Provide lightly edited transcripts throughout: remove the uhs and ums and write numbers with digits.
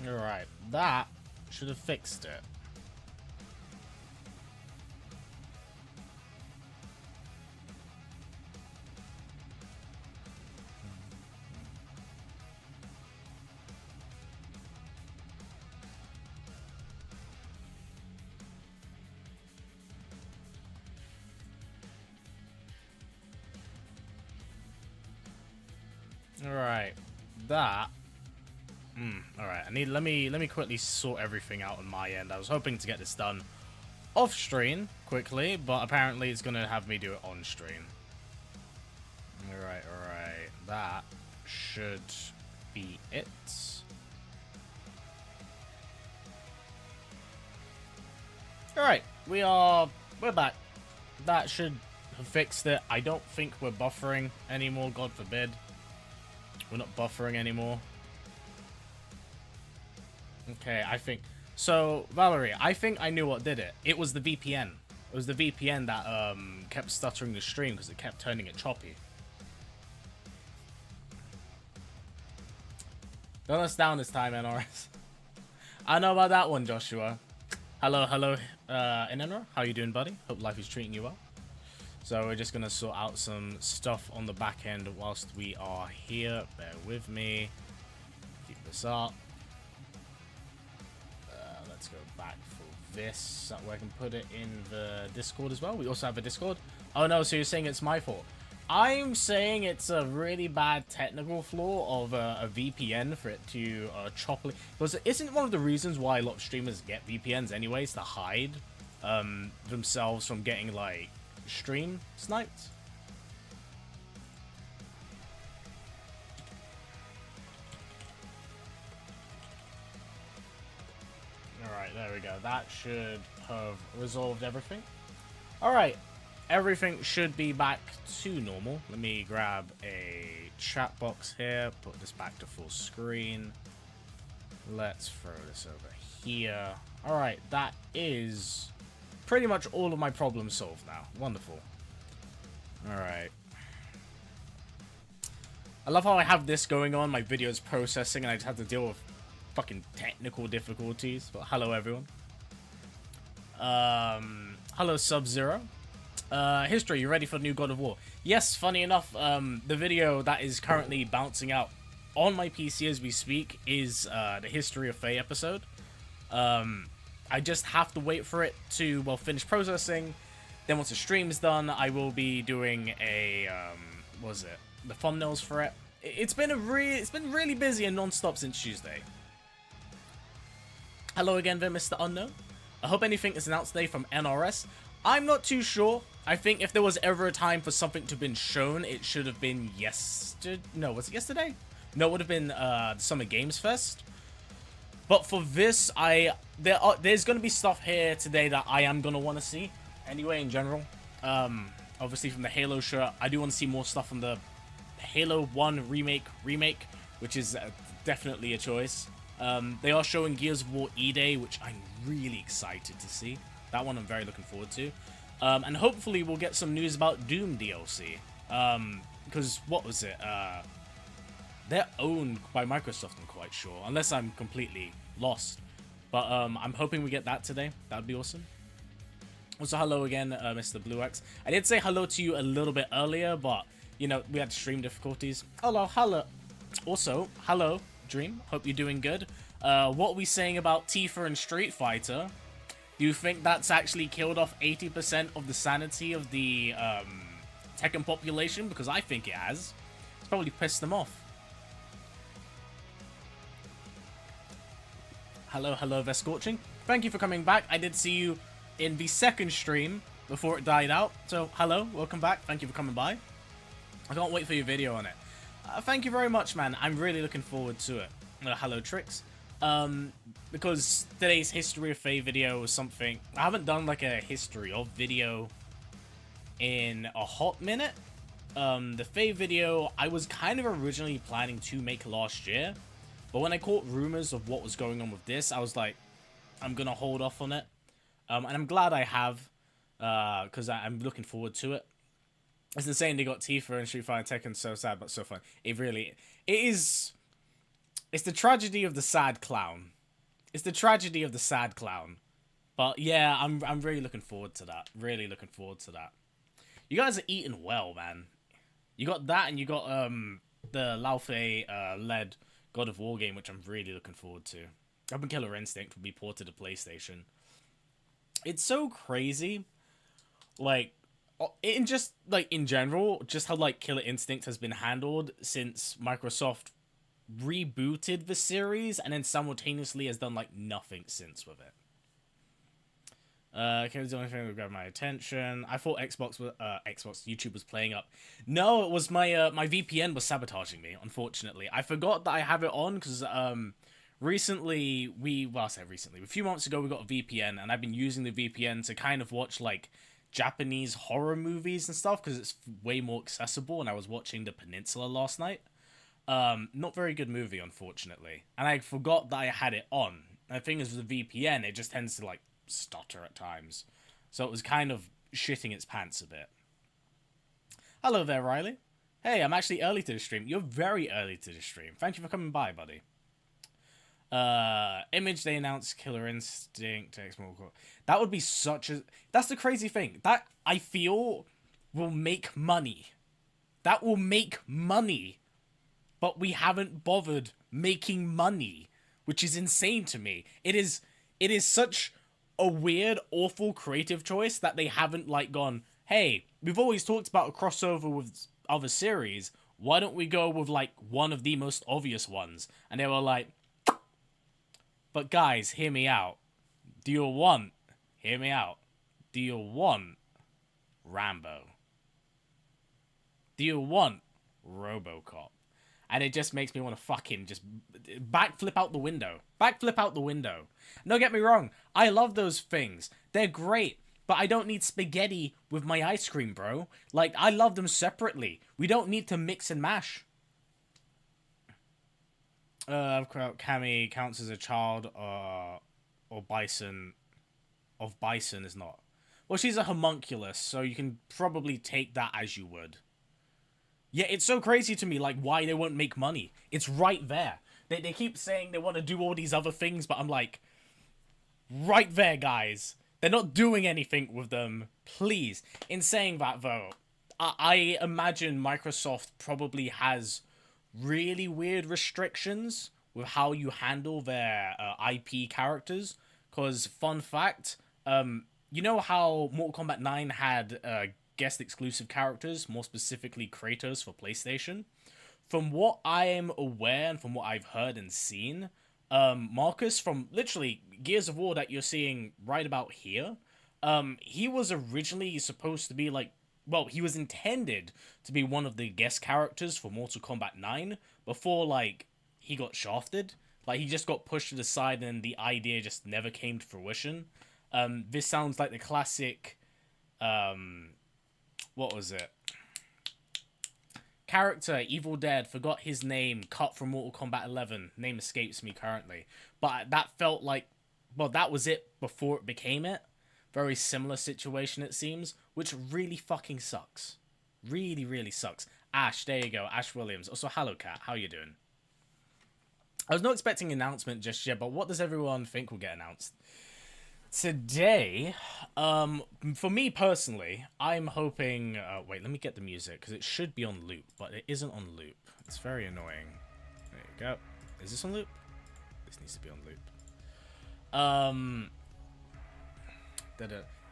Alright, that should have fixed it. Alright, that. Alright, let me quickly sort everything out on my end. I was hoping to get this done off stream quickly, but apparently it's gonna have me do it on stream. Alright, that should be it. Alright, we're back. That should have fixed it. I don't think we're buffering anymore, God forbid. We're not buffering anymore. Okay, I think... So, Valerie, I think I knew what did it. It was the VPN. It was the VPN that kept stuttering the stream because it kept turning it choppy. Don't let us down this time, NRS. I know about that one, Joshua. Hello, Inenra. How you doing, buddy? Hope life is treating you well. So we're just going to sort out some stuff on the back end whilst we are here. Bear with me. Keep this up. Let's go back for this. That way I can put it in the Discord as well. We also have a Discord. Oh no, so you're saying it's my fault. I'm saying it's a really bad technical flaw of a VPN for it to chop. Because isn't one of the reasons why a lot of streamers get VPNs anyways to hide themselves from getting like stream sniped? Alright, there we go. That should have resolved everything. Alright, everything should be back to normal. Let me grab a chat box here, put this back to full screen. Let's throw this over here. Alright, that is pretty much all of my problems solved now. Wonderful. Alright. I love how I have this going on, my video's processing, and I just have to deal with fucking technical difficulties. But hello, everyone. Hello, Sub-Zero. History, you ready for the new God of War? Yes, funny enough, the video that is currently bouncing out on my PC as we speak is the History of Faye episode. I just have to wait for it to, well, finish processing. Then once the stream is done, I will be doing a, what was it? The thumbnails for it. It's been really busy and non-stop since Tuesday. Hello again there, Mr. Unknown. I hope anything is announced today from NRS. I'm not too sure. I think if there was ever a time for something to have been shown, it should have been yesterday. No, was it yesterday? No, it would have been the Summer Games Fest. But for this, there's going to be stuff here today that I am going to want to see. Anyway, in general. Obviously from the Halo show, I do want to see more stuff from the Halo 1 remake, which is definitely a choice. They are showing Gears of War E-Day, which I'm really excited to see. That one I'm very looking forward to. And hopefully we'll get some news about Doom DLC. Because, what was it? They're owned by Microsoft, I'm quite sure. Unless I'm completely lost. But I'm hoping we get that today. That would be awesome. Also, hello again, Mr. Blue X. I did say hello to you a little bit earlier, but, you know, we had stream difficulties. Hello. Also, hello, Dream. Hope you're doing good. What are we saying about Tifa and Street Fighter? Do you think that's actually killed off 80% of the sanity of the Tekken population? Because I think it has. It's probably pissed them off. Hello, Vescorching. Thank you for coming back. I did see you in the second stream before it died out. So, hello, welcome back. Thank you for coming by. I can't wait for your video on it. Thank you very much, man. I'm really looking forward to it. Hello, Trix. Because today's History of Faye video was something... I haven't done, like, a History of video in a hot minute. The Faye video, I was kind of originally planning to make last year. But when I caught rumors of what was going on with this, I was like, I'm going to hold off on it. And I'm glad I have, because I'm looking forward to it. It's insane they got Tifa and Street Fighter Tekken, so sad but so fun. It is... It's the tragedy of the sad clown. It's the tragedy of the sad clown. But yeah, I'm really looking forward to that. Really looking forward to that. You guys are eating well, man. You got that, and you got the Laufey led God of War game, which I'm really looking forward to. Up and Killer Instinct will be ported to PlayStation. It's so crazy, like in just like in general, just how like Killer Instinct has been handled since Microsoft rebooted the series, and then simultaneously has done like nothing since with it. Okay, was the only thing that grabbed my attention. I thought Xbox YouTube was playing up. No, it was my my VPN was sabotaging me. Unfortunately, I forgot that I have it on because recently I say recently, a few months ago we got a VPN, and I've been using the VPN to kind of watch like Japanese horror movies and stuff because it's way more accessible. And I was watching The Peninsula last night. Not very good movie, unfortunately, and I forgot that I had it on. And the thing is, with the VPN, it just tends to like stutter at times, so it was kind of shitting its pants a bit. Hello there, Riley. Hey, I'm actually early to the stream. You're very early to the stream. Thank you for coming by, buddy. Image, they announced Killer Instinct. That would be such a... That's the crazy thing. That, I feel, will make money. That will make money. But we haven't bothered making money, which is insane to me. It is such a weird, awful creative choice that they haven't like gone, hey, we've always talked about a crossover with other series, why don't we go with like one of the most obvious ones? And they were like, but guys, hear me out. Do you want, hear me out, do you want Rambo? Do you want RoboCop? And it just makes me want to fucking just backflip out the window. Backflip out the window. Don't get me wrong. I love those things. They're great. But I don't need spaghetti with my ice cream, bro. Like, I love them separately. We don't need to mix and mash. Cammy counts as a child or bison. Of bison is not. Well, she's a homunculus, so you can probably take that as you would. Yeah, it's so crazy to me, like, why they won't make money. It's right there. They keep saying they want to do all these other things, but I'm like, right there, guys. They're not doing anything with them. Please. In saying that, though, I imagine Microsoft probably has really weird restrictions with how you handle their IP characters. Because, fun fact, you know how Mortal Kombat 9 had... guest exclusive characters, more specifically Kratos for PlayStation? From what I'm aware and from what I've heard and seen, Marcus from literally Gears of War that you're seeing right about here, he was originally supposed to be like, well, he was intended to be one of the guest characters for Mortal Kombat 9 before like he got shafted. Like he just got pushed to the side and the idea just never came to fruition. This sounds like the classic what was it? Character, Evil Dead, forgot his name, cut from Mortal Kombat 11. Name escapes me currently. But that felt like, well, that was it before it became it. Very similar situation, it seems, which really fucking sucks. Really, really sucks. Ash, there you go, Ash Williams. Also, hello, Cat, how you doing? I was not expecting an announcement just yet, but what does everyone think will get announced? Today, for me personally, I'm hoping... wait, let me get the music, because it should be on loop, but it isn't on loop. It's very annoying. There you go. Is this on loop? This needs to be on loop.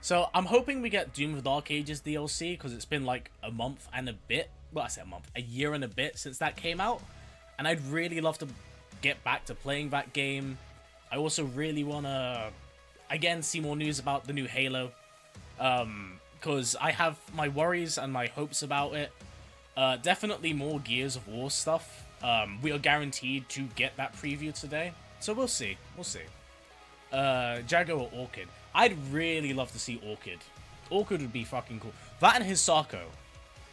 So, I'm hoping we get Doom of the Dark Ages DLC, because it's been like a month and a bit. Well, I say a month. A year and a bit since that came out. And I'd really love to get back to playing that game. I also really want to... again, see more news about the new Halo, because I have my worries and my hopes about it. Definitely more Gears of War stuff. We are guaranteed to get that preview today, so we'll see. We'll see. Jago or Orchid? I'd really love to see Orchid. Orchid would be fucking cool. That and Hisako,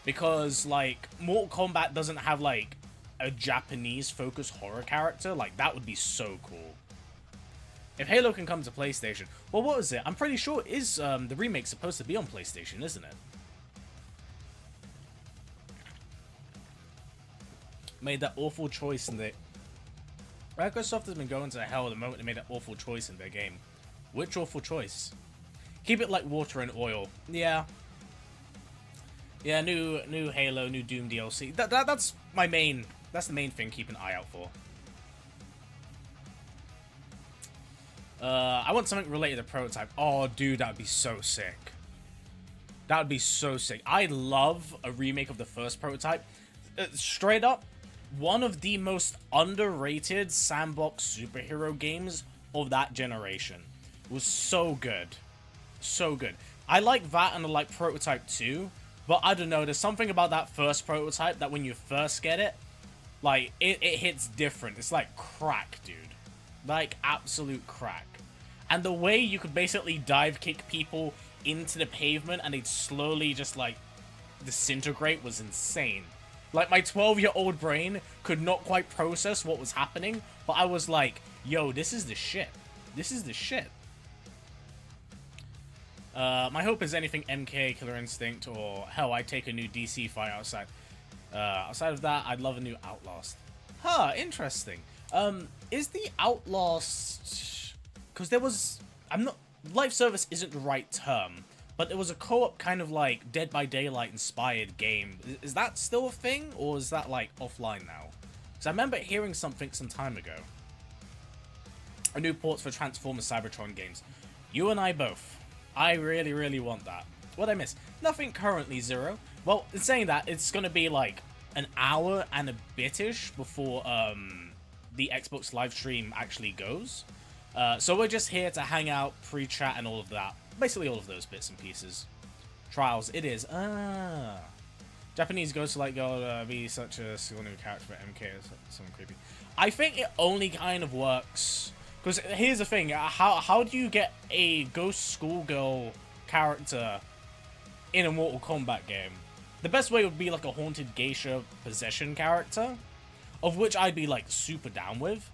because like Mortal Kombat doesn't have like a Japanese-focused horror character. Like that would be so cool. If Halo can come to PlayStation... Well, what was it? I'm pretty sure is the remake supposed to be on PlayStation, isn't it? Made that awful choice and they... Microsoft has been going to hell the moment they made that awful choice in their game. Which awful choice? Keep it like water and oil. Yeah. Yeah, new Halo, new Doom DLC. That's my main. That's the main thing. Keep an eye out for. I want something related to Prototype. Oh, dude, that'd be so sick. That would be so sick. I love a remake of the first Prototype. Straight up, one of the most underrated sandbox superhero games of that generation. It was so good. So good. I like that and I like Prototype 2, but I don't know, there's something about that first Prototype that when you first get it, like, it hits different. It's like crack, dude. Like, absolute crack. And the way you could basically dive kick people into the pavement and they'd slowly just, like, disintegrate was insane. Like, my 12-year-old brain could not quite process what was happening, but I was like, yo, this is the shit. This is the shit. My hope is anything MK, Killer Instinct, or hell, I'd take a new DC fight outside. Outside of that, I'd love a new Outlast. Huh, interesting. Is the Outlast... Because there was... Live service isn't the right term, but there was a co-op kind of like Dead by Daylight inspired game. Is that still a thing, or is that like offline now? Because I remember hearing something some time ago. A new ports for Transformers Cybertron games. You and I both. I really, really want that. What'd I miss? Nothing currently, Zero. Well, in saying that, it's gonna be like an hour and a bit-ish before the Xbox live stream actually goes. So we're just here to hang out, pre-chat, and all of that. Basically all of those bits and pieces. Trials, it is. Japanese Ghost like go be such a single new character for MK or something creepy. I think it only kind of works. Because here's the thing, how do you get a Ghost Schoolgirl character in a Mortal Kombat game? The best way would be like a Haunted Geisha Possession character, of which I'd be like super down with.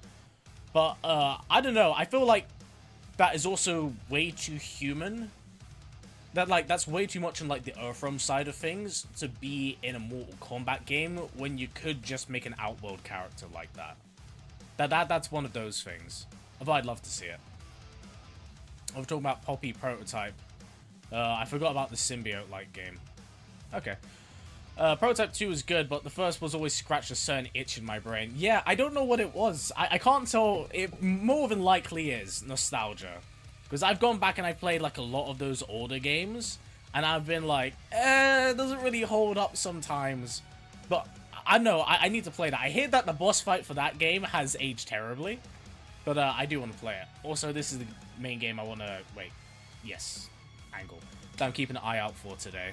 But, I don't know, I feel like that is also way too human. That's way too much on, like, the Earthrealm side of things to be in a Mortal Kombat game when you could just make an Outworld character like that. That's one of those things. Although I'd love to see it. I was talking about Poppy Prototype. I forgot about the Symbiote-like game. Okay. Prototype 2 was good, but the first was always scratched a certain itch in my brain. Yeah, I don't know what it was. I can't tell. It more than likely is nostalgia. Because I've gone back and I've played like a lot of those older games, and I've been like, it doesn't really hold up sometimes. But I know, I need to play that. I hear that the boss fight for that game has aged terribly, but I do want to play it. Also, this is the main game I want to... Wait. Yes. Angle. That I'm keeping an eye out for today.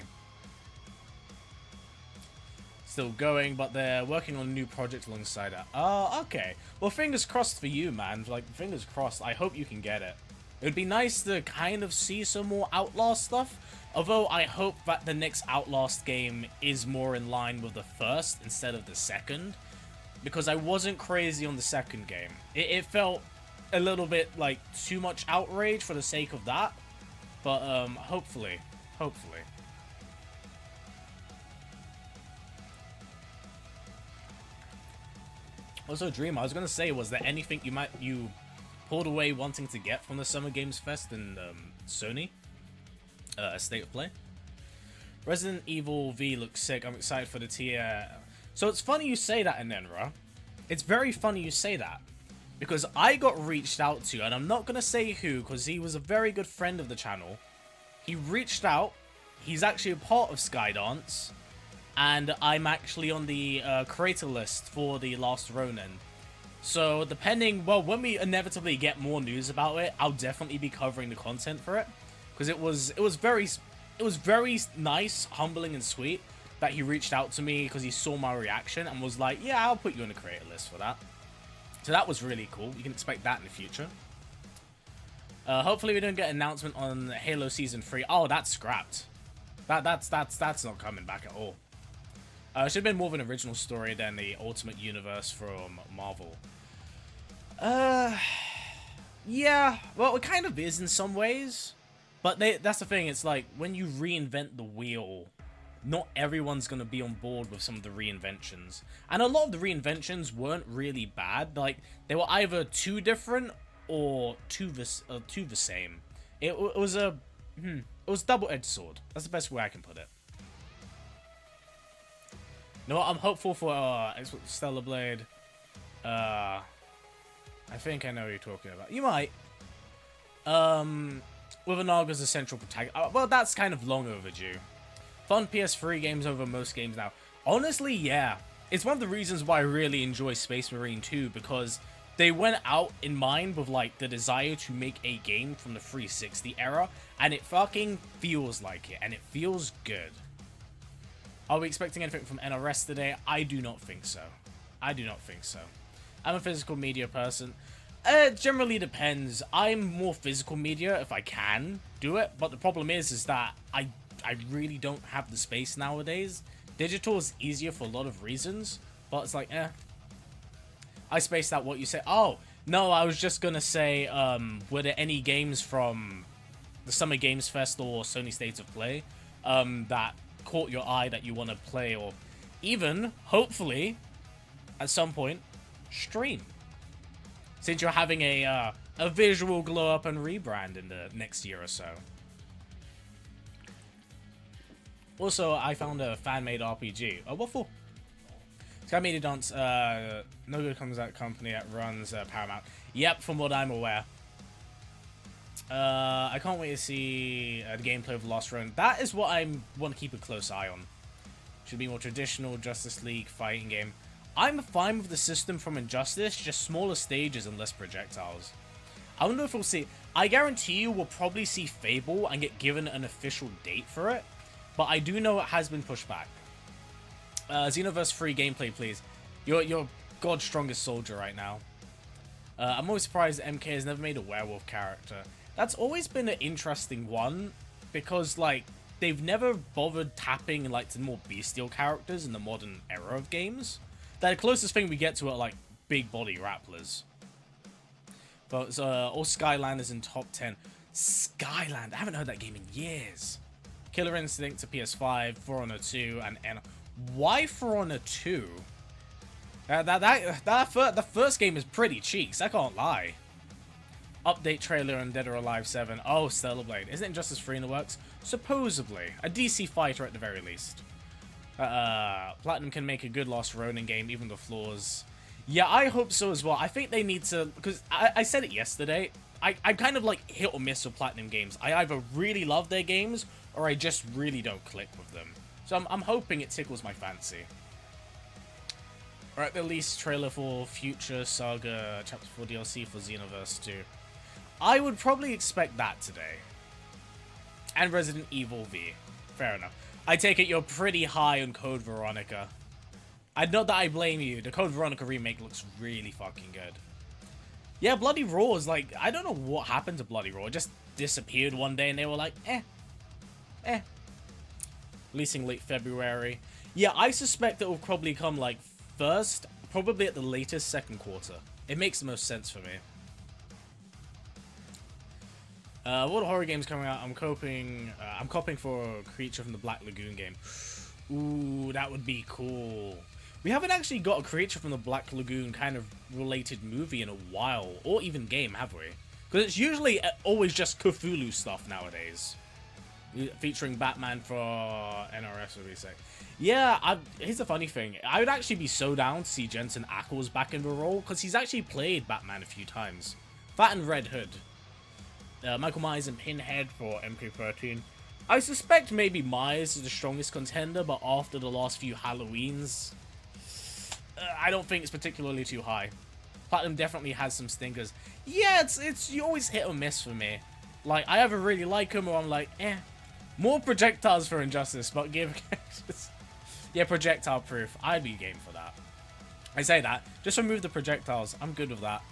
Still going, but they're working on a new project alongside it. Oh, okay. Well, fingers crossed for you, man. Like, fingers crossed. I hope you can get it. It would be nice to kind of see some more Outlast stuff. Although, I hope that the next Outlast game is more in line with the first instead of the second. Because I wasn't crazy on the second game. It felt a little bit, like, too much outrage for the sake of that. But, hopefully. Hopefully. Also, Dream, I was gonna say, was there anything you pulled away wanting to get from the Summer Games Fest and Sony? A State of Play? Resident Evil V looks sick. I'm excited for the tier. So it's funny you say that, Anenra. It's very funny you say that. Because I got reached out to, and I'm not gonna say who, because he was a very good friend of the channel. He reached out. He's actually a part of Skydance. And I'm actually on the creator list for The Last Ronin. So depending, well, when we inevitably get more news about it, I'll definitely be covering the content for it. Because it was very nice, humbling, and sweet that he reached out to me because he saw my reaction and was like, yeah, I'll put you on the creator list for that. So that was really cool. You can expect that in the future. Hopefully we don't get an announcement on Halo Season 3. Oh, that's scrapped. That's not coming back at all. It should have been more of an original story than the Ultimate Universe from Marvel. Yeah, well, it kind of is in some ways. But that's the thing, it's like, when you reinvent the wheel not everyone's going to be on board with some of the reinventions. And a lot of the reinventions weren't really bad. Like, they were either too different or too the same. It was a it was double-edged sword. That's the best way I can put it. You know what? I'm hopeful for Stellar Blade. I think I know what you're talking about. You might. With Anaga as a central protagonist. Well, that's kind of long overdue. Fun PS3 games over most games now. Honestly, yeah. It's one of the reasons why I really enjoy Space Marine 2, because they went out in mind with, like, the desire to make a game from the 360 era, and it fucking feels like it, and it feels good. Are we expecting anything from NRS today? I do not think so. I do not think so. I'm a physical media person. It generally depends. I'm more physical media if I can do it, but the problem is that I really don't have the space nowadays. Digital is easier for a lot of reasons, but it's like, I spaced out what you said. Oh, no, I was just gonna say, were there any games from the Summer Games Fest or Sony State of Play that caught your eye that you want to play, or even, hopefully, at some point, stream? Since you're having a visual glow up and rebrand in the next year or so. Also, I found a fan-made RPG. Oh, what for? Sky Media Dance, no good comes out company that runs Paramount. Yep, from what I'm aware. I can't wait to see the gameplay of Lost Run. That is what I want to keep a close eye on. Should be more traditional Justice League fighting game. I'm fine with the system from Injustice, just smaller stages and less projectiles. I wonder if we'll see. I guarantee you we'll probably see Fable and get given an official date for it, but I do know it has been pushed back. Xenoverse 3 gameplay, please. You're God's strongest soldier right now. I'm always surprised MK has never made a werewolf character. That's always been an interesting one, because, like, they've never bothered tapping, like, to more bestial characters in the modern era of games. The closest thing we get to are, like, big body grapplers. But, all Skylanders in top 10. Skyland, I haven't heard that game in years. Killer Instinct to PS5, For Honor 2, and why For Honor 2? The first game is pretty cheeks, I can't lie. Update trailer on Dead or Alive 7. Oh, Stellar Blade. Isn't Injustice 3 in the works? Supposedly. A DC fighter at the very least. Platinum can make a good Lost Ronin game, even the flaws. Yeah, I hope so as well. I think they need to, because I said it yesterday, I'm kind of like hit or miss with Platinum games. I either really love their games, or I just really don't click with them. So I'm hoping it tickles my fancy. Or at the least, trailer for Future Saga Chapter 4 DLC for Xenoverse 2. I would probably expect that today. And Resident Evil V. Fair enough. I take it you're pretty high on Code Veronica. Not that I blame you. The Code Veronica remake looks really fucking good. Yeah, Bloody Roar is like, I don't know what happened to Bloody Roar. It just disappeared one day and they were like, Releasing late February. Yeah, I suspect it will probably come like first, probably at the latest second quarter. It makes the most sense for me. What horror games coming out? I'm coping for a Creature from the Black Lagoon game. Ooh, that would be cool. We haven't actually got a Creature from the Black Lagoon kind of related movie in a while, or even game, have we? Because it's usually always just Cthulhu stuff nowadays. Featuring Batman for NRS, would we say. Yeah, here's the funny thing. I would actually be so down to see Jensen Ackles back in the role, because he's actually played Batman a few times. That and Red Hood. Michael Myers and Pinhead for MK13. I suspect maybe Myers is the strongest contender, but after the last few Halloweens, I don't think it's particularly too high. Platinum definitely has some stinkers. Yeah, it's you always hit or miss for me. Like, I either really like him or I'm like, More projectiles for Injustice, but give yeah, projectile proof. I'd be game for that. I say that. Just remove the projectiles. I'm good with that.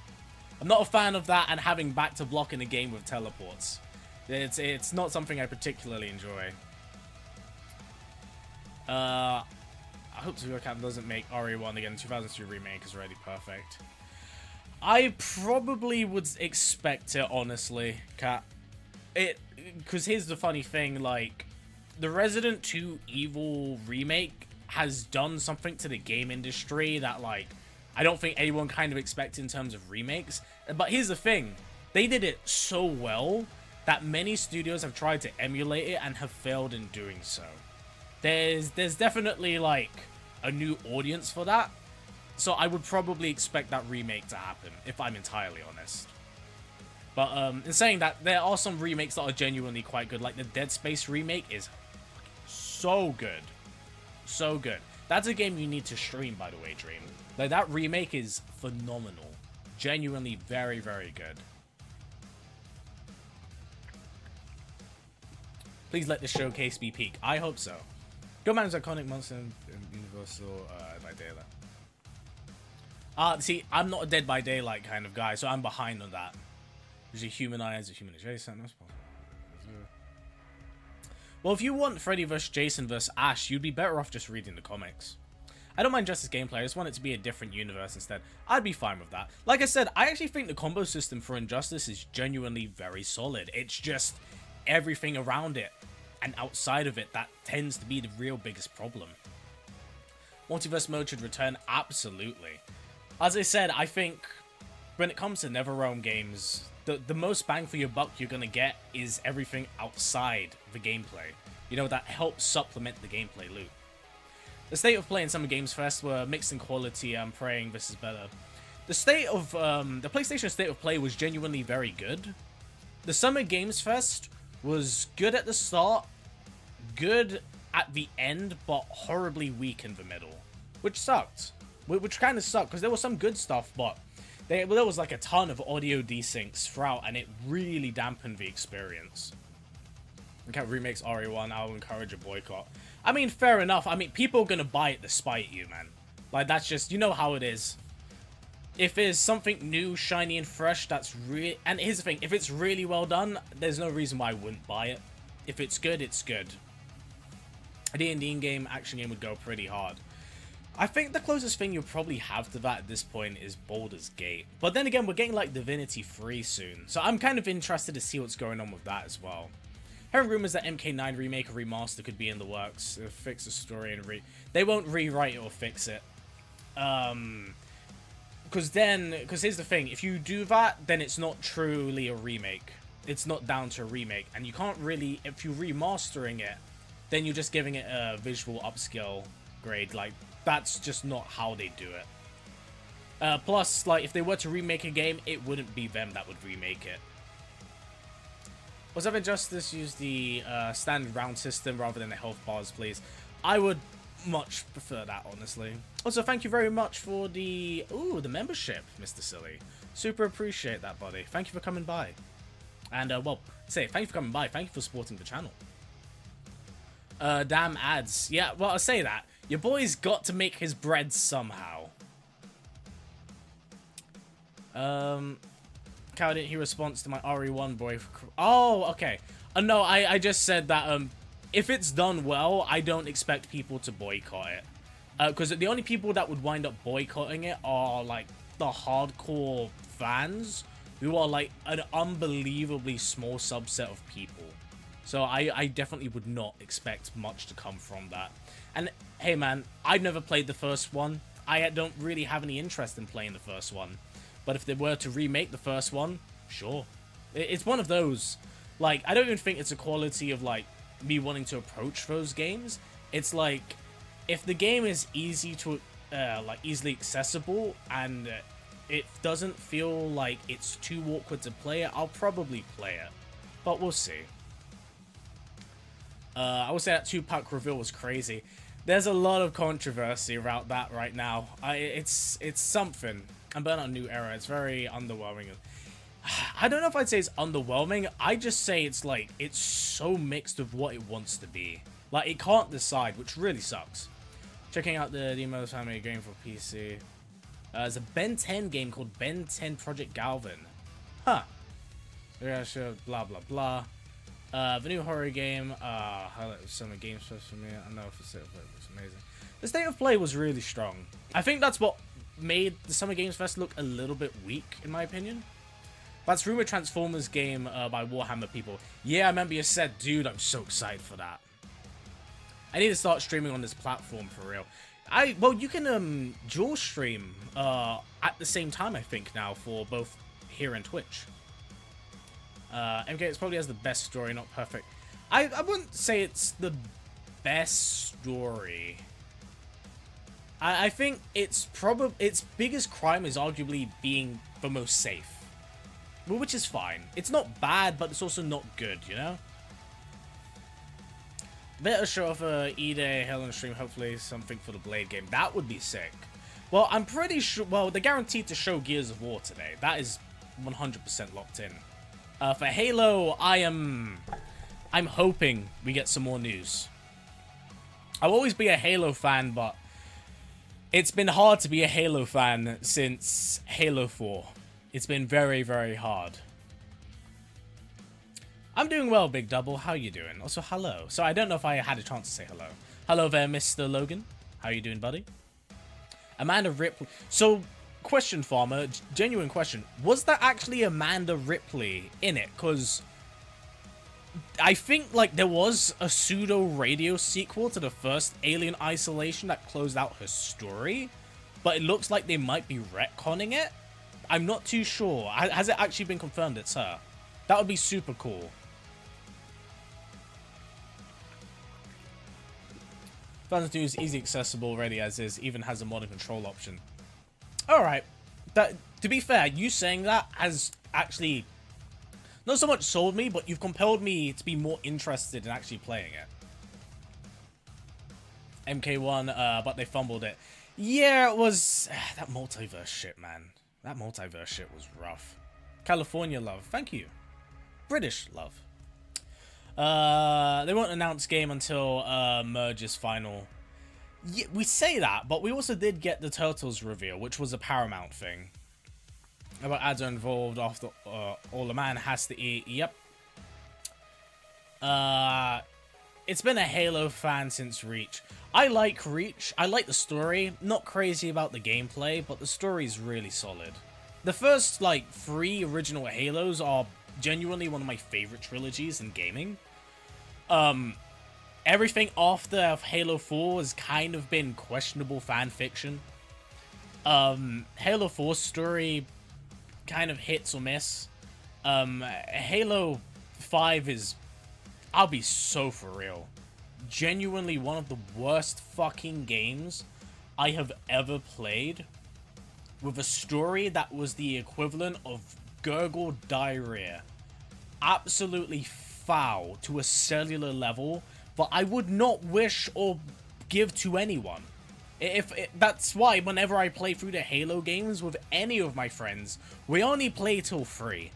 I'm not a fan of that and having back to block in a game with teleports. It's not something I particularly enjoy. I hope Zero Cap doesn't make RE1 again. 2002 remake is already perfect. I probably would expect it, honestly, Cat. Because here's the funny thing, like, the Resident 2 Evil remake has done something to the game industry that, like, I don't think anyone kind of expected in terms of remakes. But here's the thing. They did it so well that many studios have tried to emulate it and have failed in doing so. There's definitely, like, a new audience for that. So I would probably expect that remake to happen, if I'm entirely honest. But in saying that, there are some remakes that are genuinely quite good. Like the Dead Space remake is so good. So good. That's a game you need to stream, by the way, Dream. Like, that remake is phenomenal. Genuinely very, very good. Please let the showcase be peak. I hope so. Goman's iconic monster in Universal by Daylight. See, I'm not a Dead by Daylight kind of guy, so I'm behind on that. There's a human eye as a human adjacent. That's possible. Well, if you want Freddy vs. Jason vs. Ash, you'd be better off just reading the comics. I don't mind Justice gameplay, I just want it to be a different universe instead. I'd be fine with that. Like I said, I actually think the combo system for Injustice is genuinely very solid. It's just everything around it and outside of it that tends to be the real biggest problem. Multiverse mode should return, absolutely. As I said, I think when it comes to NetherRealm games, the most bang for your buck you're going to get is everything outside the gameplay. You know, that helps supplement the gameplay loop. The state of play in Summer Games Fest were mixed in quality. I'm praying this is better. The state of, the PlayStation State of Play was genuinely very good. The Summer Games Fest was good at the start, good at the end, but horribly weak in the middle. Which sucked. Which kind of sucked, because there was some good stuff, but there was like a ton of audio desyncs throughout, and it really dampened the experience. Look at remakes RE1, I'll encourage a boycott. I mean, fair enough. I mean, people are gonna buy it despite you, man. Like, that's just, you know how it is. If there's something new, shiny, and fresh, that's really... And here's the thing, if it's really well done, there's no reason why I wouldn't buy it. If it's good, it's good. A D&D game, action game would go pretty hard. I think the closest thing you'll probably have to that at this point is Baldur's Gate. But then again, we're getting like Divinity 3 soon. So I'm kind of interested to see what's going on with that as well. Hearing rumors that MK9 remake or remaster could be in the works. Fix the story and they won't rewrite it or fix it. Because here's the thing. If you do that, then it's not truly a remake. It's not down to a remake. And you can't really, if you're remastering it, then you're just giving it a visual upscale grade. Like, that's just not how they do it. Plus, like, if they were to remake a game, it wouldn't be them that would remake it. Was Ever Justice use the standard round system rather than the health bars, please? I would much prefer that, honestly. Also, thank you very much for the membership, Mr. Silly. Super appreciate that, buddy. Thank you for coming by. And, well, thank you for coming by. Thank you for supporting the channel. Damn ads. Yeah, well, I'll say that. Your boy's got to make his bread somehow. Cow didn't hear response to my RE1 boy. Oh, okay. No, I just said that, if it's done well, I don't expect people to boycott it. Because the only people that would wind up boycotting it are, like, the hardcore fans, who are, like, an unbelievably small subset of people. So I definitely would not expect much to come from that. And, hey, man, I've never played the first one. I don't really have any interest in playing the first one. But if they were to remake the first one, sure. It's one of those. Like, I don't even think it's a quality of, like, me wanting to approach those games. It's like, if the game is easy to, like, easily accessible, and it doesn't feel like it's too awkward to play it, I'll probably play it. But we'll see. I would say that Tupac reveal was crazy. There's a lot of controversy about that right now. It's something. I'm burning on a new era. It's very underwhelming. I don't know if I'd say it's underwhelming. I just say it's like, it's so mixed of what it wants to be. Like, it can't decide, which really sucks. Checking out the demos family game for PC. There's a Ben 10 game called Ben 10 Project Galvin. Huh. Yeah, sure, blah, blah, blah. The new horror game, highlight of Summer Games Fest for me. I know if the state of play was amazing. The state of play was really strong. I think that's what made the Summer Games Fest look a little bit weak, in my opinion. That's rumored Transformers game by Warhammer people. Yeah, I remember you said, dude, I'm so excited for that. I need to start streaming on this platform for real. Well, you can dual stream at the same time, I think, now for both here and Twitch. MK probably has the best story, not perfect. I wouldn't say it's the best story. I think its biggest crime is arguably being the most safe, which is fine. It's not bad, but it's also not good, you know. Better show off a E-Day Hell on stream. Hopefully something for the Blade game. That would be sick. Well, I'm pretty sure. Well, they're guaranteed to show Gears of War today. That is 100% locked in. For Halo, I'm hoping we get some more news. I'll always be a Halo fan, but it's been hard to be a Halo fan since Halo 4. It's been very, very hard. I'm doing well, Big Double. How you doing? Also, hello. So I don't know if I had a chance to say hello. Hello there, Mr. Logan. How you doing, buddy? Amanda Ripley. So, question, Farmer. Genuine question. Was that actually Amanda Ripley in it? Because I think, like, there was a pseudo-radio sequel to the first Alien Isolation that closed out her story. But it looks like they might be retconning it. I'm not too sure. Has it actually been confirmed it's her? That would be super cool. Phantom 2 is easy accessible already as is, even has a modern control option. Alright. To be fair, you saying that has actually not so much sold me, but you've compelled me to be more interested in actually playing it. MK1, but they fumbled it. Yeah, it was that multiverse shit, man. That multiverse shit was rough. California love. Thank you. British love. They won't announce game until Merge is final. Yeah, we say that, but we also did get the Turtles reveal, which was a Paramount thing. About ads are involved after all a man has to eat. Yep. It's been a Halo fan since Reach. I like Reach. I like the story. Not crazy about the gameplay, but the story's really solid. The first, like, 3 original Halos are genuinely one of my favorite trilogies in gaming. Everything after Halo 4 has kind of been questionable fan fiction. Halo 4's story kind of hits or miss. Halo 5 is, I'll be so for real, genuinely one of the worst fucking games I have ever played, with a story that was the equivalent of gurgle diarrhea. Absolutely foul to a cellular level, but I would not wish or give to anyone. That's why whenever I play through the Halo games with any of my friends, we only play till 3.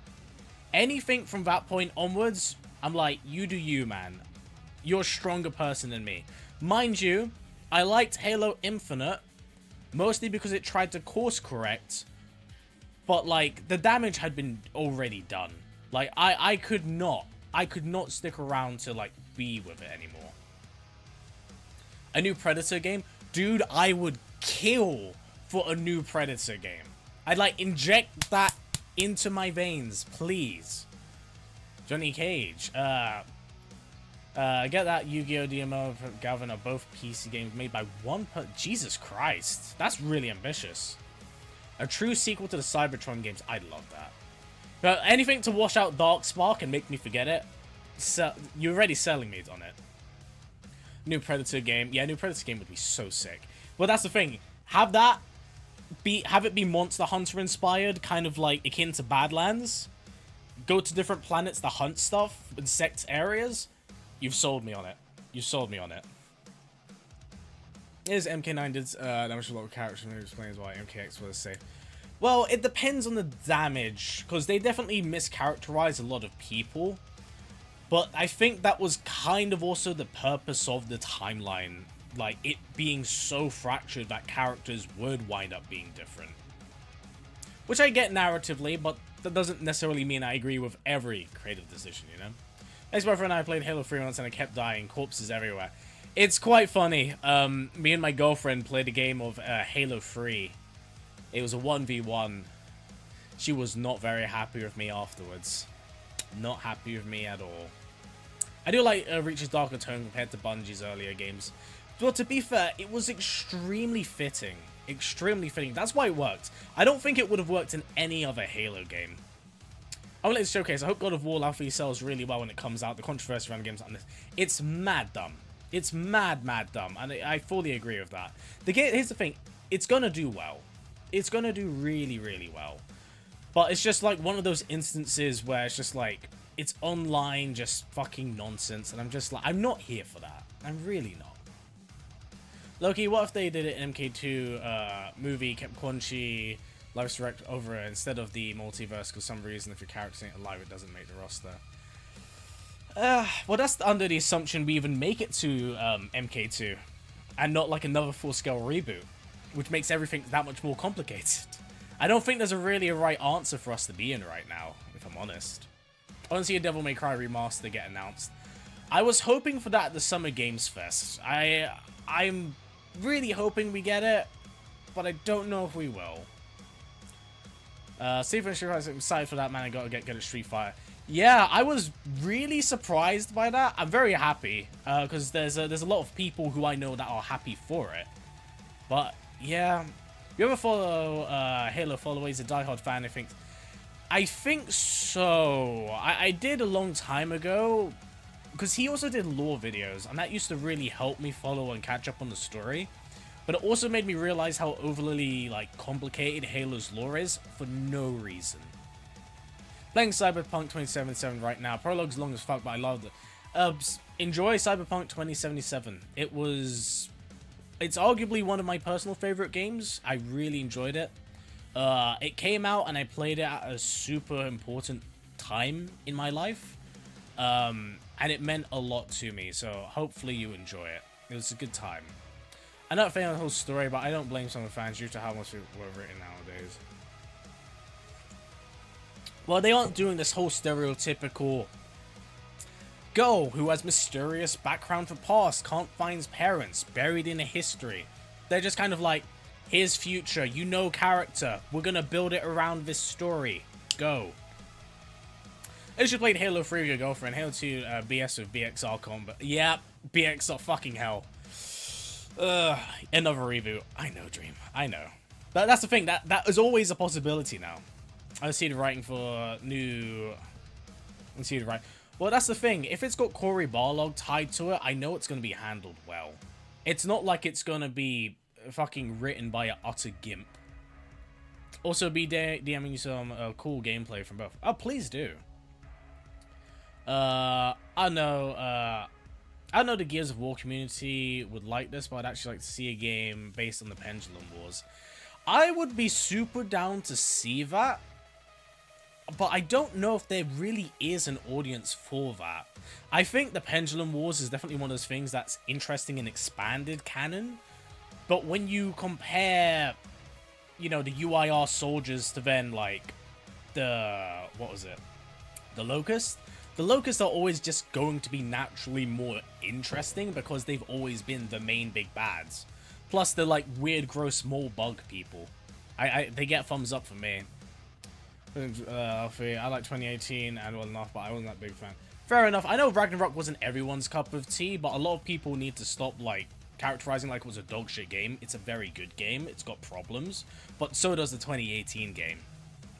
Anything from that point onwards, I'm like, you do you, man. You're a stronger person than me. Mind you, I liked Halo Infinite, mostly because it tried to course correct, but like, the damage had been already done. Like, I could not stick around to, like, be with it anymore. A new Predator game? Dude, I would kill for a new Predator game. I'd, like, inject that into my veins, please. Johnny Cage. Get that Yu-Gi-Oh! DMO Galvin are both PC games made by one per... Jesus Christ. That's really ambitious. A true sequel to the Cybertron games. I'd love that. But anything to wash out Darkspark and make me forget it, you're already selling me on it. New Predator game. Yeah, new Predator game would be so sick. But that's the thing. Have it be Monster Hunter inspired, kind of like akin to Badlands. Go to different planets to hunt stuff, insect areas. You've sold me on it. You've sold me on it. Is MK9 did damage to a lot of characters, and it explains why MKX was safe. Well, it depends on the damage, because they definitely mischaracterize a lot of people. But I think that was kind of also the purpose of the timeline. Like, it being so fractured that characters would wind up being different. Which I get narratively, but that doesn't necessarily mean I agree with every creative decision, you know? Ex-boyfriend and I played Halo 3 once and I kept dying. Corpses everywhere. It's quite funny. Me and my girlfriend played a game of Halo 3. It was a 1v1. She was not very happy with me afterwards. Not happy with me at all. I do like Reach's darker tone compared to Bungie's earlier games. But to be fair, it was extremely fitting. Extremely fitting. That's why it worked. I don't think it would have worked in any other Halo game. I want to showcase. I hope God of War Alpha sells really well when it comes out. The controversy around games like this. It's mad dumb. It's mad dumb. And I fully agree with that. Here's the thing. It's going to do well. It's going to do really well. But it's just like one of those instances where it's just like, it's online just fucking nonsense. And I'm just like, I'm not here for that. I'm really not. Loki, what if they did it in MK2 movie, kept Quan Chi Life Direct over it instead of the multiverse, because some reason if your character ain't alive, it doesn't make the roster. Well, that's under the assumption we even make it to MK2, and not like another full-scale reboot, which makes everything that much more complicated. I don't think there's a right answer for us to be in right now, if I'm honest. I want to see a Devil May Cry remaster get announced. I was hoping for that at the Summer Games Fest. I'm really hoping we get it, but I don't know if we will. Stephen Street Fighter, excited for that, man. I gotta get good at Street Fighter. Yeah, I was really surprised by that. I'm very happy because there's a lot of people who I know that are happy for it. But yeah, you ever follow Halo Followers, a diehard fan? I think so. I did a long time ago because he also did lore videos, and that used to really help me follow and catch up on the story. But it also made me realize how overly complicated Halo's lore is for no reason. Playing Cyberpunk 2077 right now. Prologue's long as fuck, but I loved it. Enjoy Cyberpunk 2077. It's arguably one of my personal favorite games. I really enjoyed it. It came out and I played it at a super important time in my life. And it meant a lot to me, so hopefully you enjoy it. It was a good time. I'm not a fan of the whole story, but I don't blame some of the fans due to how much it were written nowadays. Well, they aren't doing this whole stereotypical girl who has mysterious background for past, can't find his parents, buried in a history. They're just kind of like, here's future, you know character, we're gonna build it around this story. Go. I just played Halo 3 with your girlfriend, Halo 2 BS with BXR combat. Yeah, BXR fucking hell. Another reboot. I know, Dream. I know. That's the thing. That is always a possibility now. I see the writing for new. Let's see the writing. Well, that's the thing. If it's got Cory Barlog tied to it, I know it's going to be handled well. It's not like it's going to be fucking written by an utter gimp. Also, be DMing you some cool gameplay from both. Oh, please do. I know the Gears of War community would like this, but I'd actually like to see a game based on the Pendulum Wars. I would be super down to see that, but I don't know if there really is an audience for that. I think the Pendulum Wars is definitely one of those things that's interesting in expanded canon, but when you compare, you know, the UIR soldiers to then, like, the Locust? The Locusts are always just going to be naturally more interesting because they've always been the main big bads. Plus, they're like weird, gross, mole bug people. They get thumbs up for me. I like 2018 and well enough, but I wasn't that big fan. Fair enough. I know Ragnarok wasn't everyone's cup of tea, but a lot of people need to stop like characterizing like it was a dog shit game. It's a very good game. It's got problems, but so does the 2018 game.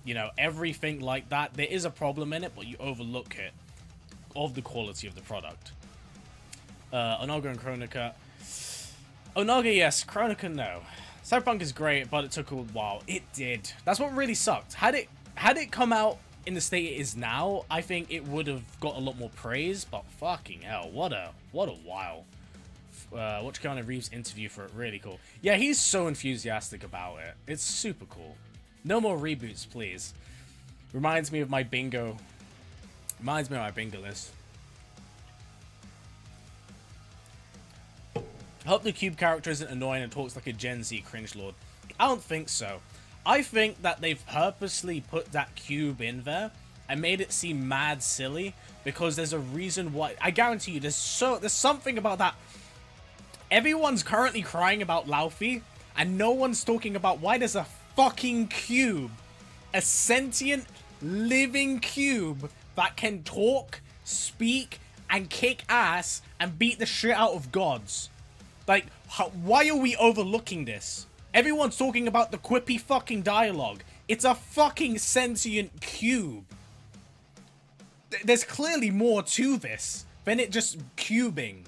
You know, everything like that, there is a problem in it, but you overlook it of the quality of the product. Onaga and Chronica. Onaga, yes. Chronica, no. Cyberpunk is great, but it took a while. It did. That's what really sucked. Had it come out in the state it is now, I think it would have got a lot more praise, but fucking hell, what a while. Watch Keanu Reeves' interview for it, really cool. Yeah, he's so enthusiastic about it. It's super cool. No more reboots, please. Reminds me of my bingo. Reminds me of my bingo list. I hope the Cube character isn't annoying and talks like a Gen Z cringe lord. I don't think so. I think that they've purposely put that Cube in there and made it seem mad silly because there's a reason why. I guarantee you, there's something about that. Everyone's currently crying about Laufey, and no one's talking about why there's a fucking cube, a sentient, living cube that can talk, speak, and kick ass and beat the shit out of gods. Like, why are we overlooking this? Everyone's talking about the quippy fucking dialogue. It's a fucking sentient cube. There's clearly more to this than it just cubing.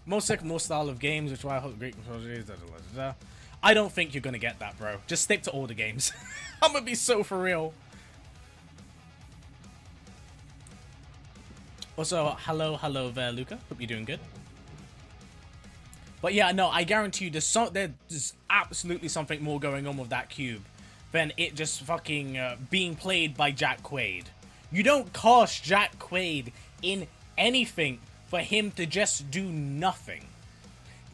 More second, more style of games, which I hope Greek mythology. I don't think you're gonna get that, bro. Just stick to all the games. I'm gonna be so for real. Also, hello there, Luca. Hope you're doing good. But yeah, no, I guarantee you there's absolutely something more going on with that cube than it just fucking being played by Jack Quaid. You don't cast Jack Quaid in anything for him to just do nothing.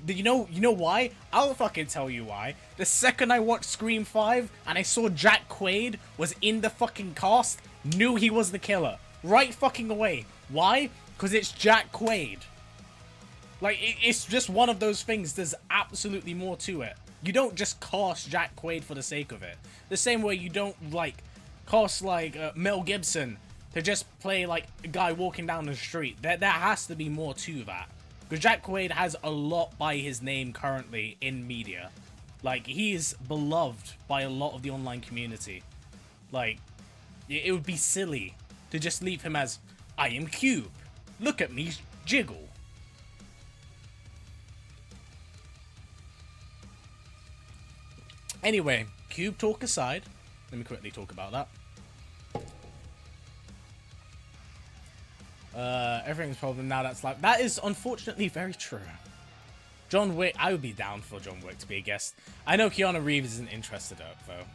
You know why? I'll fucking tell you why. The second I watched Scream 5 and I saw Jack Quaid was in the fucking cast, knew he was the killer. Right fucking away. Why? Because it's Jack Quaid. Like, it's just one of those things. There's absolutely more to it. You don't just cast Jack Quaid for the sake of it. The same way you don't, like, cast, like, Mel Gibson to just play, like, a guy walking down the street. There has to be more to that. Because Jack Quaid has a lot by his name currently in media. Like, he is beloved by a lot of the online community. Like, it would be silly to just leave him as, I am Cube. Look at me jiggle. Anyway, Cube talk aside, let me quickly talk about that. Everything's a problem now. That is unfortunately very true. John Wick, I would be down for John Wick to be a guest. I know Keanu Reeves isn't interested though.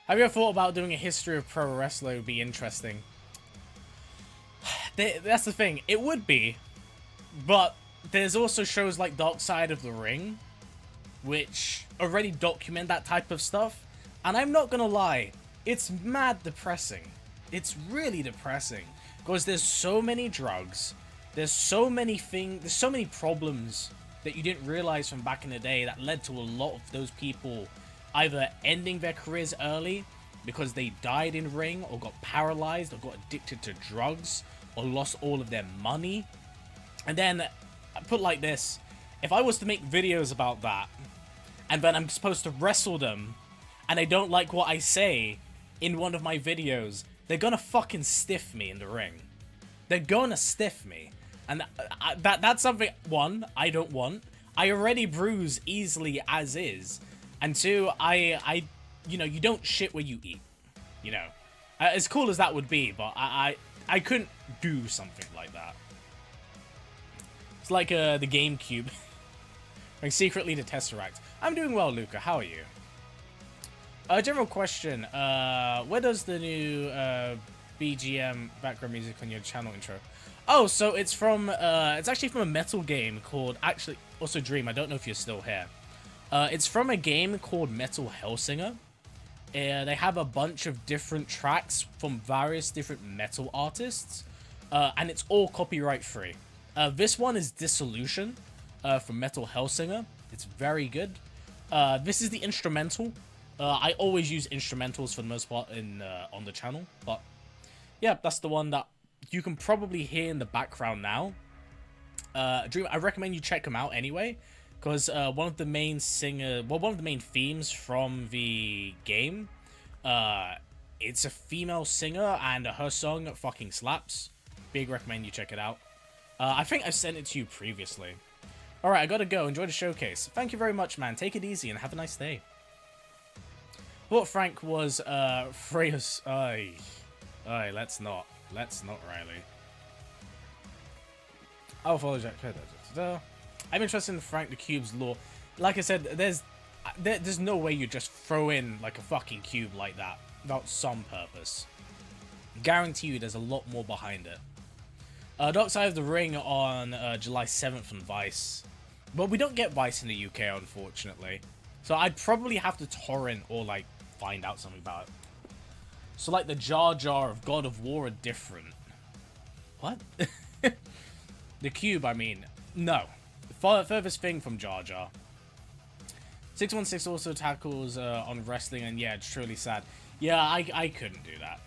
Have you ever thought about doing a history of pro wrestling? It would be interesting. That's the thing. It would be, but there's also shows like Dark Side of the Ring, which already document that type of stuff. And I'm not gonna lie, it's mad depressing. It's really depressing. Because there's so many drugs, there's so many things, there's so many problems that you didn't realize from back in the day that led to a lot of those people either ending their careers early because they died in ring, or got paralyzed, or got addicted to drugs, or lost all of their money. And then, put like this, if I was to make videos about that, and then I'm supposed to wrestle them, and I don't like what I say in one of my videos, they're gonna fucking stiff me in the ring. They're gonna stiff me. And that's something, one, I don't want. I already bruise easily as is. And two, I you know, you don't shit where you eat. You know. As cool as that would be, but I couldn't do something like that. It's like the GameCube. Like secretly the Tesseract. I'm doing well, Luca. How are you? General question. Where does the new BGM background music on your channel intro? Oh, so it's from it's actually from a metal game called, actually, also Dream, I don't know if you're still here. It's from a game called Metal Hellsinger. They have a bunch of different tracks from various different metal artists, and it's all copyright free. This one is Dissolution from Metal Hellsinger. It's very good. This is the instrumental. I always use instrumentals for the most part in on the channel, but yeah, that's the one that you can probably hear in the background now. Dream, I recommend you check them out anyway, because one of the main themes from the game, it's a female singer, and her song fucking slaps. Big recommend you check it out. I think I sent it to you previously. Alright, I gotta go. Enjoy the showcase. Thank you very much, man. Take it easy and have a nice day. I thought Frank was Freya's. Aye, let's not, Riley. I'll follow Jack. I'm interested in Frank the Cube's lore. Like I said, there's no way you just throw in like a fucking cube like that without some purpose. Guarantee you, there's a lot more behind it. Dark Side of the Ring on July 7th on Vice, but we don't get Vice in the UK, unfortunately. So I'd probably have to torrent or like find out something about it. So like the Jar Jar of God of War are different. What? The Cube, I mean, no. Furthest thing from Jar Jar. 616 also tackles on wrestling, and yeah, it's truly sad. Yeah, I couldn't do that.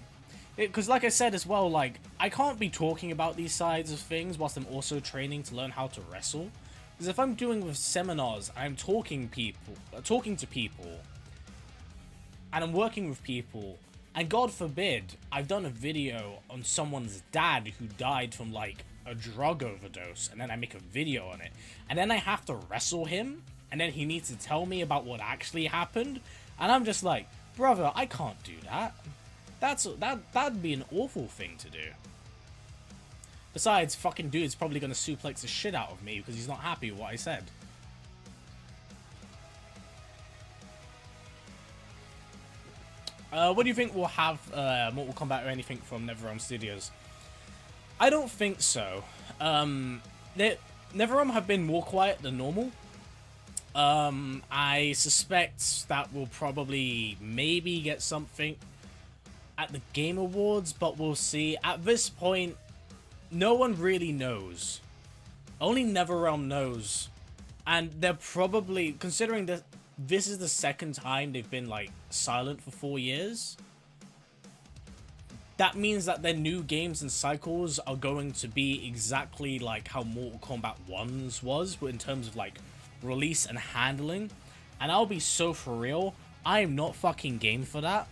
Because like I said as well, like, I can't be talking about these sides of things whilst I'm also training to learn how to wrestle. Because if I'm doing with seminars, I'm talking to people, and I'm working with people, and God forbid, I've done a video on someone's dad who died from, like, a drug overdose, and then I make a video on it, and then I have to wrestle him, and then he needs to tell me about what actually happened, and I'm just like, brother, I can't do that. That'd be an awful thing to do. Besides, fucking dude's probably gonna suplex the shit out of me because he's not happy with what I said. What do you think will have Mortal Kombat or anything from NetherRealm Studios? I don't think so. NetherRealm have been more quiet than normal. I suspect that we'll probably maybe get something at the Game Awards, but we'll see. At this point, no one really knows. Only NetherRealm knows. And they're probably, considering that this is the second time they've been, like, silent for 4 years, that means that their new games and cycles are going to be exactly like how Mortal Kombat 1's was, in terms of, like, release and handling. And I'll be so for real, I am not fucking game for that.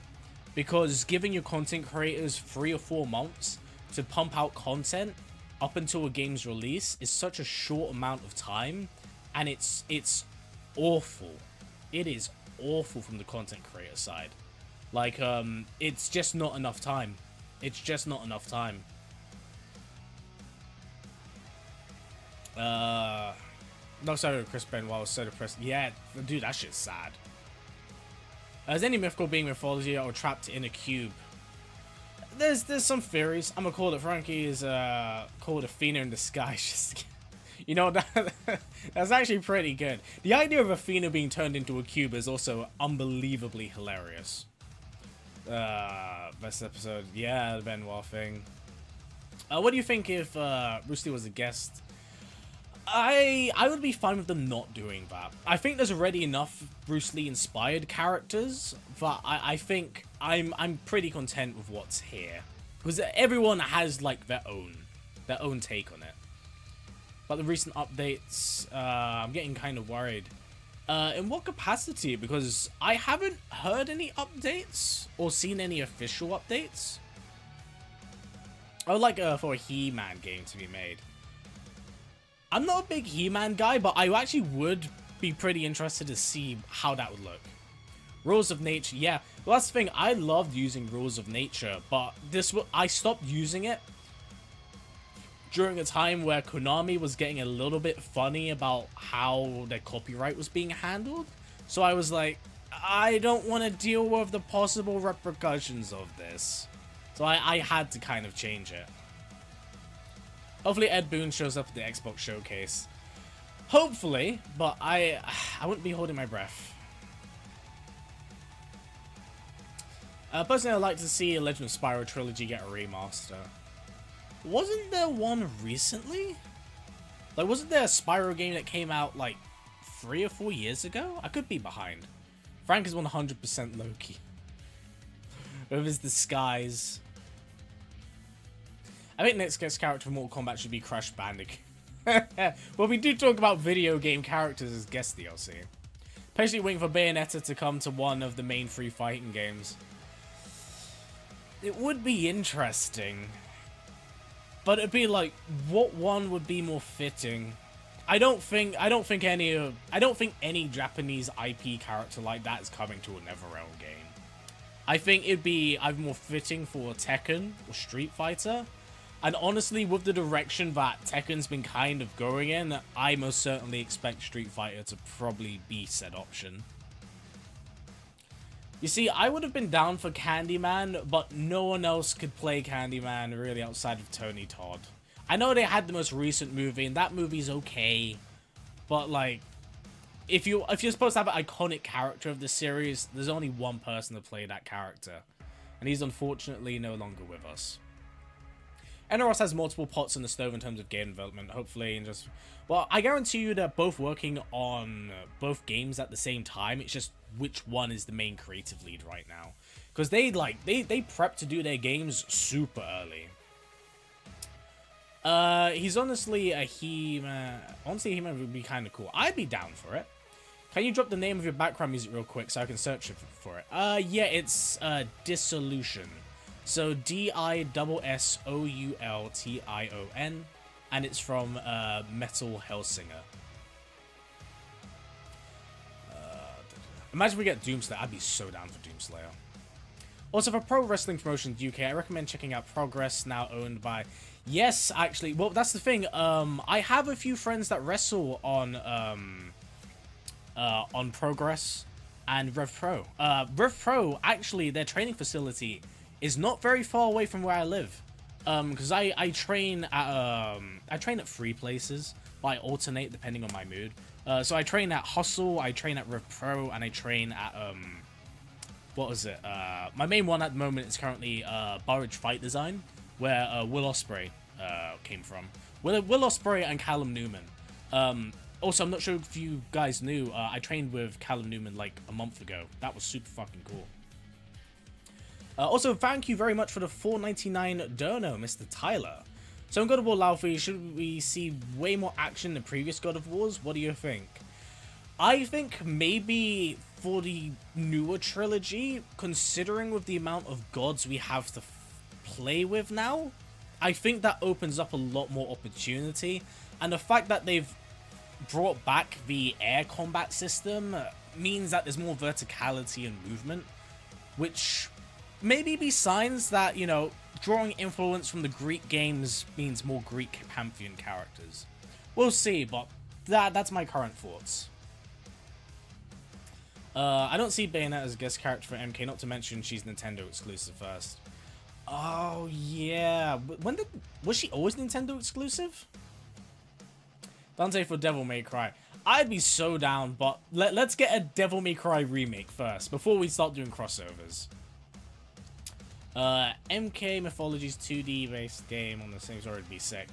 Because giving your content creators 3 or 4 months to pump out content up until a game's release is such a short amount of time, and it's awful. It is awful from the content creator side. Like, it's just not enough time. It's just not enough time. No, sorry, Chris Benoit was so depressed. Yeah, dude, that shit's sad. Is any mythical being mythology or trapped in a cube? There's some theories. I'm gonna call it. Frankie is called Athena in disguise. Just, you know, that's actually pretty good. The idea of Athena being turned into a cube is also unbelievably hilarious. Best episode, yeah, the Benoit thing. What do you think if Bruce Lee was a guest? I would be fine with them not doing that. I think there's already enough Bruce Lee inspired characters, but I think I'm pretty content with what's here, because everyone has like their own take on it. But the recent updates, I'm getting kind of worried. In what capacity? Because I haven't heard any updates or seen any official updates. I would like for a He-Man game to be made. I'm not a big He-Man guy, but I actually would be pretty interested to see how that would look. Rules of Nature, yeah. Well, that's the thing. I loved using Rules of Nature, but I stopped using it during a time where Konami was getting a little bit funny about how their copyright was being handled. So I was like, I don't want to deal with the possible repercussions of this. So I had to kind of change it. Hopefully Ed Boon shows up at the Xbox showcase. Hopefully, but I wouldn't be holding my breath. Personally, I'd like to see a Legend of Spyro trilogy get a remaster. Wasn't there one recently? Like, wasn't there a Spyro game that came out like 3 or 4 years ago? I could be behind. Frank is 100% Loki. With his disguise. I think next guest character for Mortal Kombat should be Crash Bandicoot. Well, we do talk about video game characters as guest DLC. Patiently waiting for Bayonetta to come to one of the main 3 fighting games. It would be interesting. But it'd be like, what one would be more fitting? I don't think any Japanese IP character like that is coming to a NetherRealm game. I think it'd be either more fitting for Tekken or Street Fighter. And honestly, with the direction that Tekken's been kind of going in, I most certainly expect Street Fighter to probably be said option. You see, I would have been down for Candyman, but no one else could play Candyman really outside of Tony Todd. I know they had the most recent movie, and that movie's okay, but like, if you're supposed to have an iconic character of the series, there's only one person to play that character, and he's unfortunately no longer with us. NRS has multiple pots in the stove in terms of game development, hopefully, and just, well, I guarantee you they're both working on both games at the same time. It's just which one is the main creative lead right now, because they prep to do their games super early. He's honestly a honestly, He-Man would be kind of cool. I'd be down for it. Can you drop the name of your background music real quick so I can search for it? Yeah, it's Dissolution. So Dissoultion, and it's from Metal Hellsinger. Imagine we get Doomslayer. I'd be so down for Doomslayer. Also, for pro wrestling promotions UK, I recommend checking out Progress, now owned by... Yes, actually. Well, that's the thing. I have a few friends that wrestle on Progress and Rev Pro. Rev Pro, actually, their training facility is not very far away from where I live. Because I train at 3 places, but I alternate depending on my mood. So I train at Hustle, I train at Rev Pro, and I train at what was it? My main one at the moment is currently Burridge Fight Design, where Will Ospreay came from. Will Ospreay and Callum Newman. Also, I'm not sure if you guys knew, I trained with Callum Newman like a month ago. That was super fucking cool. Also, thank you very much for the $4.99 dono, Mr. Tyler. So in God of War Laufey, should we see way more action than previous God of Wars? What do you think? I think maybe for the newer trilogy, considering with the amount of gods we have to play with now, I think that opens up a lot more opportunity. And the fact that they've brought back the air combat system means that there's more verticality and movement, which maybe be signs that, you know, drawing influence from the Greek games means more Greek pantheon characters. We'll see, but that's my current thoughts. I don't see Bayonetta as a guest character for MK, not to mention she's Nintendo exclusive first. Oh, yeah. Was she always Nintendo exclusive? Dante for Devil May Cry. I'd be so down, but let's get a Devil May Cry remake first, before we start doing crossovers. MK Mythology's 2D based game on the same story would be sick.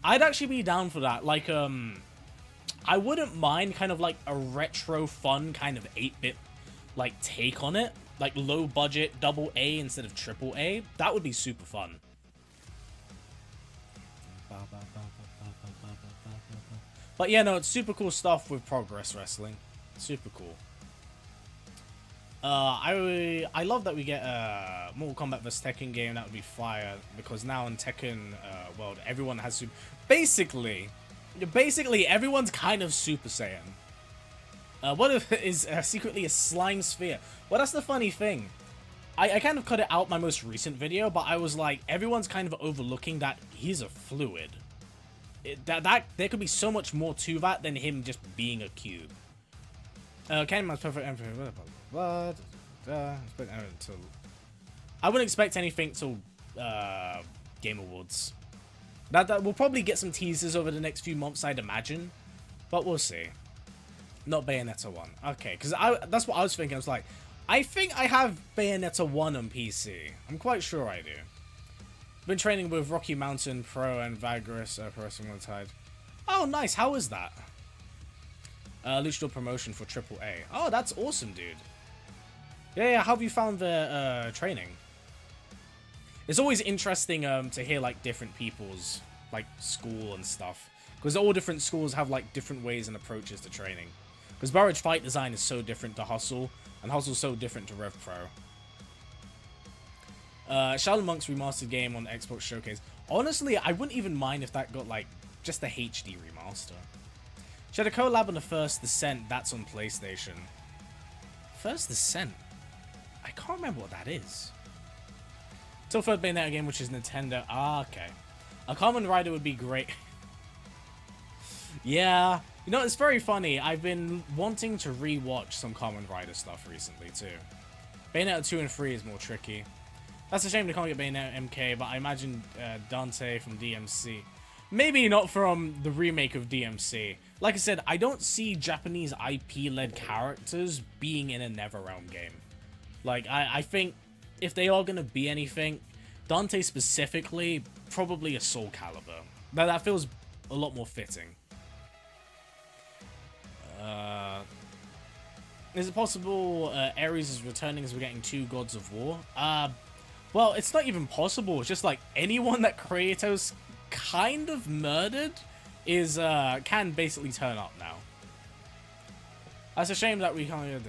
I'd actually be down for that. Like, I wouldn't mind kind of like a retro fun kind of 8-bit like take on it. Like low budget AA instead of AAA. That would be super fun. But yeah, no, it's super cool stuff with Progress Wrestling. Super cool. I love that we get a Mortal Kombat vs Tekken game. That would be fire, because now in Tekken world, everyone has super... Basically everyone's kind of Super Saiyan. What if it is secretly a slime sphere? Well, that's the funny thing. I kind of cut it out my most recent video, but I was like, everyone's kind of overlooking that he's a fluid. There could be so much more to that than him just being a cube. Candyman's perfect. I wouldn't expect anything till Game Awards. That we'll probably get some teasers over the next few months, I'd imagine, but we'll see. Not Bayonetta 1. Okay, because that's what I was thinking. I was like, I think I have Bayonetta 1 on PC. I'm quite sure I do. Been training with Rocky Mountain Pro and Vigorous Pro Wrestling on the Tide. Oh, nice. How is that? Luchador promotion for AAA. Oh, that's awesome, dude. Yeah. How have you found the training? It's always interesting to hear like different people's like school and stuff, because all different schools have like different ways and approaches to training. Because Burridge Fight Design is so different to Hustle, and Hustle's so different to Rev Pro. Shadow Monk's remastered game on Xbox Showcase. Honestly, I wouldn't even mind if that got like just a HD remaster. She had a collab on the First Descent. That's on PlayStation. First Descent? I can't remember what that is. Till third Bayonetta game, which is Nintendo. Ah, okay. A Kamen Rider would be great. Yeah. You know, it's very funny. I've been wanting to re-watch some Kamen Rider stuff recently, too. Bayonetta 2 and 3 is more tricky. That's a shame they can't get Bayonetta MK, but I imagine Dante from DMC. Maybe not from the remake of DMC. Like I said, I don't see Japanese IP-led characters being in a NetherRealm game. Like, I think if they are going to be anything, Dante specifically, probably a Soul Calibur. That feels a lot more fitting. Is it possible Ares is returning as we're getting 2 Gods of War? Well, it's not even possible. It's just like anyone that Kratos kind of murdered is can basically turn up now. That's a shame that we can't.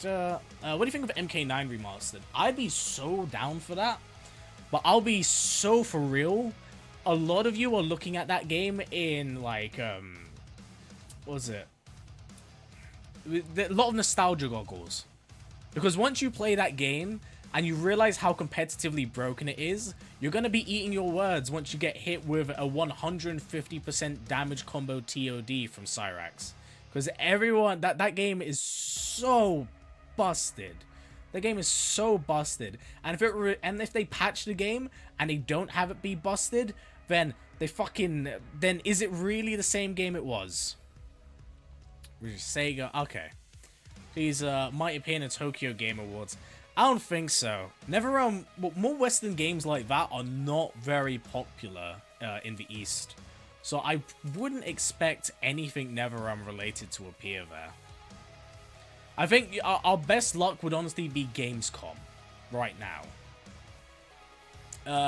What do you think of MK9 Remastered? I'd be so down for that, but I'll be so for real. A lot of you are looking at that game in like what was it? A lot of nostalgia goggles, because once you play that game and you realize how competitively broken it is, you're gonna be eating your words once you get hit with a 150% damage combo TOD from Cyrax. Because everyone, that game is so busted. The game is so busted, and if they patch the game and they don't have it be busted, then then is it really the same game it was? Sega, okay. These might appear in the Tokyo Game Awards. I don't think so. More Western games like that are not very popular in the East. So I wouldn't expect anything NetherRealm related to appear there. I think our best luck would honestly be Gamescom right now.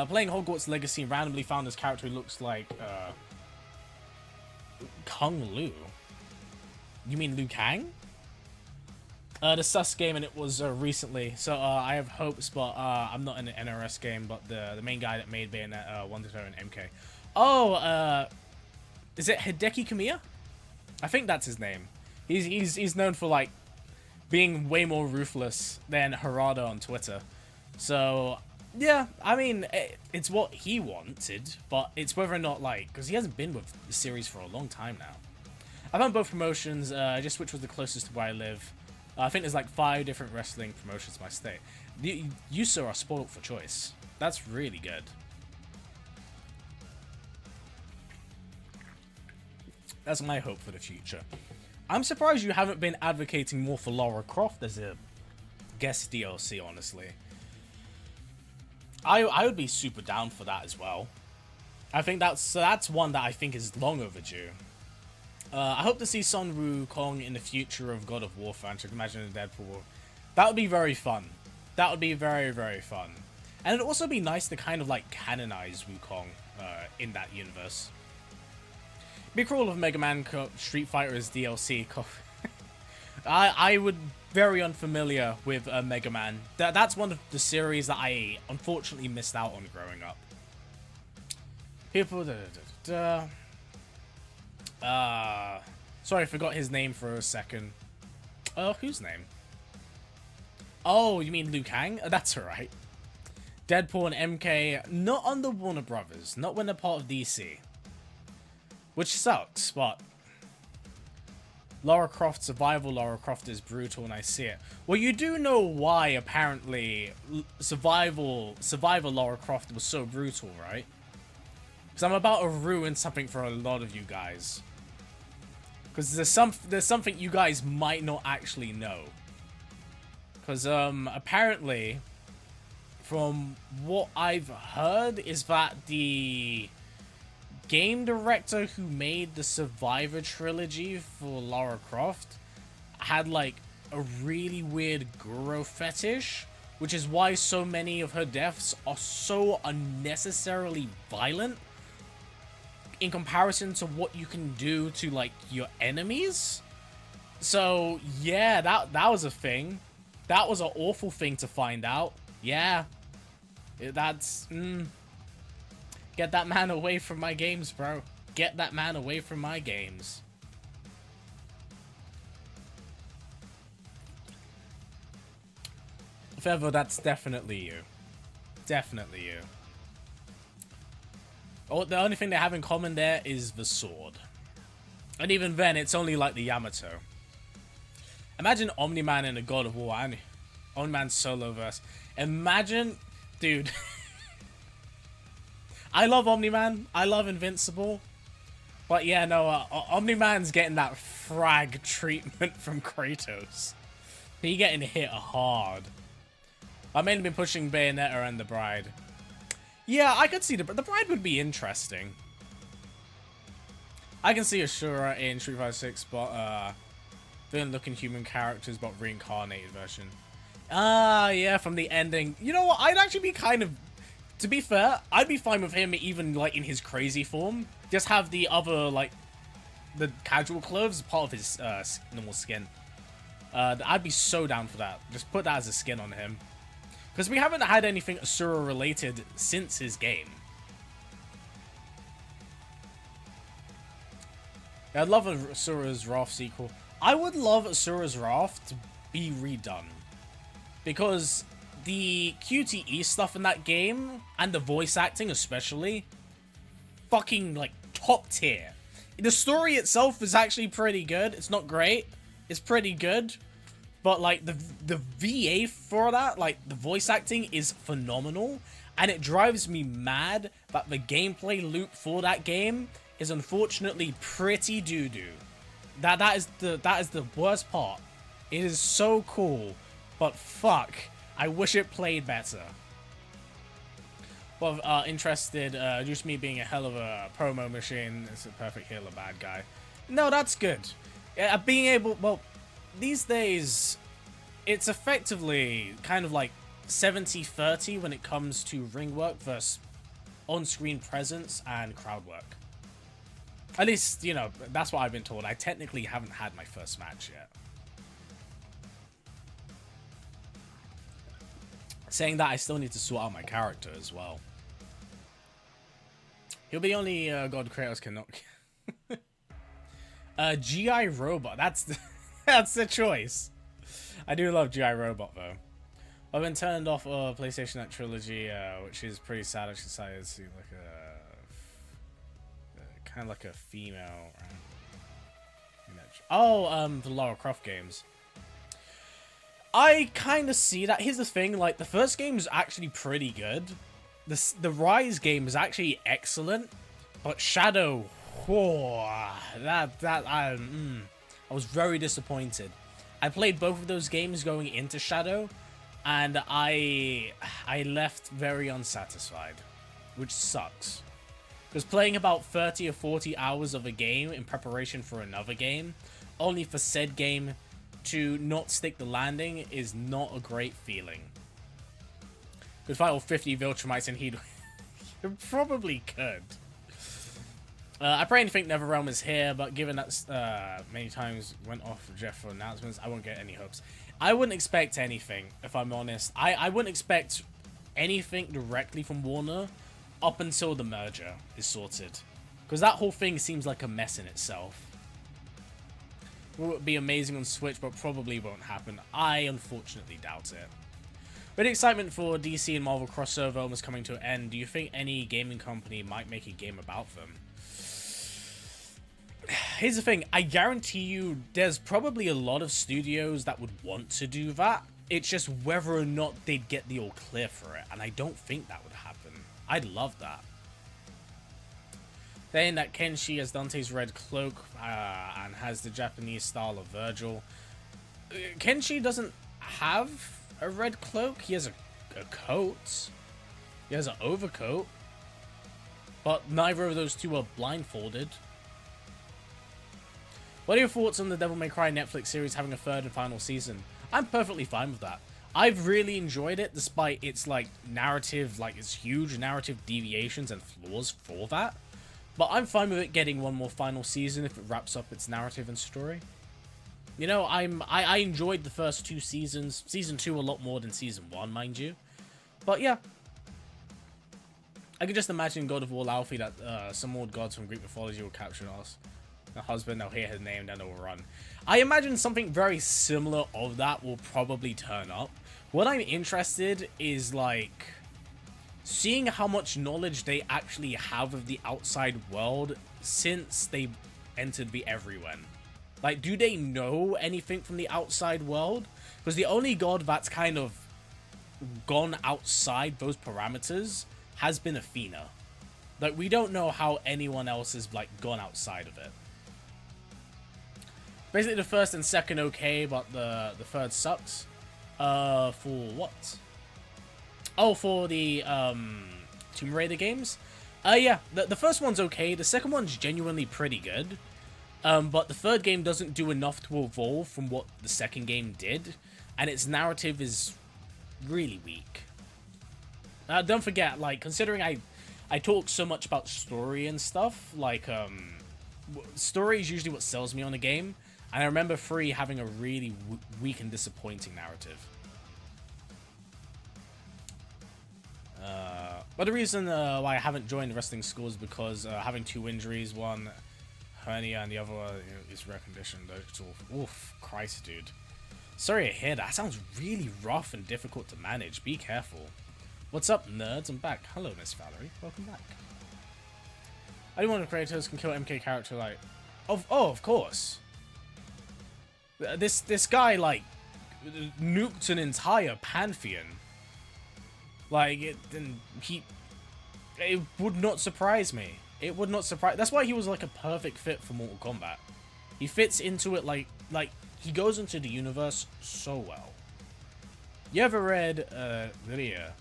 Playing Hogwarts Legacy and randomly found this character who looks like Kung Lu. You mean Liu Kang? The Sus game, and it was recently, so I have hopes, but I'm not in an NRS game, but the main guy that made Bayonetta wanted her in MK. Oh, is it Hideki Kamiya? I think that's his name. He's known for like being way more ruthless than Harada on Twitter. So yeah, I mean it's what he wanted, but it's whether or not like, because he hasn't been with the series for a long time now. I found both promotions. Just which was the closest to where I live. I think there's like 5 different wrestling promotions in my state. You sir are spoiled for choice. That's really good. That's my hope for the future. I'm surprised you haven't been advocating more for Lara Croft as a guest DLC, honestly. I would be super down for that as well. I think that's one that I think is long overdue. I hope to see Sun Wukong in the future of God of War franchise. Imagine a Deadpool. That would be very fun. That would be very, very fun. And it'd also be nice to kind of like canonize Wukong in that universe. Be cool if Mega Man Street Fighter is DLC. I would very unfamiliar with Mega Man. That's one of the series that I unfortunately missed out on growing up. People. Sorry, I forgot his name for a second. Whose name? Oh, you mean Liu Kang? That's alright. Deadpool and MK, not under Warner Brothers, not when they're part of DC. Which sucks, but Lara Croft Survival Lara Croft is brutal and I see it. Well, you do know why, apparently, Survival Lara Croft was so brutal, right? Because I'm about to ruin something for a lot of you guys. Because there's something you guys might not actually know. Because apparently, from what I've heard, is that the game director who made the Survivor trilogy for Lara Croft had like a really weird Guro fetish, which is why so many of her deaths are so unnecessarily violent in comparison to what you can do to like your enemies. So yeah, that was a thing. That was an awful thing to find out. Yeah, that's get that man away from my games, bro. Get that man away from my games. Feather, that's definitely you. Definitely you. Oh, the only thing they have in common there is the sword. And even then, it's only like the Yamato. Imagine Omni-Man in a God of War. Omni-Man solo verse. Imagine, dude. I love Omni-Man. I love Invincible. But yeah, no, Omni-Man's getting that frag treatment from Kratos. He getting hit hard. I've mainly been pushing Bayonetta and the Bride. Yeah, I could see the bride would be interesting. I can see Ashura in Street Fighter 6, but villain-looking human characters, but reincarnated version. Ah, yeah, from the ending. You know what? I'd actually be kind of, to be fair, I'd be fine with him even like in his crazy form. Just have the other like the casual clothes part of his normal skin. I'd be so down for that. Just put that as a skin on him. Because we haven't had anything Asura related since his game. Yeah, I'd love Asura's Wrath sequel. I would love Asura's Wrath to be redone. Because the QTE stuff in that game, and the voice acting especially, fucking like top tier. The story itself is actually pretty good. It's not great. It's pretty good. But like the VA for that, like the voice acting is phenomenal. And it drives me mad that the gameplay loop for that game is unfortunately pretty doo-doo. That is the worst part. It is so cool, but fuck, I wish it played better. Well, interested, just me being a hell of a promo machine. It's a perfect healer bad guy. No, that's good. Being able, well, these days, it's effectively kind of like 70-30 when it comes to ring work versus on-screen presence and crowd work. At least, you know, that's what I've been told. I technically haven't had my first match yet. Saying that, I still need to sort out my character as well. He'll be only God Kratos cannot. GI Robot. That's the that's the choice. I do love GI Robot though. I've been turned off PlayStation Net Trilogy, which is pretty sad. I should say it's like a kind of like a female. The Lara Croft games. I kind of see that. Here's the thing: like the first game is actually pretty good. The Rise game is actually excellent, but Shadow, I was very disappointed. I played both of those games going into Shadow, and I left very unsatisfied, which sucks. Because playing about 30 or 40 hours of a game in preparation for another game, only for said game to not stick the landing is not a great feeling. Could fight all 50 Viltrumites and he'd probably could. I pray and think NetherRealm is here, but given that many times went off Jeff for announcements, I won't get any hopes. I wouldn't expect anything, if I'm honest. I wouldn't expect anything directly from Warner up until the merger is sorted. Because that whole thing seems like a mess in itself. It would be amazing on Switch, but probably won't happen. I unfortunately doubt it. With the excitement for DC and Marvel crossover almost coming to an end, do you think any gaming company might make a game about them? Here's the thing, I guarantee you there's probably a lot of studios that would want to do that. It's just whether or not they'd get the all clear for it, and I don't think that would happen. I'd love that. Saying that Kenshi has Dante's red cloak and has the Japanese style of Virgil. Kenshi doesn't have a red cloak. He has a coat. He has an overcoat. But neither of those two are blindfolded. What are your thoughts on the Devil May Cry Netflix series having a third and final season? I'm perfectly fine with that. I've really enjoyed it despite its like narrative, like its huge narrative deviations and flaws for that. But I'm fine with it getting one more final season if it wraps up its narrative and story. You know, I enjoyed the first two seasons. Season 2 a lot more than Season 1, mind you. But yeah. I could just imagine God of War Alfie that some old gods from Greek mythology will capture us. The husband, they'll hear his name, then they'll run. I imagine something very similar of that will probably turn up. What I'm interested is, like, seeing how much knowledge they actually have of the outside world since they entered the Everywhen. Like, do they know anything from the outside world? Because the only god that's kind of gone outside those parameters has been Athena. Like, we don't know how anyone else has, like, gone outside of it. Basically, the first and second okay, but the third sucks. For what? Oh, for the Tomb Raider games. Yeah, the first one's okay. The second one's genuinely pretty good. But the third game doesn't do enough to evolve from what the second game did, and its narrative is really weak. Don't forget, like, considering I talk so much about story and stuff, like, story is usually what sells me on a game, and I remember 3 having a really weak and disappointing narrative. But the reason why I haven't joined the wrestling school is because having 2 injuries, one hernia and the other is rare condition. Oof, Christ, dude. Sorry to hear that. Sounds really rough and difficult to manage. Be careful. What's up, nerds? I'm back. Hello, Miss Valerie. Welcome back. Anyone of creators can kill MK character like... of course. This guy, like, nuked an entire pantheon. Like, it would not surprise me. It would not surprise... That's why he was, like, a perfect fit for Mortal Kombat. He fits into it like he goes into the universe so well. You ever read Lydia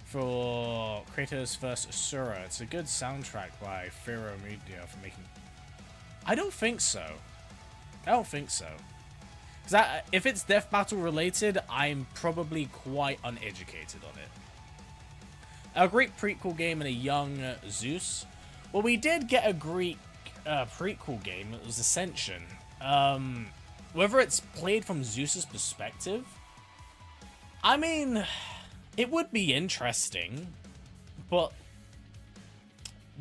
for Kratos vs. Asura? It's a good soundtrack by Firo Media for making... I don't think so. I don't think so. Because if it's Death Battle related, I'm probably quite uneducated on it. A Greek prequel game and a young Zeus. Well, we did get a Greek prequel game. It was Ascension. Whether it's played from Zeus's perspective, I mean, it would be interesting, but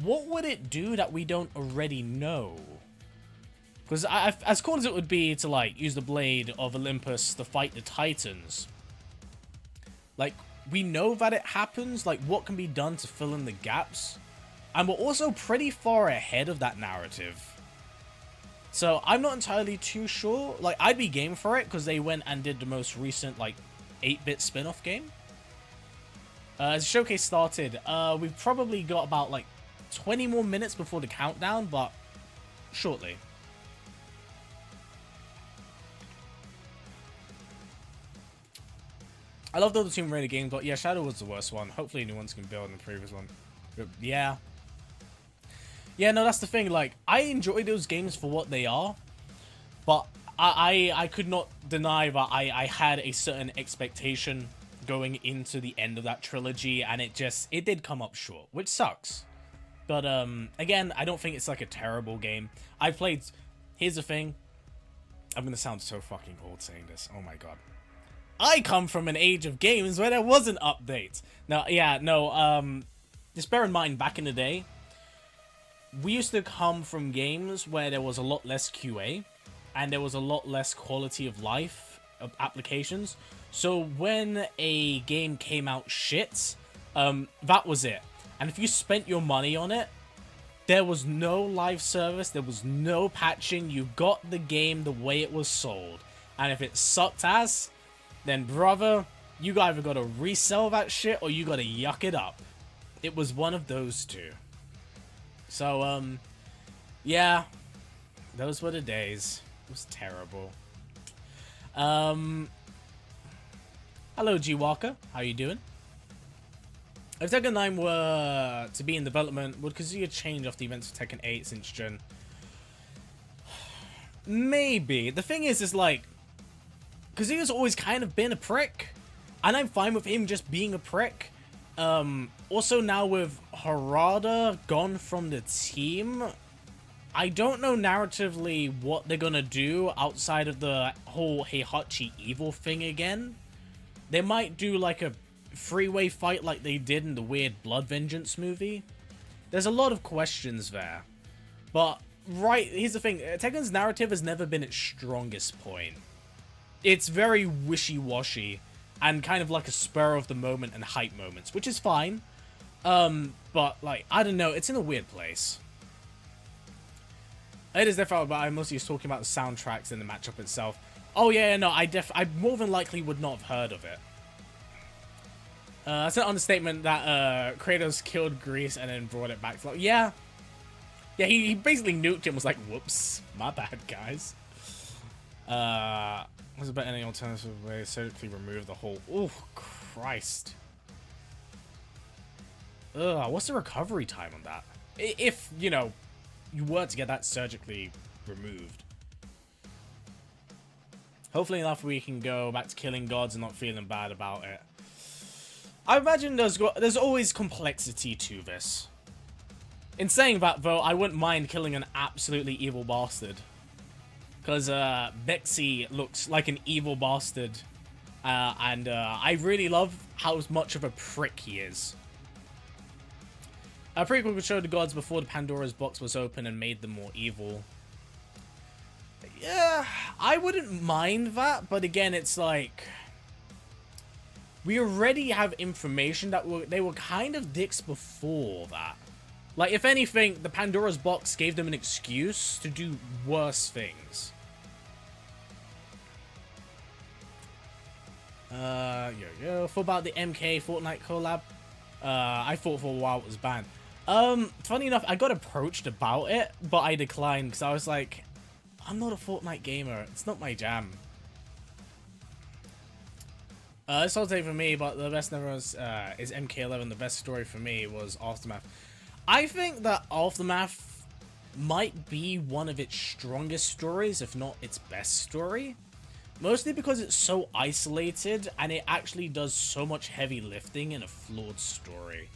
what would it do that we don't already know? Because as cool as it would be to, like, use the blade of Olympus to fight the Titans, like, we know that it happens, like, what can be done to fill in the gaps? And we're also pretty far ahead of that narrative. So I'm not entirely too sure. Like, I'd be game for it because they went and did the most recent, like, 8-bit spin-off game. As the showcase started, we've probably got about, like, 20 more minutes before the countdown, but shortly. I loved all the Tomb Raider games, but yeah, Shadow was the worst one. Hopefully new ones can build on the previous one. But yeah. Yeah, no, that's the thing. Like, I enjoy those games for what they are, but I could not deny that I had a certain expectation going into the end of that trilogy, and it did come up short, which sucks. But again, I don't think it's like a terrible game. Here's the thing. I'm gonna sound so fucking old saying this. Oh my god. I come from an age of games where there wasn't updates. Now, yeah, no, just bear in mind, back in the day, we used to come from games where there was a lot less QA, and there was a lot less quality of life of applications. So when a game came out shit, that was it. And if you spent your money on it, there was no live service, there was no patching, you got the game the way it was sold. And if it sucked ass, then brother, you either gotta resell that shit or you gotta yuck it up. It was one of those two. So, yeah, those were the days. It was terrible. Hello, G Walker. How you doing? If Tekken 9 were to be in development, would Kazuya change after the events of Tekken 8 since Gen? Maybe. The thing is like, Kazuya's always kind of been a prick, and I'm fine with him just being a prick. Also now with Harada gone from the team, I don't know narratively what they're gonna do outside of the whole Heihachi evil thing again. They might do like a freeway fight like they did in the weird Blood Vengeance movie. There's a lot of questions there. But, right, here's the thing. Tekken's narrative has never been its strongest point. It's very wishy-washy and kind of like a spur of the moment and hype moments, which is fine. But, like, I don't know. It's in a weird place. It is definitely, but I mostly was talking about the soundtracks and the matchup itself. Oh, yeah, no, I more than likely would not have heard of it. That's an understatement that Kratos killed Greece and then brought it back. So, yeah. Yeah, he basically nuked it and was like, whoops, my bad, guys. Was about any alternative way to surgically remove the whole... Oh, Christ. What's the recovery time on that? If, you know, you were to get that surgically removed. Hopefully enough we can go back to killing gods and not feeling bad about it. I imagine there's always complexity to this. In saying that, though, I wouldn't mind killing an absolutely evil bastard. Because Bexy looks like an evil bastard. And I really love how much of a prick he is. A prequel could show the gods before the Pandora's box was open and made them more evil. Yeah, I wouldn't mind that, but again, it's like... We already have information that they were kind of dicks before that. Like, if anything, the Pandora's box gave them an excuse to do worse things. Yo. Thought about the MK Fortnite collab. I thought for a while it was banned. Funny enough, I got approached about it, but I declined because I was like, I'm not a Fortnite gamer. It's not my jam. This all take for me, but the best never was is MK11. The best story for me was Aftermath. I think that Aftermath might be one of its strongest stories, if not its best story. Mostly because it's so isolated, and it actually does so much heavy lifting in a flawed story.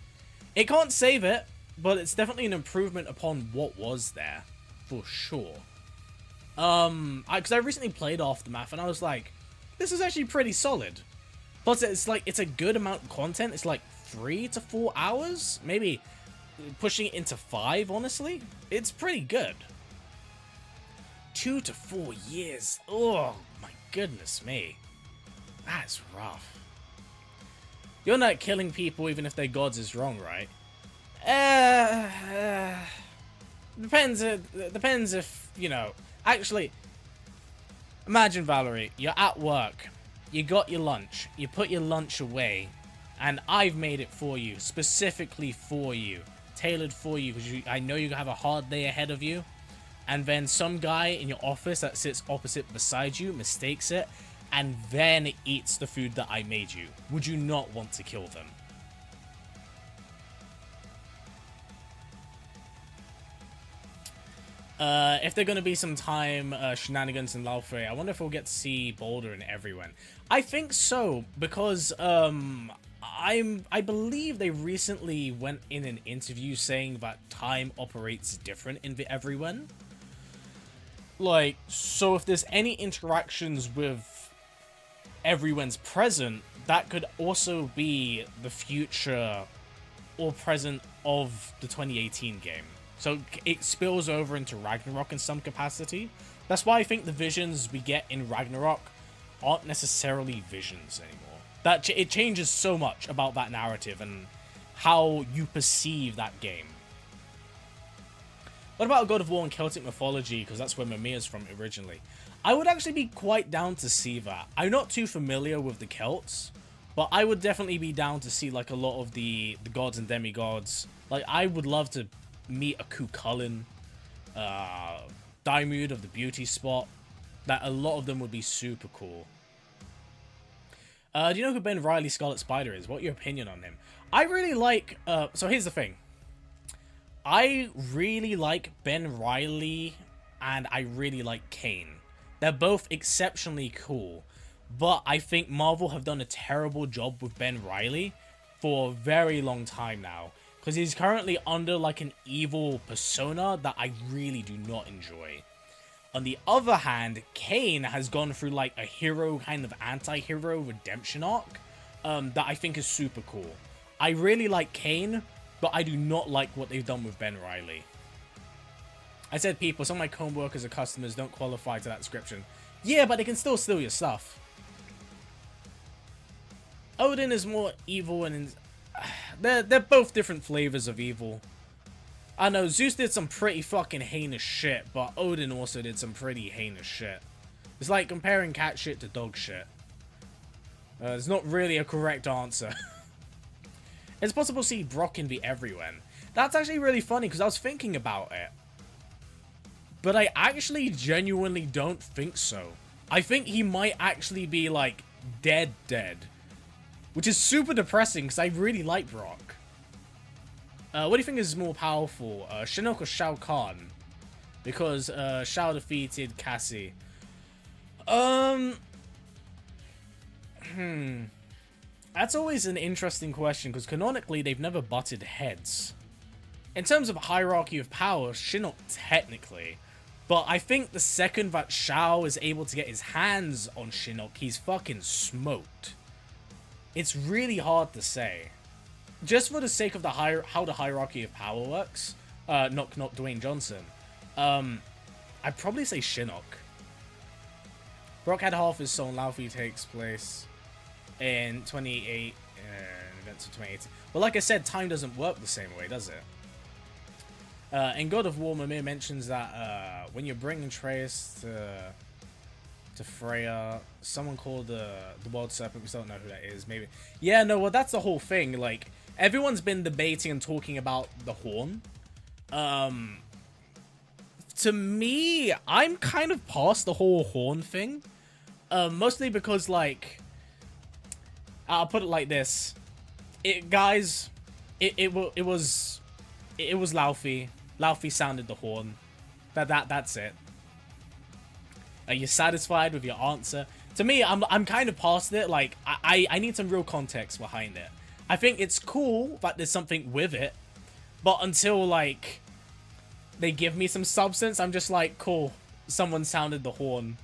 It can't save it, but it's definitely an improvement upon what was there, for sure. Because I recently played Aftermath, and I was like, this is actually pretty solid. Plus, it's a good amount of content. It's like 3 to 4 hours, maybe pushing it into 5, honestly. It's pretty good. 2 to 4 years. Oh, my goodness me. That's rough. You're not killing people even if they're gods is wrong, right? Depends if, you know... Actually, imagine, Valerie, you're at work. You got your lunch. You put your lunch away. And I've made it for you. Specifically for you. Tailored for you. Because I know you have a hard day ahead of you. And then some guy in your office that sits opposite beside you mistakes it. And then eats the food that I made you. Would you not want to kill them? If they're going to be some time shenanigans in Laufey, I wonder if we'll get to see Boulder and everyone. I think so, because I believe they recently went in an interview saying that time operates different in the everyone. Like, so if there's any interactions with everyone's present, that could also be the future or present of the 2018 game. So it spills over into Ragnarok in some capacity. That's why I think the visions we get in Ragnarok aren't necessarily visions anymore. It changes so much about that narrative and how you perceive that game. What about God of War and Celtic mythology? Because that's where Mimir's from originally. I would actually be quite down to see that. I'm not too familiar with the Celts, but I would definitely be down to see like a lot of the gods and demigods. Like, I would love to meet a Cuchulainn, Diarmuid of the Beauty Spot. That a lot of them would be super cool. Do you know who Ben Reilly Scarlet Spider is? What's your opinion on him? I really like... so here's the thing. I really like Ben Reilly and I really like Kane. They're both exceptionally cool. But I think Marvel have done a terrible job with Ben Reilly for a very long time now. Because he's currently under like an evil persona that I really do not enjoy. On the other hand, Kane has gone through like a hero kind of anti-hero redemption arc that I think is super cool. I really like Kane, but I do not like what they've done with Ben Reilly. I said people, some of my co-workers or customers don't qualify to that description. Yeah, but they can still steal your stuff. Odin is more evil and... They're both different flavors of evil. I know, Zeus did some pretty fucking heinous shit, but Odin also did some pretty heinous shit. It's like comparing cat shit to dog shit. It's not really a correct answer. It's possible to see Brock in the Everyone. That's actually really funny, because I was thinking about it. But I actually genuinely don't think so. I think he might actually be, like, dead. Which is super depressing, because I really like Brock. What do you think is more powerful, Shinnok or Shao Kahn? Because Shao defeated Cassie. That's always an interesting question, because canonically they've never butted heads. In terms of hierarchy of power, Shinnok technically. But I think the second that Shao is able to get his hands on Shinnok, he's fucking smoked. It's really hard to say. Just for the sake of the how the hierarchy of power works, knock knock Dwayne Johnson, I'd probably say Shinnok. Brock had half his soul, and Laufey takes place in 28 events of 2018. But like I said, time doesn't work the same way, does it? In God of War, Mimir mentions that when you're bringing Trace to Freya, someone called the World Serpent, we don't know who that is, maybe. Yeah, no, well, that's the whole thing. Like, everyone's been debating and talking about the Horn. To me, I'm kind of past the whole Horn thing. Mostly because, like, I'll put it like this. It was Laufey. Laufey sounded the horn. That's it. Are you satisfied with your answer? To me, I'm kind of past it. Like, I need some real context behind it. I think it's cool that there's something with it, but until, like, they give me some substance, I'm just like, cool, someone sounded the horn.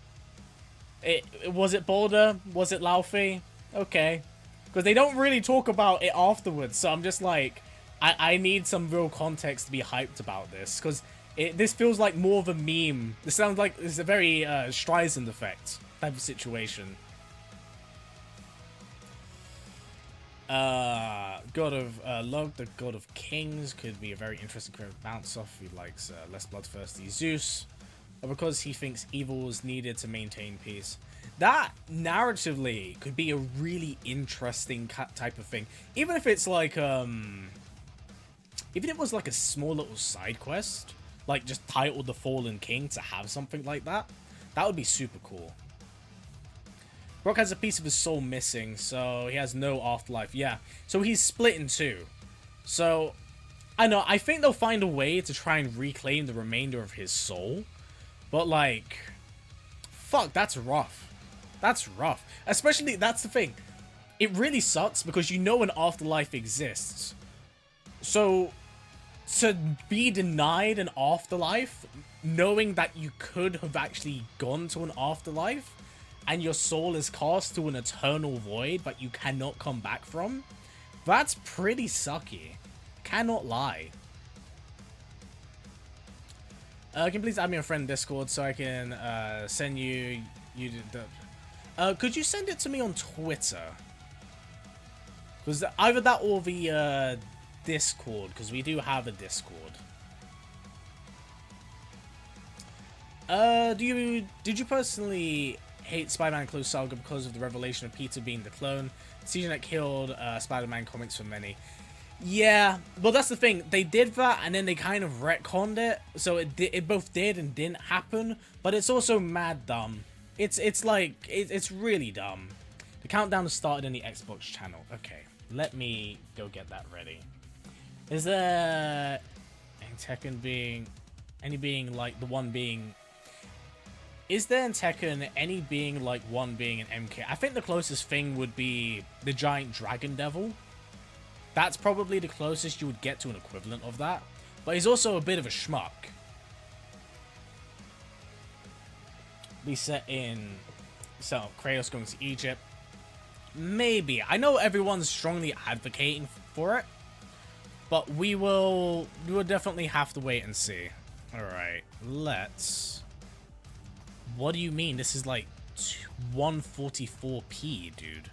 Was it Boulder? Was it Laufey? Okay. Because they don't really talk about it afterwards, so I'm just like, I need some real context to be hyped about this, because this feels like more of a meme. This sounds like it's a very Streisand effect type of situation. God of Log, the God of Kings, could be a very interesting career to bounce off. He likes less bloodthirsty Zeus, because he thinks evil is needed to maintain peace. That narratively could be a really interesting type of thing, even if it's like even if it was like a small little side quest, like just titled The Fallen King, to have something like that. That would be super cool. Brock has a piece of his soul missing, so he has no afterlife. Yeah, so he's split in two. So, I know, I think they'll find a way to try and reclaim the remainder of his soul. But, like, fuck, that's rough. That's rough. Especially, that's the thing. It really sucks because you know an afterlife exists. So, to be denied an afterlife, knowing that you could have actually gone to an afterlife, and your soul is cast to an eternal void that you cannot come back from, that's pretty sucky. Cannot lie. Can you please add me a friend in Discord so I can send you could you send it to me on Twitter? Because either that or the Discord, because we do have a Discord. Did you personally hate Spider-Man Close Saga because of the revelation of Peter being the clone? Decision that killed Spider-Man comics for many. Yeah, well, that's the thing. They did that, and then they kind of retconned it, so it both did and didn't happen. But it's also mad dumb. It's like it's really dumb. The countdown has started in the Xbox channel. Okay, let me go get that ready. Is there any Tekken being like the one being? Is there in Tekken any being like one being an MK? I think the closest thing would be the giant dragon devil. That's probably the closest you would get to an equivalent of that. But he's also a bit of a schmuck. Be set in... So, Kratos going to Egypt. Maybe. I know everyone's strongly advocating for it. But we will definitely have to wait and see. Alright, let's... What do you mean? This is like 144p, dude.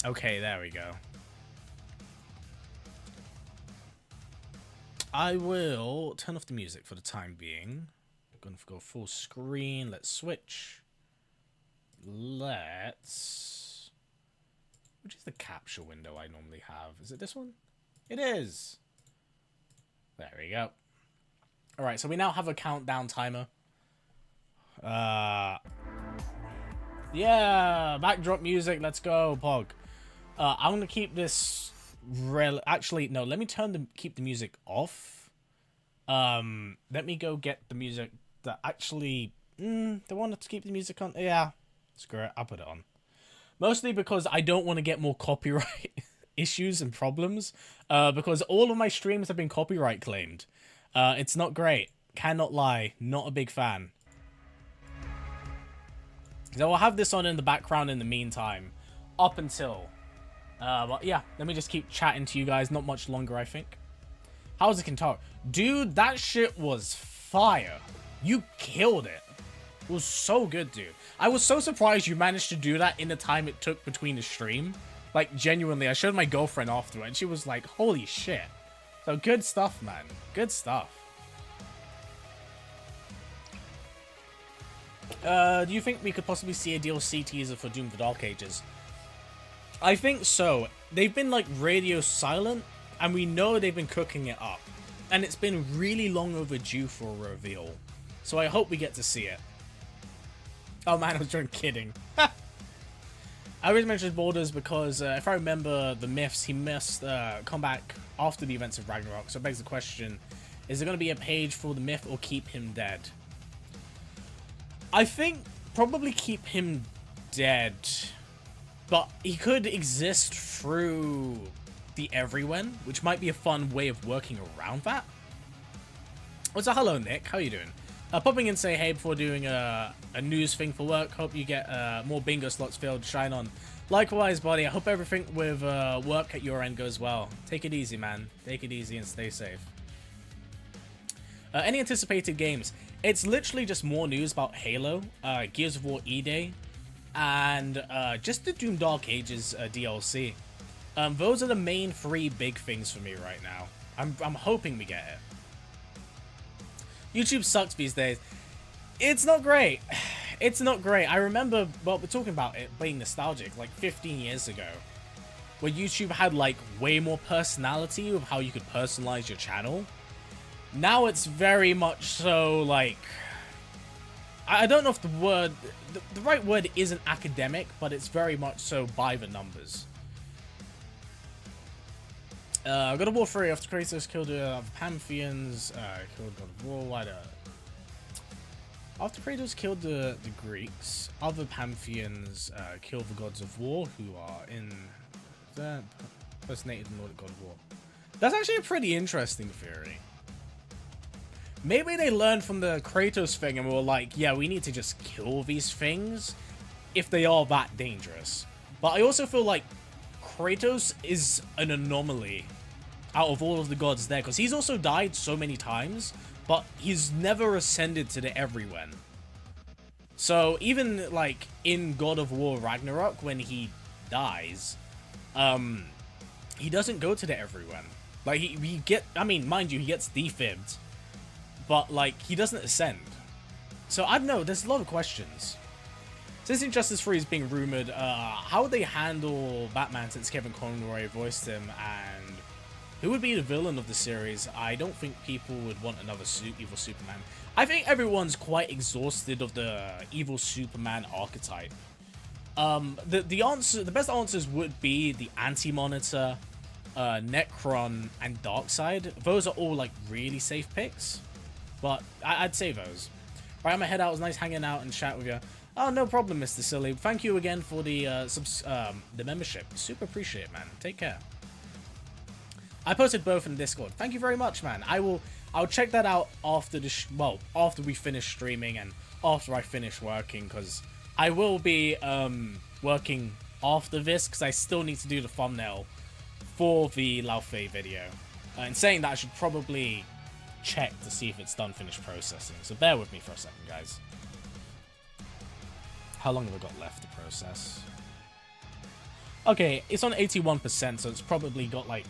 Okay, there we go. I will turn off the music for the time being. I'm going to go full screen. Let's switch. Let's... Which is the capture window I normally have? Is it this one? It is. There we go. Alright, so we now have a countdown timer. Yeah, backdrop music. Let's go, Pog. I'm going to keep this Actually, no, let me keep the music off. Let me go get the music that actually... the one to keep the music on? Yeah, screw it, I'll put it on. Mostly because I don't want to get more copyright issues and problems. Because all of my streams have been copyright claimed. It's not great. Cannot lie. Not a big fan. So I'll have this on in the background in the meantime. Up until... but yeah, let me just keep chatting to you guys. Not much longer, I think. How's the Kintaro? Dude, that shit was fire. You killed it. It was so good, dude. I was so surprised you managed to do that in the time it took between the stream. Like, genuinely, I showed my girlfriend after it, and she was like, holy shit. So, good stuff, man. Good stuff. Do you think we could possibly see a DLC teaser for Doom the Dark Ages? I think so. They've been, like, radio silent, and we know they've been cooking it up. And it's been really long overdue for a reveal. So I hope we get to see it. Oh man, I was just kidding. I always mentioned Borders because if I remember the myths, he must come back after the events of Ragnarok. So it begs the question, is there going to be a page for the myth or keep him dead? I think probably keep him dead. But he could exist through the Everyone, which might be a fun way of working around that. What's up? Hello, Nick. How you doing? Popping in say hey before doing a news thing for work. Hope you get more bingo slots filled. Shine on. Likewise, buddy. I hope everything with work at your end goes well. Take it easy, man. Take it easy and stay safe. Any anticipated games? It's literally just more news about Halo, Gears of War E-Day, and just the Doom Dark Ages DLC. Those are the main three big things for me right now. I'm hoping we get it. YouTube sucks these days. It's not great. It's not great. I remember, well, we're talking about it being nostalgic, like 15 years ago, where YouTube had like way more personality of how you could personalize your channel. Now it's very much so like, I don't know if the word, the right word isn't academic, but it's very much so by the numbers. God of War 3, after Kratos killed the Pantheons, killed God of War, why after Kratos killed the Greeks, other Pantheons killed the gods of war, who are in the personated Nordic God of War. That's actually a pretty interesting theory. Maybe they learned from the Kratos thing and were like, yeah, we need to just kill these things if they are that dangerous. But I also feel like Kratos is an anomaly out of all of the gods there, because he's also died so many times, but he's never ascended to the Everyone. So even like in God of War Ragnarok, when he dies, he doesn't go to the Everyone. Like I mean, mind you, he gets defibbed, but like he doesn't ascend. So I don't know, there's a lot of questions. Since Injustice 3 is being rumored, how would they handle Batman since Kevin Conroy voiced him, and who would be the villain of the series? I don't think people would want another evil Superman. I think everyone's quite exhausted of the evil Superman archetype. The best answers would be the Anti-Monitor, Necron, and Darkseid. Those are all like really safe picks, but I'd say those. Alright, I'm gonna head out. It was nice hanging out and chat with you. Oh, no problem, Mr. Silly. Thank you again for the membership. Super appreciate it, man. Take care. I posted both in Discord. Thank you very much, man. I'll check that out after after we finish streaming and after I finish working, because I will be working after this, because I still need to do the thumbnail for the Laufey video. And saying that, I should probably check to see if it's done finished processing. So bear with me for a second, guys. How long have I got left to process? Okay, it's on 81%, so it's probably got like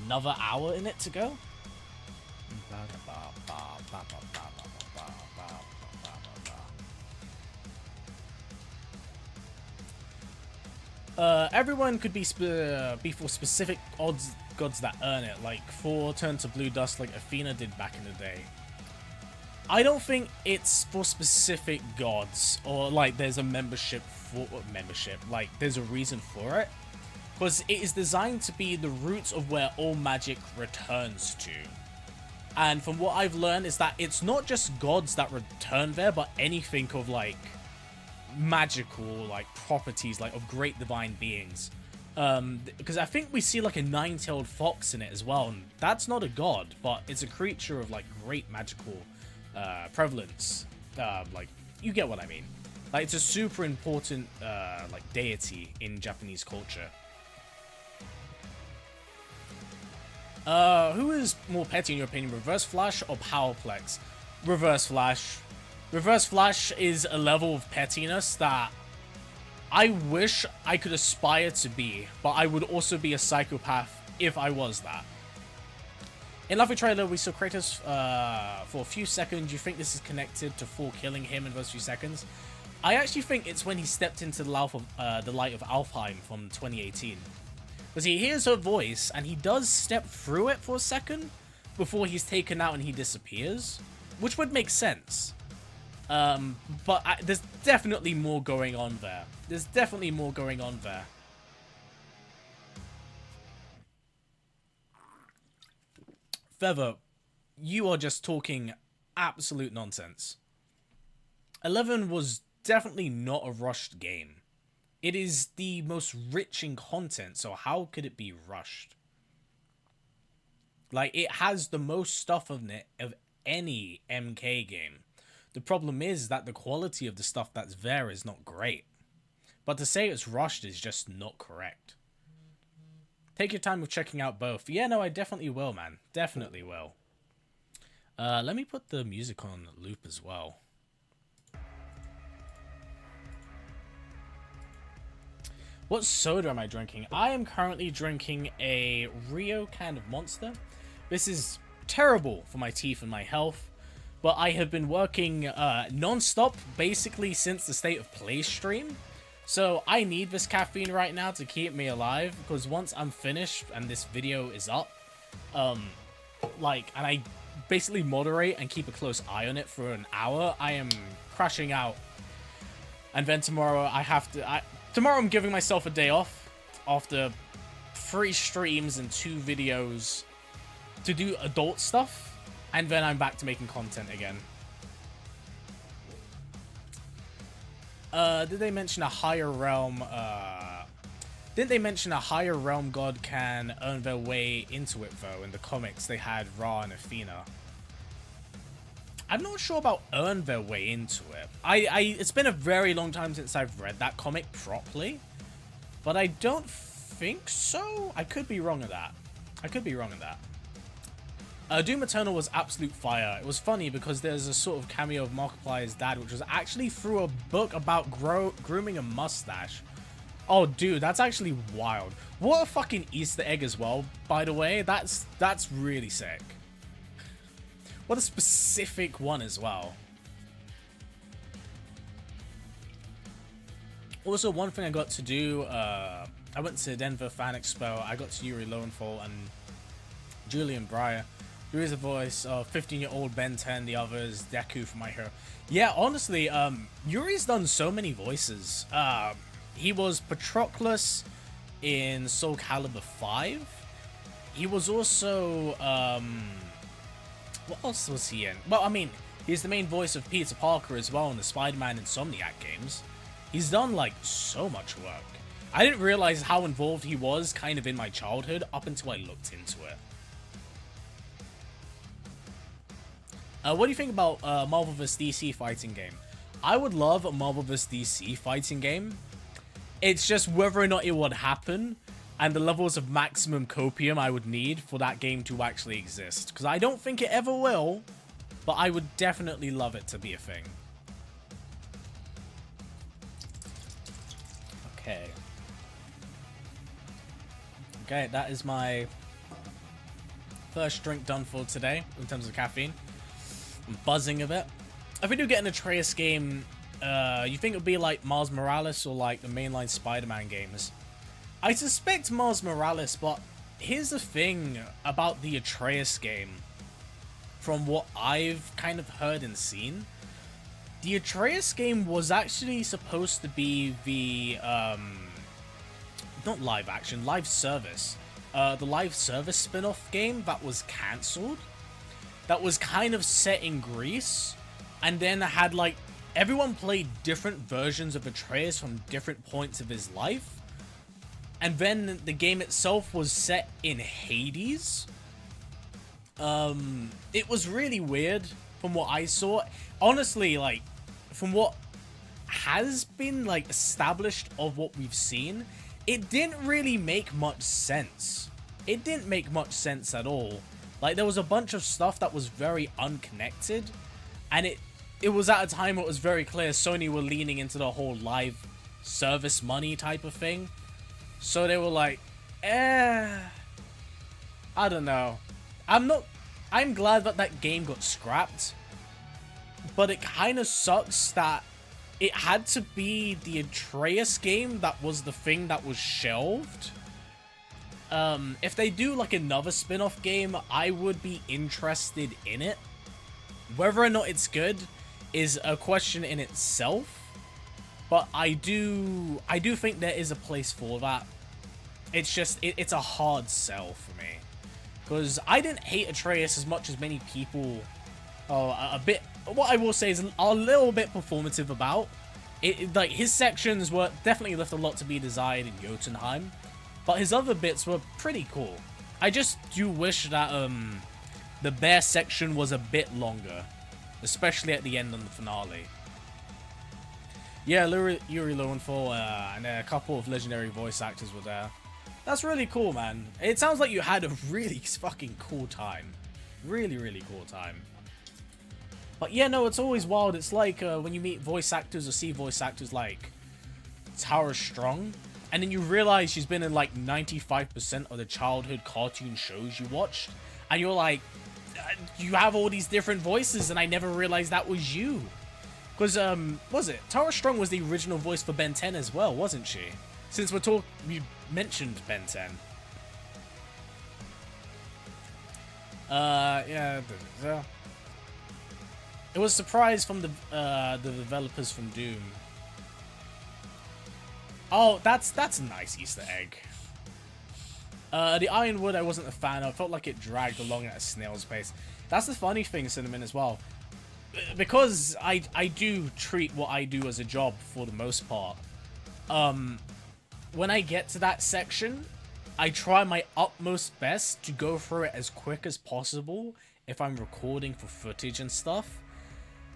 another hour in it to go. Everyone could be for specific gods that earn it, like Thor turned to blue dust like Athena did back in the day. I don't think it's for specific gods, or like there's a membership, like there's a reason for it. because it is designed to be the roots of where all magic returns to. And from what I've learned is that it's not just gods that return there, but anything of like magical like properties, like of great divine beings. Because I think we see like a nine-tailed fox in it as well, and that's not a god, but it's a creature of like great magical prevalence. Like, you get what I mean. Like, it's a super important like deity in Japanese culture. Who is more petty in your opinion, Reverse Flash or Powerplex? Reverse Flash. Reverse Flash is a level of pettiness that I wish I could aspire to be, but I would also be a psychopath if I was that. In Luffy trailer, we saw Kratos for a few seconds. You think this is connected to Thor killing him in those few seconds? I actually think it's when he stepped into the light of Alfheim from 2018. Because he hears her voice, and he does step through it for a second before he's taken out and he disappears, which would make sense. But there's definitely more going on there. There's definitely more going on there. Feather, you are just talking absolute nonsense. 11 was definitely not a rushed game. It is the most rich in content, so how could it be rushed? Like, it has the most stuff in it of any MK game. The problem is that the quality of the stuff that's there is not great. But to say it's rushed is just not correct. Take your time with checking out both. Yeah, no, I definitely will, man. Definitely will. Let me put the music on loop as well. What soda am I drinking? I am currently drinking a Rio can of Monster. This is terrible for my teeth and my health, but I have been working non-stop basically since the State of Play stream. So I need this caffeine right now to keep me alive, because once I'm finished and this video is up, and I basically moderate and keep a close eye on it for an hour, I am crashing out. And then tomorrow tomorrow I'm giving myself a day off after 3 streams and 2 videos to do adult stuff, and then I'm back to making content again. Did they mention a higher realm? Didn't they mention a higher realm god can earn their way into it though? In the comics, they had Ra and Athena. I'm not sure about earn their way into it. It's been a very long time since I've read that comic properly, but I don't think so. I could be wrong at that. Doom Eternal was absolute fire. It was funny because there's a sort of cameo of Markiplier's dad, which was actually through a book about grooming a mustache. Oh, dude, that's actually wild. What a fucking Easter egg as well, by the way. That's really sick. What a specific one as well. Also, one thing I got to do, I went to Denver Fan Expo. I got to Yuri Lowenthal and Julian Breyer. Yuri's the voice of 15-year-old Ben 10, the others, Deku from My Hero. Yeah, honestly, Yuri's done so many voices. He was Patroclus in Soul Calibur 5. He was also, what else was he in? Well, I mean, he's the main voice of Peter Parker as well in the Spider-Man Insomniac games. He's done, like, so much work. I didn't realize how involved he was kind of in my childhood up until I looked into it. What do you think about Marvel vs. DC fighting game? I would love a Marvel vs. DC fighting game. It's just whether or not it would happen and the levels of maximum copium I would need for that game to actually exist. Because I don't think it ever will, but I would definitely love it to be a thing. Okay. Okay, that is my first drink done for today in terms of caffeine. I'm buzzing a bit. If we do get an Atreus game, you think it would be like Miles Morales or like the mainline Spider-Man games? I suspect Miles Morales, but here's the thing about the Atreus game. From what I've kind of heard and seen, the Atreus game was actually supposed to be not live action, live service. The live service spin-off game that was cancelled. That was kind of set in Greece. And then had like, everyone played different versions of Atreus from different points of his life. And then the game itself was set in Hades. It was really weird from what I saw. Honestly, like, from what has been like established of what we've seen, it didn't really make much sense. It didn't make much sense at all. Like, there was a bunch of stuff that was very unconnected, and it was at a time where it was very clear Sony were leaning into the whole live service money type of thing. So they were like, I don't know. I'm glad that that game got scrapped, but it kind of sucks that it had to be the Atreus game that was the thing that was shelved. If they do like another spin-off game, I would be interested in it. Whether or not it's good is a question in itself, but I do think there is a place for that. It's just, it's a hard sell for me. Because I didn't hate Atreus as much as many people are a bit, what I will say is a little bit performative about. Like, his sections were definitely left a lot to be desired in Jotunheim, but his other bits were pretty cool. I just do wish that the bear section was a bit longer, especially at the end on the finale. Yeah, Yuri Lowenthal and a couple of legendary voice actors were there. That's really cool, man. It sounds like you had a really fucking cool time. Really, really cool time. But yeah, no, it's always wild. It's like when you meet voice actors or see voice actors like Tara Strong, and then you realize she's been in like 95% of the childhood cartoon shows you watched, and you're like, you have all these different voices, and I never realized that was you. Because, was it? Tara Strong was the original voice for Ben 10 as well, wasn't she? Since you mentioned Ben 10. Yeah. It was a surprise from the developers from Doom. Oh, that's a nice Easter egg. The Ironwood I wasn't a fan of. I felt like it dragged along at a snail's pace. That's the funny thing, Cinnamon, as well. Because I do treat what I do as a job for the most part. When I get to that section, I try my utmost best to go through it as quick as possible if I'm recording for footage and stuff.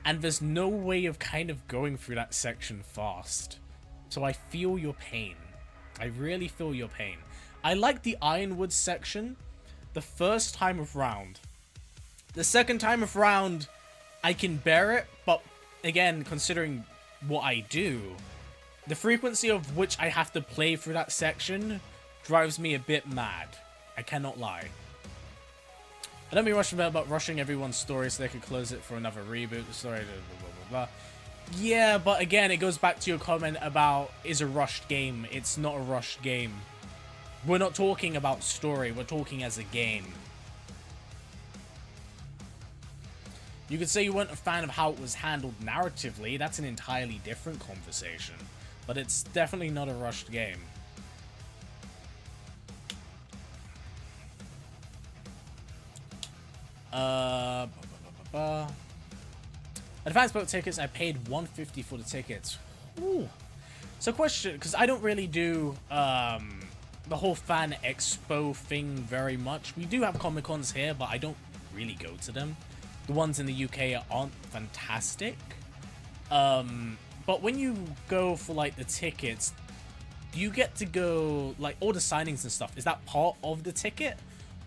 And there's no way of kind of going through that section fast. So I feel your pain. I really feel your pain. I like the Ironwood section the first time around. The second time around, I can bear it, but again, considering what I do, the frequency of which I have to play through that section drives me a bit mad. I cannot lie. I don't be rushing about rushing everyone's story so they can close it for another reboot. Story, blah, blah, blah. Yeah, but again, it goes back to your comment about is a rushed game. It's not a rushed game. We're not talking about story. We're talking as a game. You could say you weren't a fan of how it was handled narratively. That's an entirely different conversation. But it's definitely not a rushed game. Advanced boat tickets, I paid $150 for the tickets. Ooh. So question, because I don't really do the whole fan expo thing very much. We do have Comic Cons here, but I don't really go to them. The ones in the UK aren't fantastic. But when you go for like the tickets, you get to go like all the signings and stuff. Is that part of the ticket?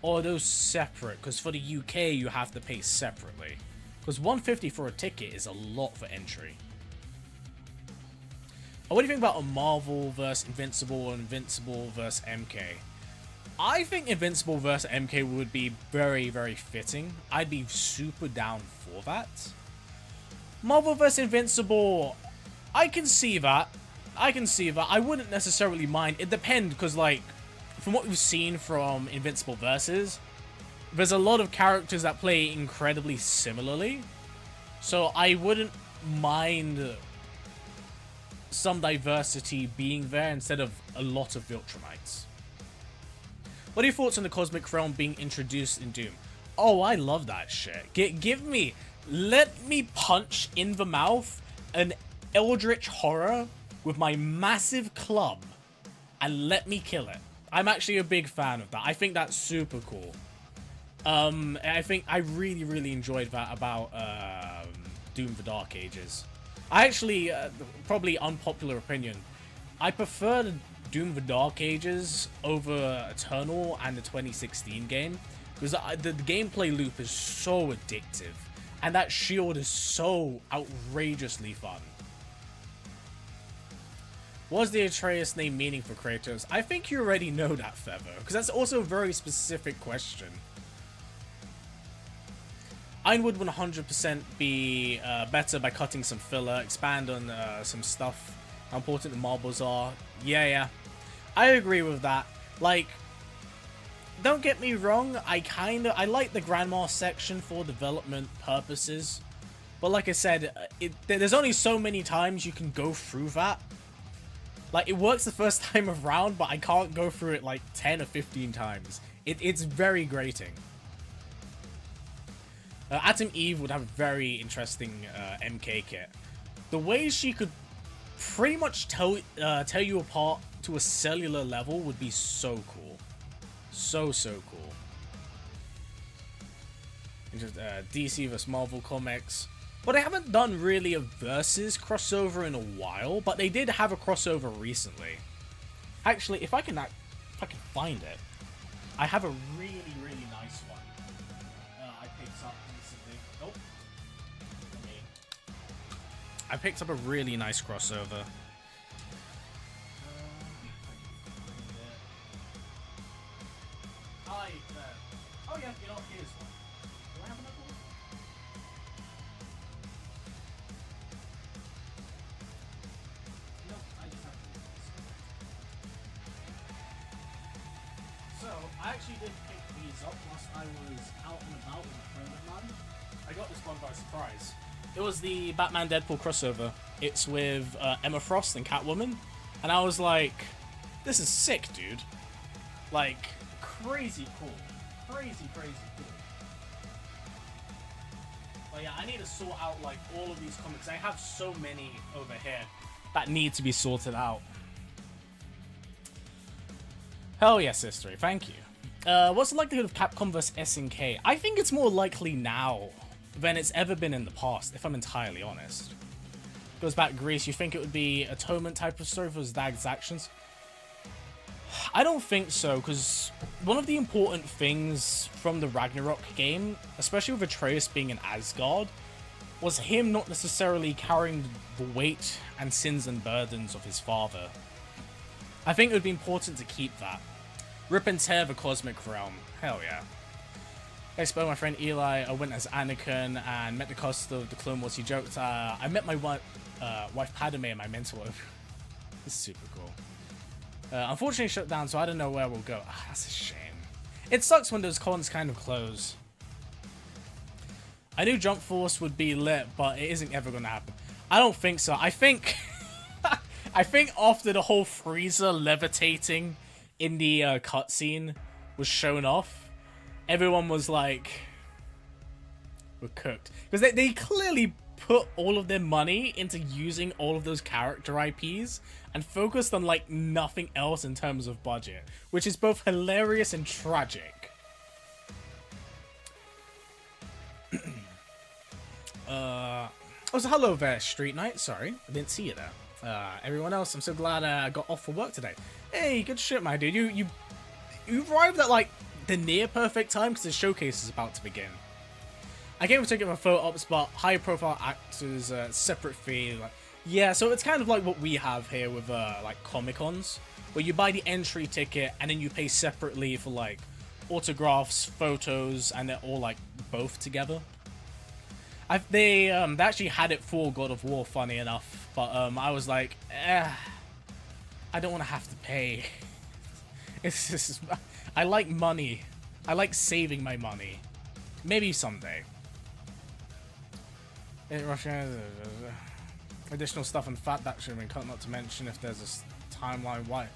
Or are those separate? Because for the UK, you have to pay separately. Because $150 for a ticket is a lot for entry. Oh, what do you think about a Marvel vs. Invincible or Invincible vs. MK? I think Invincible vs. MK would be very, very fitting. I'd be super down for that. Marvel vs. Invincible, I can see that. I can see that. I wouldn't necessarily mind. It depends, because, like, from what we've seen from Invincible Versus, there's a lot of characters that play incredibly similarly. So I wouldn't mind some diversity being there instead of a lot of Viltrumites. What are your thoughts on the Cosmic Realm being introduced in Doom? Oh, I love that shit. Let me punch in the mouth an eldritch horror with my massive club and let me kill it. I'm actually a big fan of that. I think that's super cool. I think I really, really enjoyed that about Doom the Dark Ages. I actually, probably unpopular opinion, I prefer the Doom the Dark Ages over Eternal and the 2016 game, because the gameplay loop is so addictive, and that shield is so outrageously fun. What's the Atreus name meaning for Kratos? I think you already know that, Feather, because that's also a very specific question. Iron would 100% be better by cutting some filler, expand on some stuff, how important the marbles are. Yeah. I agree with that. Like, don't get me wrong, I like the Grandma section for development purposes. But like I said, there's only so many times you can go through that. Like, it works the first time around, but I can't go through it like 10 or 15 times. It's very grating. Atom Eve would have a very interesting MK kit. The way she could pretty much tell you apart to a cellular level would be so cool. So cool. And just DC vs Marvel comics. Well, they haven't done really a versus crossover in a while, but they did have a crossover recently. Actually, if I can find it, I have a really nice one. I picked up recently. Oh, I picked up a really nice crossover. Oh yeah, you know, here's one. Do I have another one? No, I just have to. So, I actually did pick these up whilst I was out and about with a friend of mine. I got this one by surprise. It was the Batman Deadpool crossover. It's with Emma Frost and Catwoman. And I was like, this is sick, dude. Like, crazy cool. Crazy cool. But yeah, I need to sort out like all of these comics. I have so many over here that need to be sorted out. Hell yes, history. Thank you. What's the likelihood of Capcom vs SNK? I think it's more likely now than it's ever been in the past, if I'm entirely honest. Goes back to Greece. You think it would be atonement type of story for Zdag's actions? I don't think so, because one of the important things from the Ragnarok game, especially with Atreus being in Asgard, was him not necessarily carrying the weight and sins and burdens of his father. I think it would be important to keep that. Rip and tear the Cosmic Realm. Hell yeah. I spoke to my friend Eli. I went as Anakin and met the cast of the Clone Wars. He joked, I met my wife Padme in my mental. This is super cool. Unfortunately shut down, so I don't know where we'll go. That's a shame. It sucks when those cons kind of close. I knew Jump Force would be lit, but it isn't ever going to happen. I don't think so. I think I think after the whole Freezer levitating in the cutscene was shown off, everyone was like, we're cooked. Because they clearly put all of their money into using all of those character IPs and focused on like nothing else in terms of budget, which is both hilarious and tragic. Oh, so hello there, Street Knight. Sorry, I didn't see you there. Everyone else, I'm so glad I got off for work today. Hey, good shit, my dude. You arrived at like the near perfect time because the showcase is about to begin. I came to get my photo ops, but high profile actors, separate fee. Like, yeah, so it's kind of like what we have here with like Comic-Cons, where you buy the entry ticket and then you pay separately for like autographs, photos, and they're all like both together. They actually had it for God of War, funny enough, but I was like, I don't want to have to pay. It's just, I like money. I like saving my money. Maybe someday. In Russia, Additional stuff and fat that should have been cut, not to mention if there's a timeline. Why?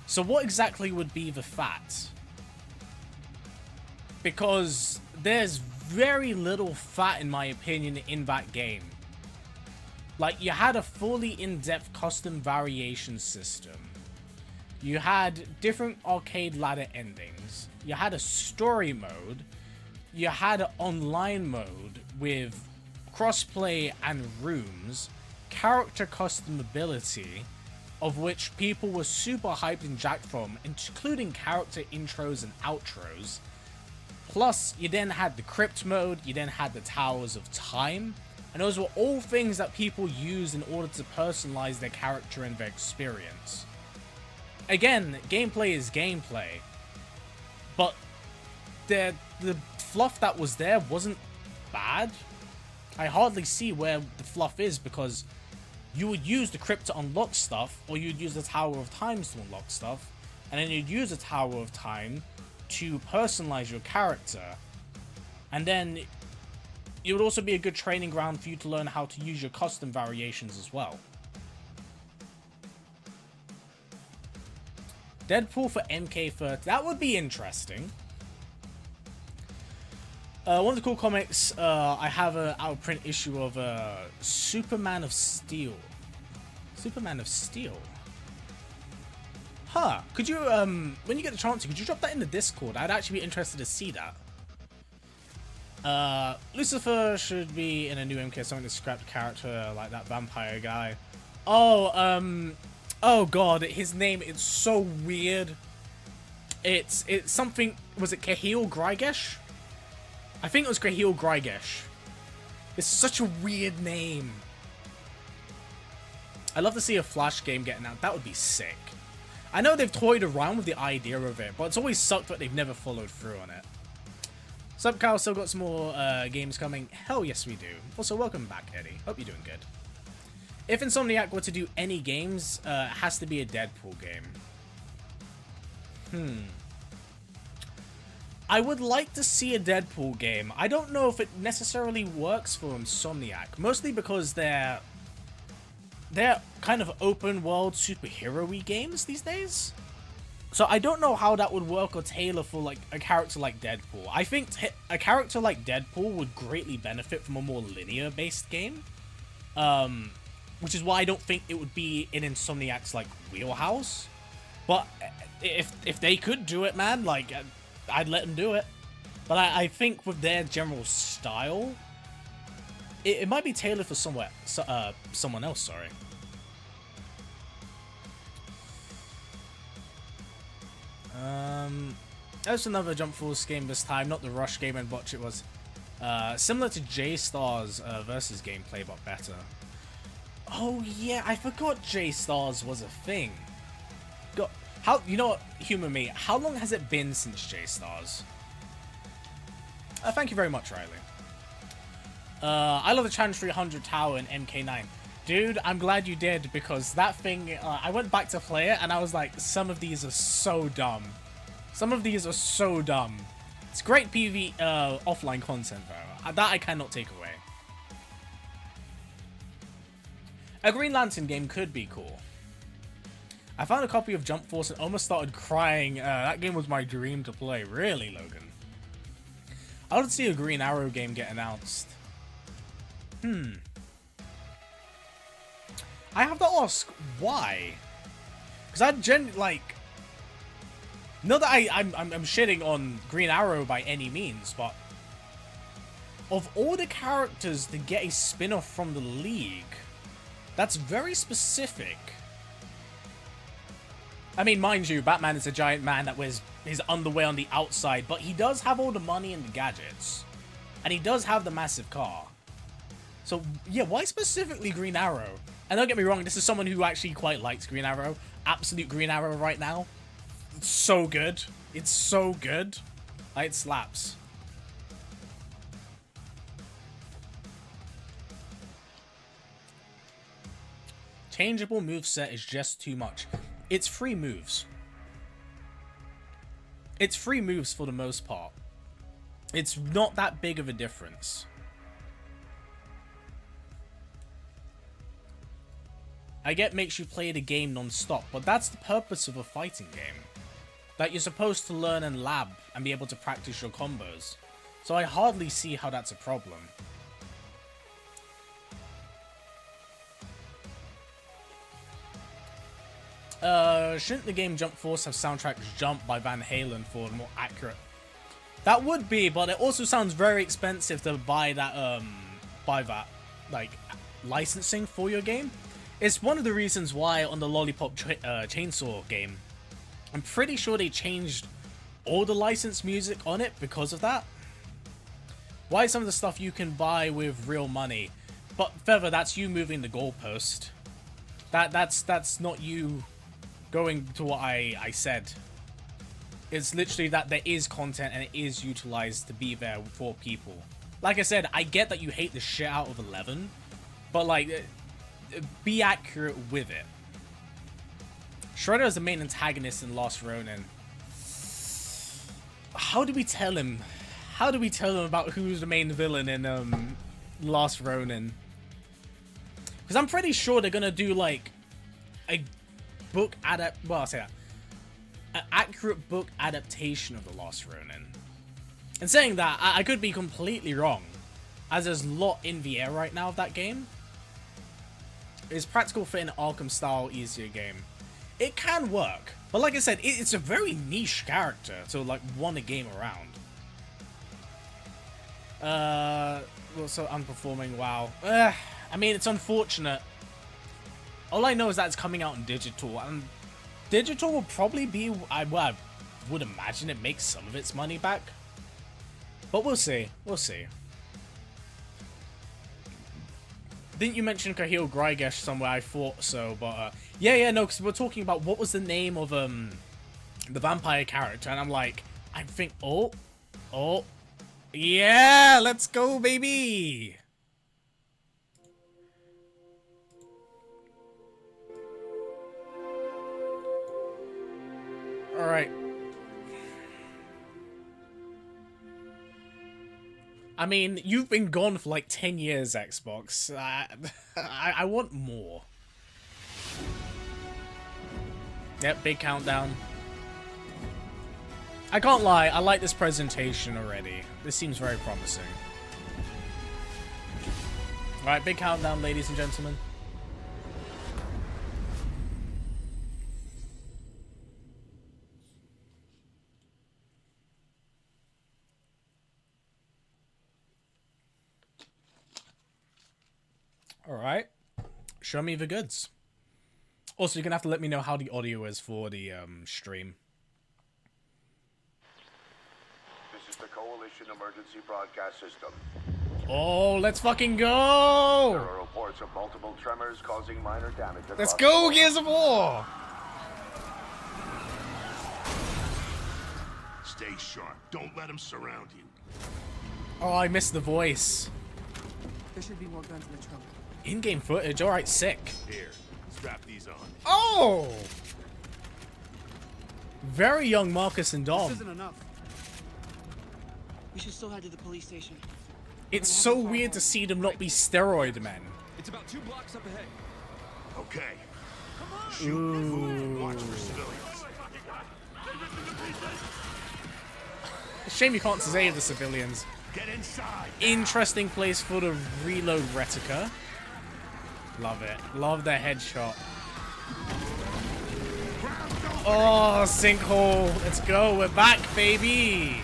So what exactly would be the fat? Because there's very little fat, in my opinion, in that game. Like, you had a fully in-depth custom variation system. You had different arcade ladder endings. You had a story mode. You had an online mode with crossplay and rooms. Character customability, of which people were super hyped and jacked from, including character intros and outros. Plus, you then had the crypt mode, you then had the Towers of Time, and those were all things that people used in order to personalize their character and their experience. Again, gameplay is gameplay, but the fluff that was there wasn't bad. I hardly see where the fluff is, because you would use the crypt to unlock stuff, or you'd use the Tower of Time to unlock stuff, and then you'd use the Tower of Time to personalize your character. And then it would also be a good training ground for you to learn how to use your custom variations as well. Deadpool for MK30, that would be interesting. One of the cool comics, I have an out-of-print issue of Superman of Steel. Superman of Steel? Huh. Could you, when you get the chance, could you drop that in the Discord? I'd actually be interested to see that. Lucifer should be in a new MK, something to scrap the character like that vampire guy. Oh, oh god, his name is so weird. It's something, was it Cahill Grygesh? I think it was Cahill Grygesh. It's such a weird name. I'd love to see a Flash game getting out. That would be sick. I know they've toyed around with the idea of it, but it's always sucked that they've never followed through on it. Sup, Kyle? Still got some more games coming? Hell yes, we do. Also, welcome back, Eddie. Hope you're doing good. If Insomniac were to do any games, it has to be a Deadpool game. I would like to see a Deadpool game. I don't know if it necessarily works for Insomniac, mostly because they're kind of open world superhero-y games these days. So I don't know how that would work or tailor for like a character like Deadpool. I think a character like Deadpool would greatly benefit from a more linear-based game. Which is why I don't think it would be in Insomniac's like wheelhouse. But if they could do it, man, like I'd let them do it. But I think with their general style, it might be tailored for someone else. Sorry. There's another Jump Force game this time, not the Rush game and watch it was. Similar to J-Stars versus gameplay, but better. Oh yeah, I forgot J-Stars was a thing. You know what, humor me, how long has it been since J-Stars? Thank you very much, Riley. I love the Challenge 300 Tower in MK9. Dude, I'm glad you did, because that thing, I went back to play it, and I was like, some of these are so dumb. Some of these are so dumb. It's great PV offline content, though. That I cannot take away. A Green Lantern game could be cool. I found a copy of Jump Force and almost started crying. That game was my dream to play. Really, Logan? I want to see a Green Arrow game get announced. I have to ask, why? Because I genuinely, like... Not that I'm shitting on Green Arrow by any means, but... Of all the characters to get a spin-off from the League, that's very specific. I mean, mind you, Batman is a giant man that wears his underwear on the outside, but he does have all the money and the gadgets. And he does have the massive car. So, yeah, why specifically Green Arrow? And don't get me wrong, this is someone who actually quite likes Green Arrow. Absolute Green Arrow right now. It's so good. It's so good. It slaps. Changeable moveset is just too much. It's free moves. It's free moves for the most part. It's not that big of a difference. I get makes you play the game non-stop, but that's the purpose of a fighting game. That you're supposed to learn and lab and be able to practice your combos. So I hardly see how that's a problem. Shouldn't the game Jump Force have soundtracks Jump by Van Halen for more accurate? That would be, but it also sounds very expensive to buy that, like, licensing for your game. It's one of the reasons why on the Lollipop Chainsaw game, I'm pretty sure they changed all the licensed music on it because of that. Why some of the stuff you can buy with real money, but Feather, that's you moving the goalpost. That's not you going to what I said. It's literally that there is content and it is utilized to be there for people. Like I said, I get that you hate the shit out of 11, but like, be accurate with it. Shredder is the main antagonist in Last Ronin. How do we tell him? How do we tell him about who's the main villain in Last Ronin? Because I'm pretty sure they're gonna do like a book well, I'll say that. An accurate book adaptation of The Last Ronin. And saying that, I could be completely wrong, as there's a lot in the air right now of that game. It's practical fit in an Arkham style easier game. It can work, but like I said, it's a very niche character to like want a game around. Well, so underperforming, wow. I mean, it's unfortunate. All I know is that it's coming out in digital, and digital will probably be, I would imagine it makes some of its money back. But we'll see. We'll see. Didn't you mention Kahil Grygesh somewhere? I thought so, but yeah, no, because we're talking about what was the name of the vampire character, and I'm like, I think, oh, yeah, let's go, baby. All right. I mean, you've been gone for like 10 years, Xbox. I want more. Yep, big countdown. I can't lie, I like this presentation already. This seems very promising. Alright, big countdown, ladies and gentlemen. Alright. Show me the goods. Also, you're gonna have to let me know how the audio is for the stream. This is the Coalition Emergency Broadcast System. Oh, let's fucking go! There are reports of multiple tremors causing minor damage. Let's go, Gears of War! Stay sharp. Don't let them surround you. Oh, I missed the voice. There should be more guns in the trunk. In-game footage, alright, sick. Here, strap these on. Oh! Very young Marcus and Dom. This isn't enough. We should still head to the police station. It's so weird to see them not be steroid men. It's about 2 blocks up ahead. Okay. Shoot, move, and watch for civilians. Shame you can't save the civilians. Get inside. Interesting place for the reload retica. Love it. Love the headshot. Oh, sinkhole. Let's go. We're back, baby.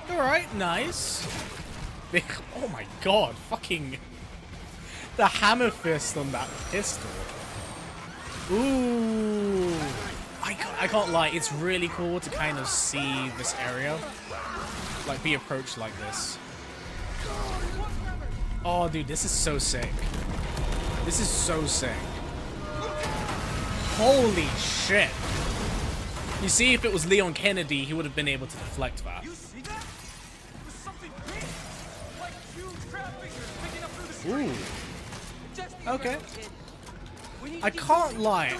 Alright, nice. Big, oh my god. Fucking... the hammer fist on that pistol. Ooh. I can't lie, it's really cool to kind of see this area. Like, be approached like this. Oh, dude, this is so sick. This is so sick. Holy shit. You see, if it was Leon Kennedy, he would have been able to deflect that. You see that? It was something big. Like huge crab figures picking up through the street. Ooh. Okay. I can't lie.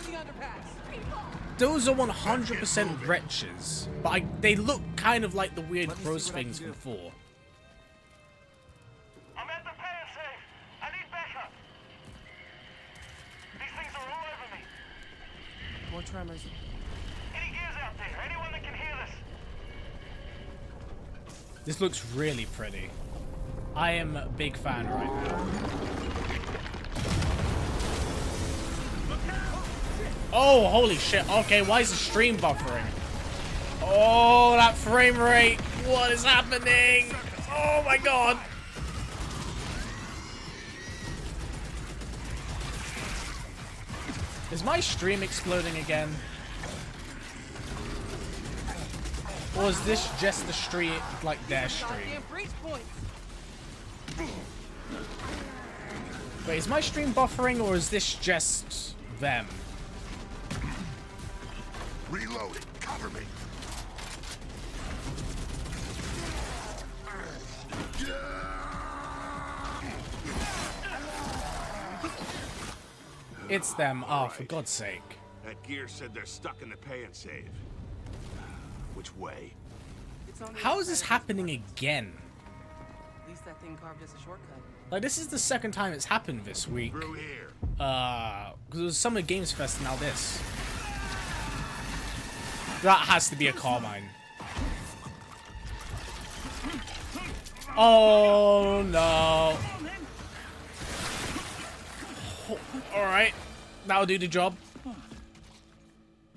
those are 100% wretches, but they look kind of like the weird gross things from 4. I'm at the pan safe. I need backup. These things are all over me. More tremors. Any gears out there? Anyone that can hear this? This looks really pretty. I am a big fan right now. Oh, holy shit. Okay, why is the stream buffering? Oh, that frame rate. What is happening? Oh my god. Is my stream exploding again? Or is this just the stream, like their stream? Goddamn breach points. Wait, is my stream buffering or is this just them? Reloading. Cover me. It's them. Oh, for God's sake. That gear said they're stuck in the pay and save. Which way? It's on the How other is this side of happening the again? At least that thing carved us a shortcut. Like, this is the second time it's happened this week. Through here. Because it was Summer Games Fest, now this. That has to be a Carmine. Oh, no. Alright. That'll do the job.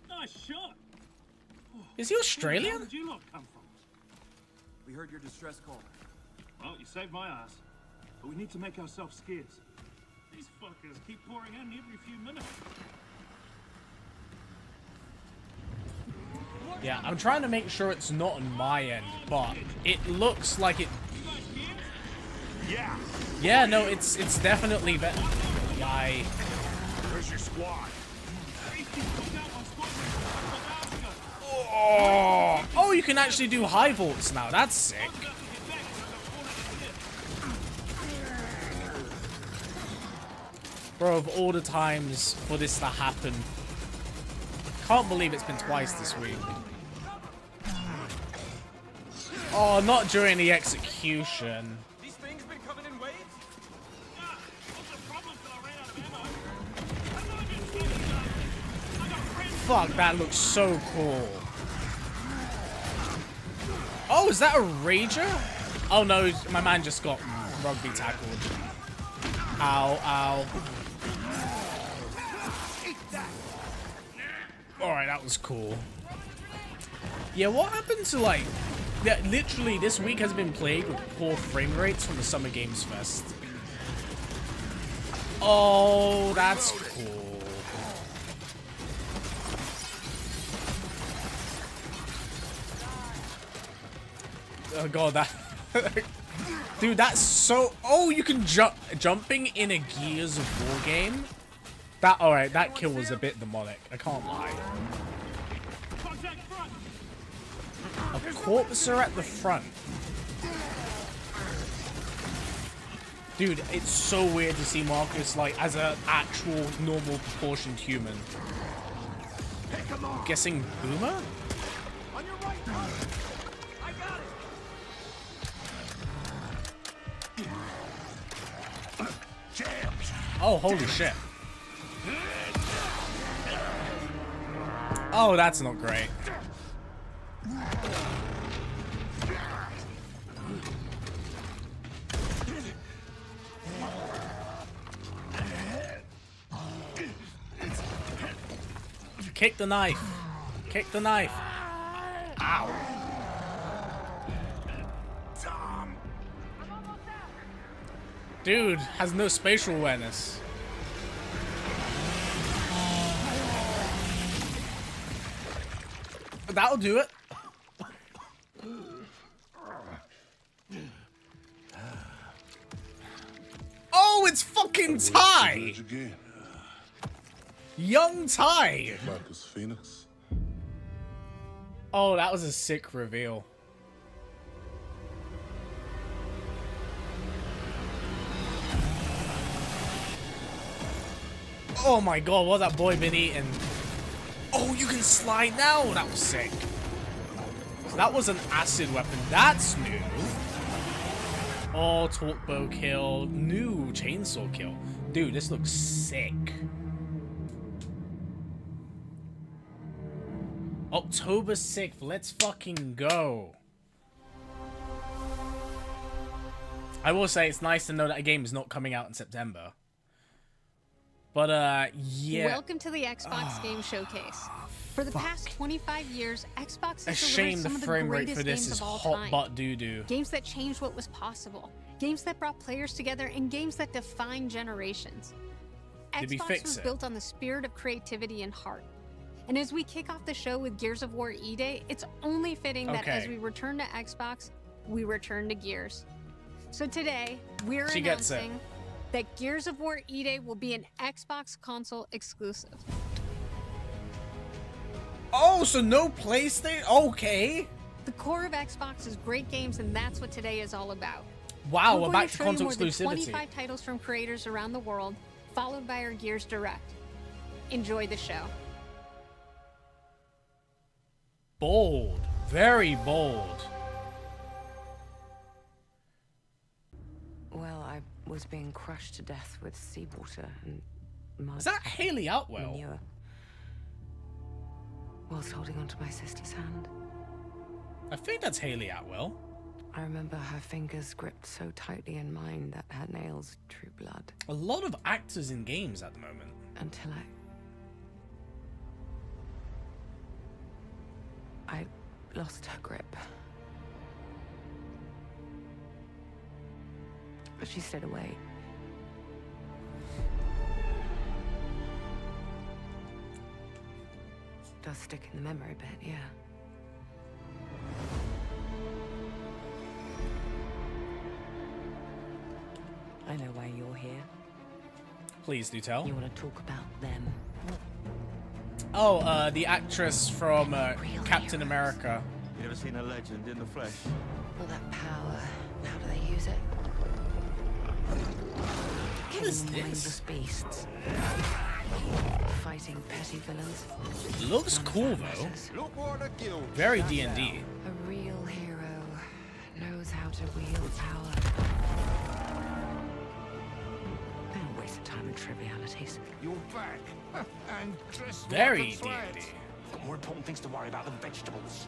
Nice shot. Is he Where Australian? did you lot come from? We heard your distress call. Well, you saved my ass. But we need to make ourselves scarce. These fuckers keep pouring in every few minutes. Yeah, I'm trying to make sure it's not on my end, but it looks like it. Yeah. Yeah, no, it's definitely better. Why? Where's your squad? Oh, you can actually do high vaults now. That's sick. Bro, of all the times for this to happen, can't believe it's been twice this week. Oh, not during the execution. These things been coming in waves? Yeah. What's the problem till I ran out of ammo? Fuck, that looks so cool. Oh, is that a Rager? Oh no, my man just got rugby tackled. Ow, ow. Alright, that was cool. Yeah, what happened to like... Yeah, literally this week has been plagued with poor frame rates from the Summer Games Fest. Oh, that's cool. Oh god, that... Dude, that's so... Oh, you can jumping in a Gears of War game? That, alright, that kill was a bit demonic. I can't lie. A corpser at the front. Dude, it's so weird to see Marcus, like, as an actual, normal, proportioned human. I'm guessing Boomer? On your right, Carter. I got it. Oh, holy shit. Oh, that's not great. Kick the knife. Kick the knife. Ow. Dude has no spatial awareness. That'll do it. Oh, it's fucking Ty! Young Ty! Marcus Phoenix. Oh, that was a sick reveal. Oh my god, what that boy been eating? Oh, you can slide now. That was sick. So that was an acid weapon. That's new. Oh, torque bow kill. New chainsaw kill. Dude, this looks sick. October 6th. Let's fucking go. I will say it's nice to know that a game is not coming out in September. But, yeah. Welcome to the Xbox Game Showcase. For the past 25 years, Xbox has shame delivered the some of the frame rate greatest for this games is of all hot time. butt doo-doo. Games that changed what was possible. Games that brought players together, and games that define generations. Did we Xbox fix was it? built on the spirit of creativity and heart. And as we kick off the show with Gears of War E-Day, it's only fitting that as Okay. we return to Xbox, we return to Gears. So today, we're She gets it. announcing that Gears of War E-Day will be an Xbox console exclusive. Oh, so no PlayStation? Okay. The core of Xbox is great games, and that's what today is all about. Wow, we're going back to show you console more than exclusivity. 25 titles from creators around the world, followed by our Gears Direct. Enjoy the show. Bold. Very bold. Well, I was being crushed to death with seawater and mud. Is that Haley Outwell? Manure. Whilst holding onto my sister's hand. I think that's Haley Atwell. I remember her fingers gripped so tightly in mine that her nails drew blood. A lot of actors in games at the moment. Until I lost her grip. But she stayed away. Does stick in the memory bit, yeah. I know why you're here. Please do tell. You want to talk about them. Oh, the actress from Captain America. You ever seen a legend in the flesh? All that power. How do they use it? What is Killing this? mindless beasts. Fighting petty villains. Looks cool though. Look what a guild. Very D&D. A real hero knows how to wield power. Don't waste time on trivialities. You're back. And dressed Very like a twat. D&D. Got more important things to worry about than vegetables.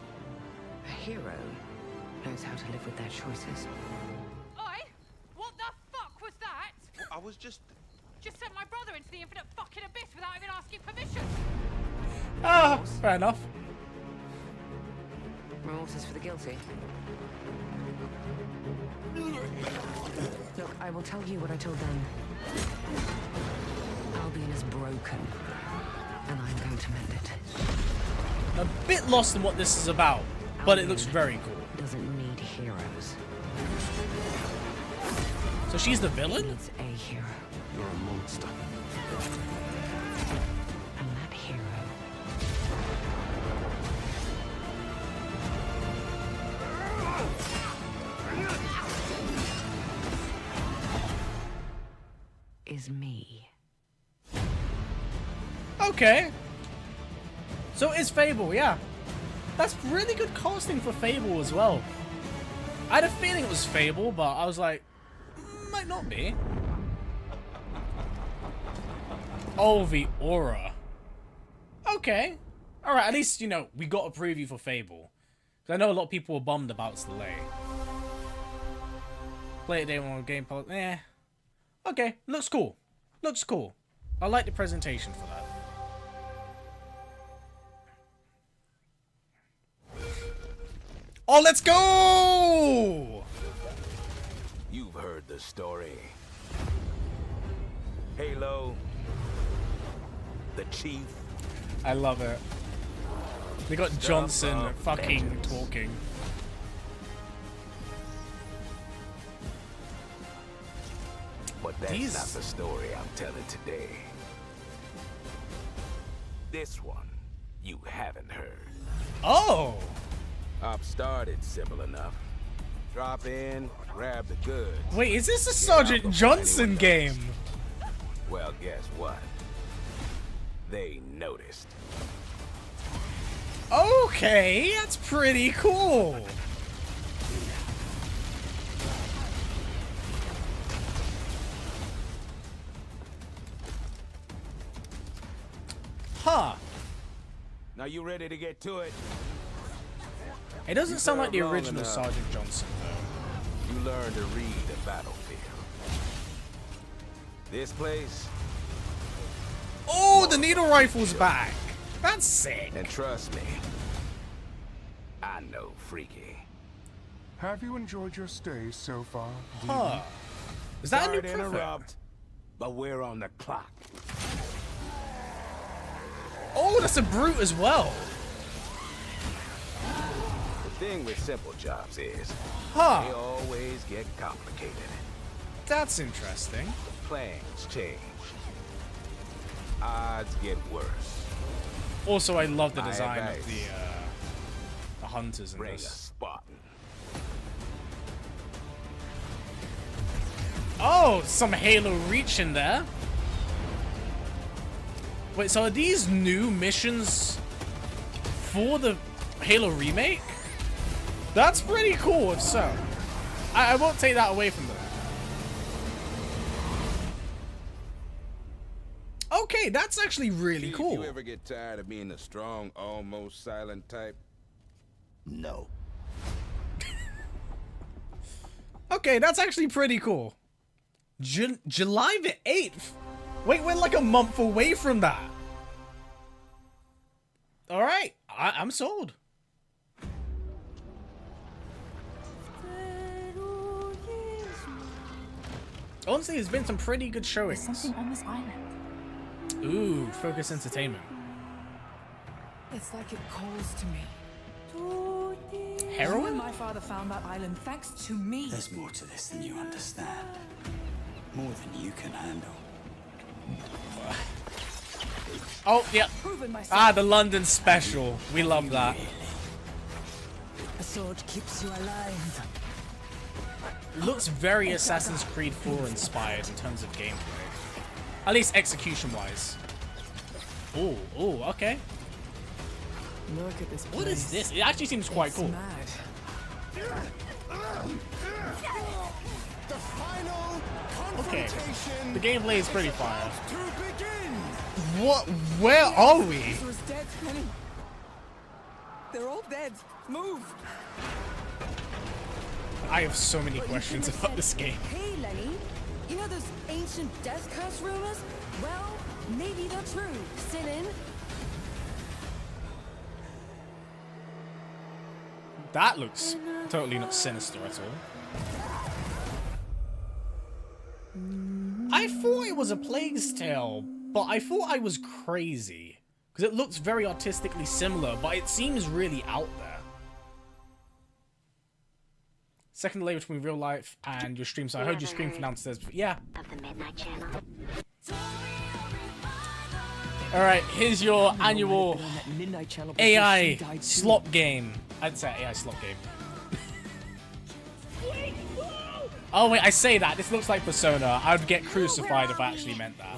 A hero knows how to live with their choices. Oi! What the fuck was that? I was just... Just sent my brother into the infinite fucking abyss without even asking permission. Ah, fair enough. Remorse is for the guilty. Look, I will tell you what I told them. Albion is broken, and I'm going to mend it. A bit lost in what this is about, but it looks very cool. Doesn't need heroes. So she's the villain? Needs a hero. You're a monster. And that hero is me. Okay. So it's Fable, yeah. That's really good casting for Fable as well. I had a feeling it was Fable, but I was like, might not be. Oh, the aura. Okay. Alright, at least, you know, we got a preview for Fable. Because I know a lot of people were bummed about its delay. Play it day one game policy. Eh. Okay, looks cool. Looks cool. I like the presentation for that. Oh, let's go! You've heard the story. Halo, the chief. I love it. They got Stuff Johnson of fucking legends. talking. But that's These- not the story I'm telling today. This one, you haven't heard. Oh! I've started simple enough. Drop in, grab the goods. Wait, is this a Get out Sergeant before Johnson anyone game? notices. Well, guess what? They noticed. Okay, that's pretty cool. Huh. Now you ready to get to it? It doesn't sound like the served long original enough. Sergeant Johnson, though. You learn to read a battlefield. This place, Oh, the needle rifle's back. That's sick. and trust me, I know freaky. Have you enjoyed your stay so far? Huh. Is that Sorry a to new prefix? interrupt, but we're on the clock. Oh, that's a brute as well. The thing with simple jobs is, they Huh. always get complicated. That's interesting. Plans change. Odds get worse. Also, I love the My design of advice. the hunters in Bring a this. Spartan. Oh, some Halo Reach in there. Wait, so are these new missions for the Halo remake? That's pretty cool, if so. I won't take that away from them. Okay, that's actually really Chief, cool. You ever get tired of being the strong, almost silent type? No. Okay, that's actually pretty cool. July the 8th? Wait, we're like a month away from that. Alright, I'm sold. Honestly, there's been some pretty good showings. Something on this island. Ooh, Focus Entertainment. It's like it calls to me. Heroin? My father found that island thanks to me. There's more to this than you understand. More than you can handle. Oh, yeah. Proven myself. Ah, the London special. We love that. A sword keeps you alive. Looks very Assassin's Creed 4 inspired in terms of gameplay. At least execution-wise. Oh, okay. Look at this place. What is this? It actually seems quite cool. Mad. The final Okay. confrontation The gameplay is pretty fire. to begin. What? Where are we? He was dead, Penny. They're all dead. Move. I have so many questions about this game. Hey, Lenny. You know those ancient death curse rumors? Well, maybe they're true. Sit in. That looks totally not sinister at all. I thought it was a Plague's Tale, but I thought I was crazy. Because it looks very artistically similar, but it seems really out there. Second delay between real life and your stream, so I heard you scream from downstairs. Yeah. Of the Midnight Channel. Alright, here's your annual Midnight Channel AI slop game. I'd say AI slop game. Oh wait, I say that. This looks like Persona. I'd get crucified if I actually meant that.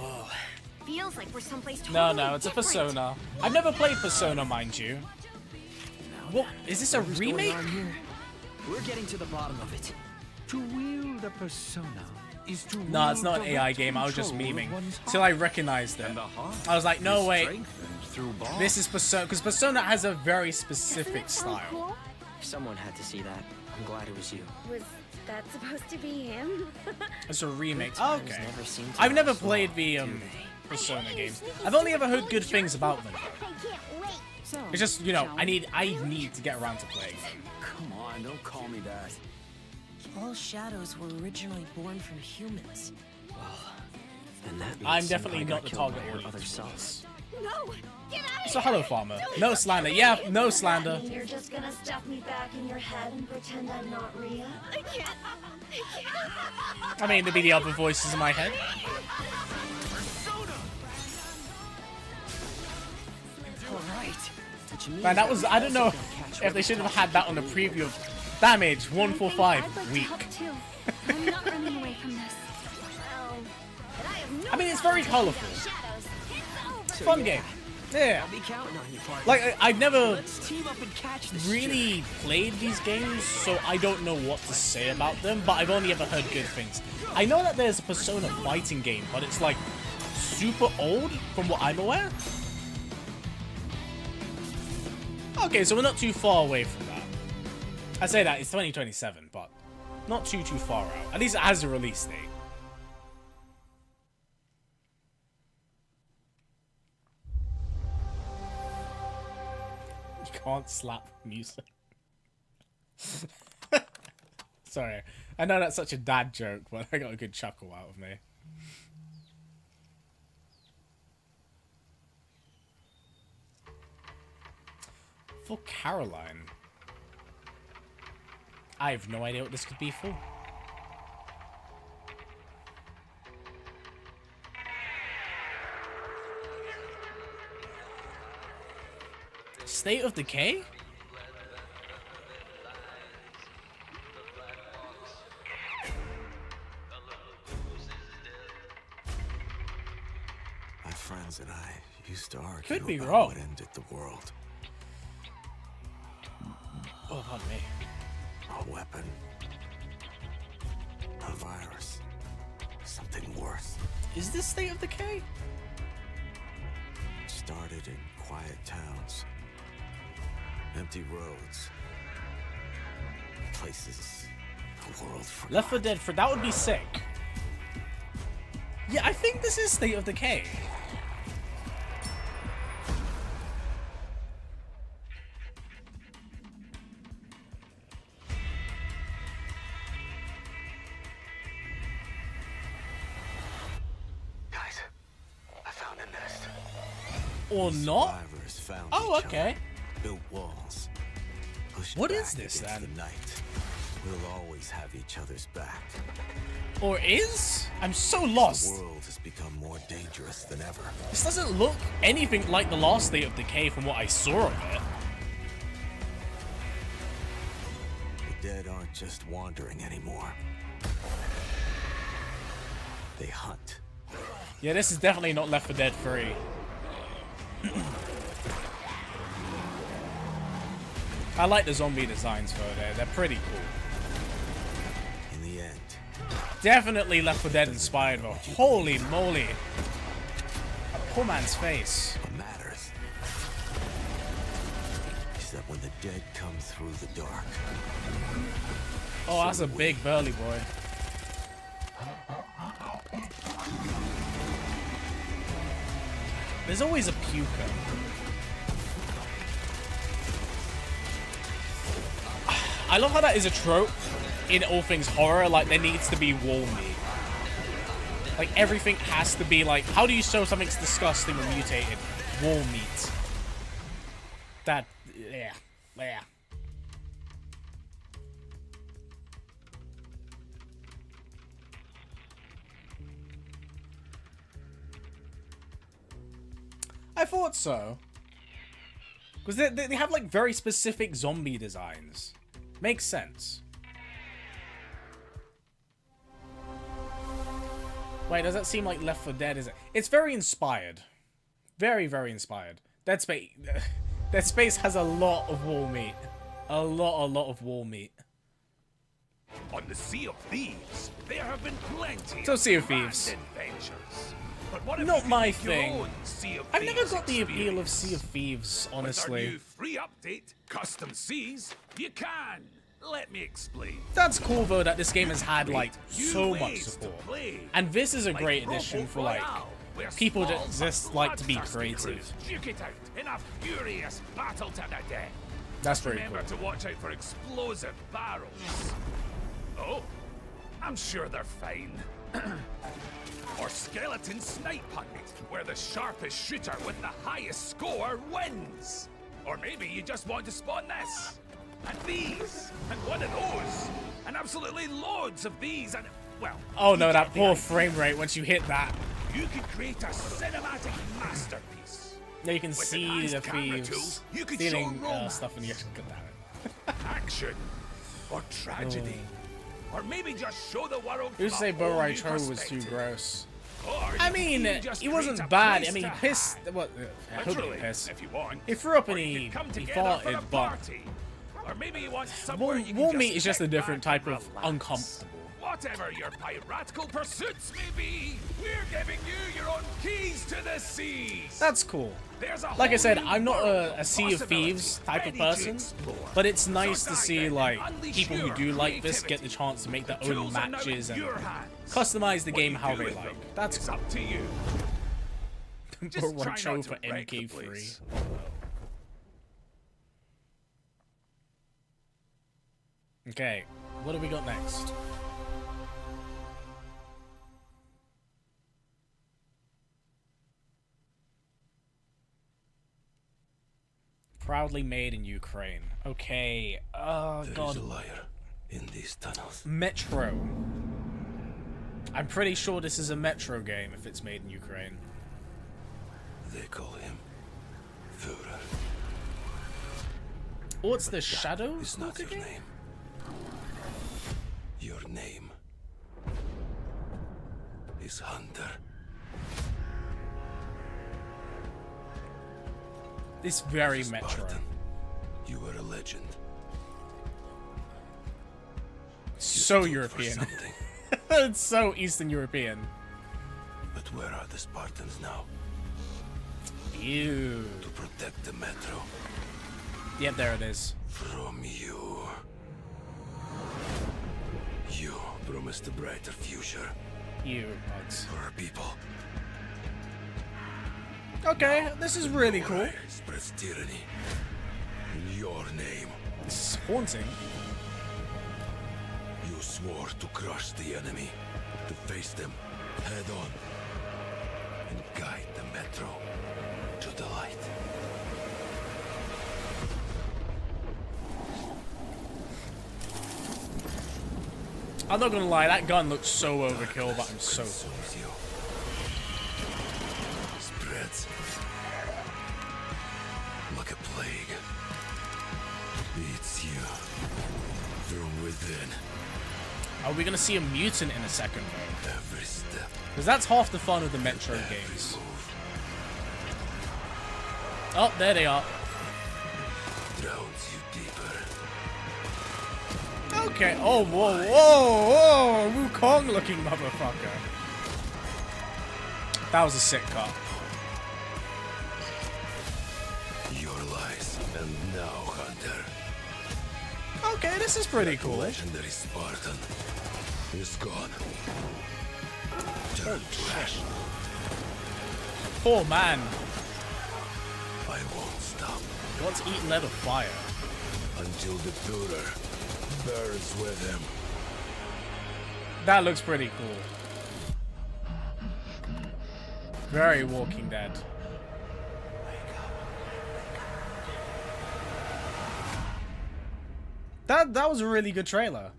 Feels like we're someplace No, it's a Persona. I've never played Persona, mind you. What? Is this a remake? We're getting to the bottom of it. To wield a persona is to No, it's wield not an the AI right game. I was just control of memeing. one's Till I heart. recognized it. And the heart I was like, no, is wait. strengthened through bond. This is Persona. Because Persona has a very specific style. Someone had to see that. I'm glad it was you. Was that supposed to be him? It's a remake. Times Okay. never seem to I've never last played long, the do they? Persona games. I've only ever heard good things about them. I can't wait. So, It's just, you know, shall I we? need to get around to playing them. Come on, don't call me that. All shadows were originally born from humans. And that I'm means definitely somebody not got the killed target by her audience other for self. this. No! Get out of So hello, farmer. No slander. Yeah, no slander. You're just gonna stuff me back in your head and pretend I'm not real? I can't. I mean, there'd be the other voices in my head. Man, that was, I don't know if they should have had that on the preview of Damage 145 week. I'm not running away from this. I mean, it's very colorful. It's a fun game. Yeah. I'll be counting on you, partner. Like, I've never Let's team up and catch this really played these games, so I don't know what to say about them, but I've only ever heard good things. I know that there's a Persona fighting game, but it's like super old from what I'm aware. Okay, so we're not too far away from that. I say that, it's 2027, but not too far out. At least it has a release date. You can't slap music. Sorry. I know that's such a dad joke, but I got a good chuckle out of me. For Caroline. I have no idea what this could be for. State of Decay? My friends and I used to argue Could be about wrong. what ended the world. Oh, pardon me. A weapon. A virus. Something worse. Is this State of Decay? Started in quiet towns. Empty roads. Places the world forgot. Left 4 Dead 3, that would be sick. Yeah, I think this is State of Decay. Guys, I found a nest. Or not? Survivors found Oh, each okay. other, built walls. Pushed What back is this, against then? the night. We'll always have each other's back. Or is? I'm so The lost. world has become more dangerous than ever. This doesn't look anything like the last State of Decay from what I saw of it. The dead aren't just wandering anymore. They hunt. Yeah, this is definitely not Left 4 Dead 3. I like the zombie designs though, they're pretty cool. In the end, Definitely Left 4 Dead inspired though. Holy moly. A poor man's face. what matters is that when the dead come through the dark, Oh, that's a big burly boy. There's always a puker. I love how that is a trope in all things horror. Like, there needs to be wall meat. Like, everything has to be like, how do you show something's disgusting or mutated? Wall meat. That, yeah. I thought so. Because they have, like, very specific zombie designs. Makes sense. Wait, does that seem like Left 4 Dead? Is it? It's very inspired. Very, very inspired. Dead Space... Dead Space has a lot of wall meat. A lot of wall meat. on the Sea of Thieves, there have been plenty So Sea of grand Thieves. adventures. But what if Not you could my make your thing. own Sea of I've never Thieves got the appeal of experience? Sea of Thieves, With our honestly. new free update, Custom Seas, you can. Let me explain. That's cool though that this game has had like New so much ways to support. play. And this is a Like great Robo addition for like Royale, where people that small just but like to be bloodthirsty creative. crews duke it out in a furious battle to the death. That's very Remember cool. to watch out for explosive barrels. Oh, I'm sure they're fine. Or skeleton snipe hunt, where the sharpest shooter with the highest score wins. Or maybe you just want to spawn this, and these, and one of those, and absolutely loads of these, and, well... Oh no, you that get the poor idea. frame rate once you hit that. You can create a cinematic masterpiece. Now you can With see enhanced the camera thieves tools, you could stealing show romance. stuff and you can damn it. Action, or tragedy, or maybe just show the world Who's to from say a Bo whole Rai new Cho was too perspective. gross? Or I you mean, can just he wasn't create a bad. place I mean, he to pissed. hide. What? I hope he Literally, didn't piss. if you want. He threw up and Or you he can come together for a farted, but party. Or maybe you want somewhere you can warm just meat is just a sit different back type and of relax. uncomfortable. Whatever your piratical pursuits may be, we're giving you your own keys to the seas. That's cool. There's a Like I whole said, new I'm not world a Sea of Thieves possibilities type of ready to person, explore. but it's nice So to dive see in like and unleash people who your do like this get the creativity. chance to make their The own tools are now matches in and your hands. customize the What game you how do they with like. them That's is cool. up to you. Just One try show not to for wreck the MK3. place. Okay, what do we got next? Proudly made in Ukraine. Okay. Oh god. There's a liar in these tunnels. Metro. I'm pretty sure this is a Metro game if it's made in Ukraine. They call him Führer. Oh, it's the Shadow? It's not your name. Your name is Hunter. It's very As a Metro. Spartan, you were a legend. So stood for European. something. It's so Eastern European. But where are the Spartans now? Ew. To protect the metro Yep, there it is. from you. You promised a brighter future Ew, bugs. for our people. Okay, this is really cool. Right, spreads tyranny in your name. This is haunting. You swore to crush the enemy, to face them head on, and guide the metro to the light. I'm not gonna lie, that gun looks so overkill, but I'm so... Consumes you. Spreads like a plague. Eats you from within. Are we gonna see a mutant in a second, though? Every step, Because that's half the fun of the Metro every games. move Oh, there they are. drowns you deeper. Okay. Oh, whoa, whoa, whoa! Wukong looking motherfucker. That was a sick cut. Your lies, and now, Hunter. Okay, this is pretty The cool. legendary Spartan is gone. Turned to ash. Poor man. I won't stop Wants to eat lead or fire. until the Führer burns with him. That looks pretty cool. Very Walking Dead. That was a really good trailer.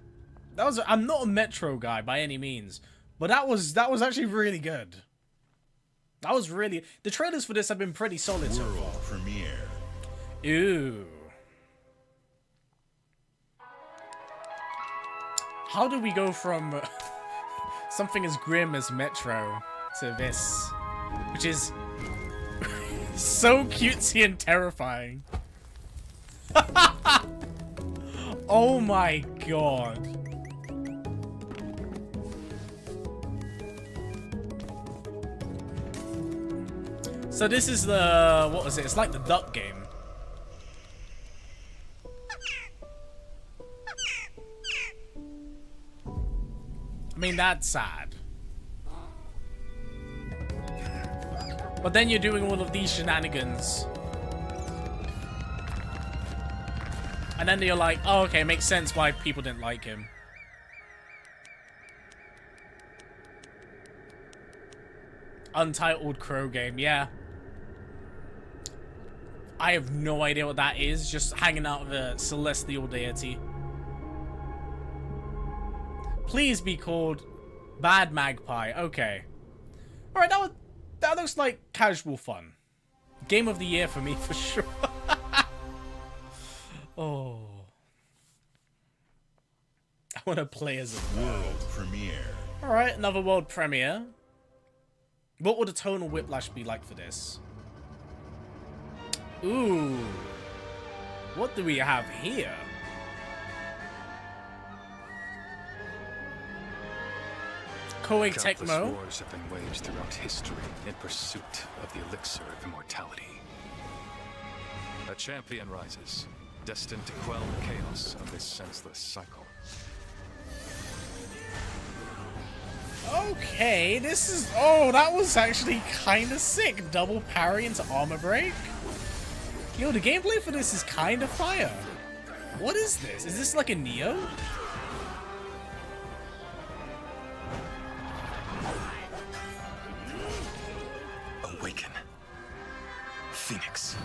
That was. I'm not a Metro guy by any means, but that was actually really good. That was really. The trailers for this have been pretty solid so far. Premiere. Ew. How do we go from something as grim as Metro to this, which is so cutesy and terrifying? Oh my god. So this is the, what was it? It's like the duck game. I mean, that's sad. But then you're doing all of these shenanigans. And then you're like, oh, okay, makes sense why people didn't like him. Untitled Crow game, yeah. I have no idea what that is. Just hanging out with a celestial deity. Please be called Bad Magpie. Okay. Alright, that looks like casual fun. Game of the year for me, for sure. Oh. I want to play as a World premiere. Alright, another world premiere. What would a tonal whiplash be like for this? Ooh. What do we have here? Koei Countless Tecmo. wars have been waged throughout history in pursuit of the elixir of immortality. A champion rises, destined to quell the chaos of this senseless cycle. Okay, this is... Oh, that was actually kind of sick. Double parry into armor break. Yo, the gameplay for this is kind of fire. What is this? Is this like a Neo? Awaken. Phoenix.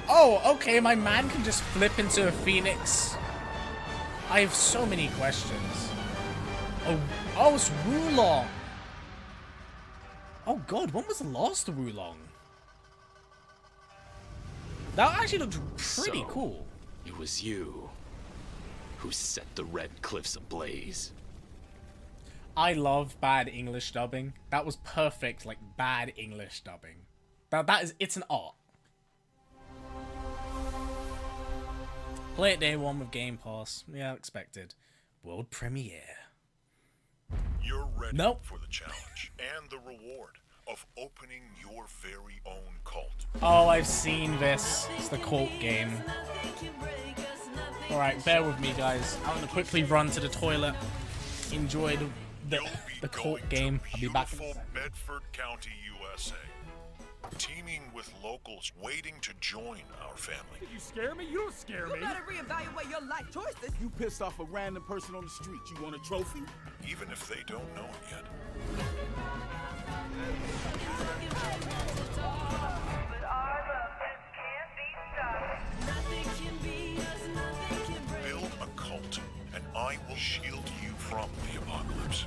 Oh, okay, my man can just flip into a phoenix. I have so many questions. Oh, it's Wulong. Oh god, when was the last Wulong? That actually looked pretty So, cool. It was you who set the Red Cliffs ablaze. I love bad English dubbing. That was perfect, like bad English dubbing. It's an art. Play it day one with Game Pass. Yeah, expected. World premiere. You're ready Nope. for the challenge and the reward of opening your very own cult. Oh, I've seen this. It's the cult game. Alright, bear with me, guys. I'm gonna quickly run to the toilet. Enjoy the cult game. I'll be back in a Beautiful second. Bedford County, USA. Teeming with locals waiting to join our family. You scare me? You don't scare me. You better reevaluate your life choices. You pissed off a random person on the street. You want a trophy? Even if they don't know it yet. Build a cult, and I will shield you from the apocalypse.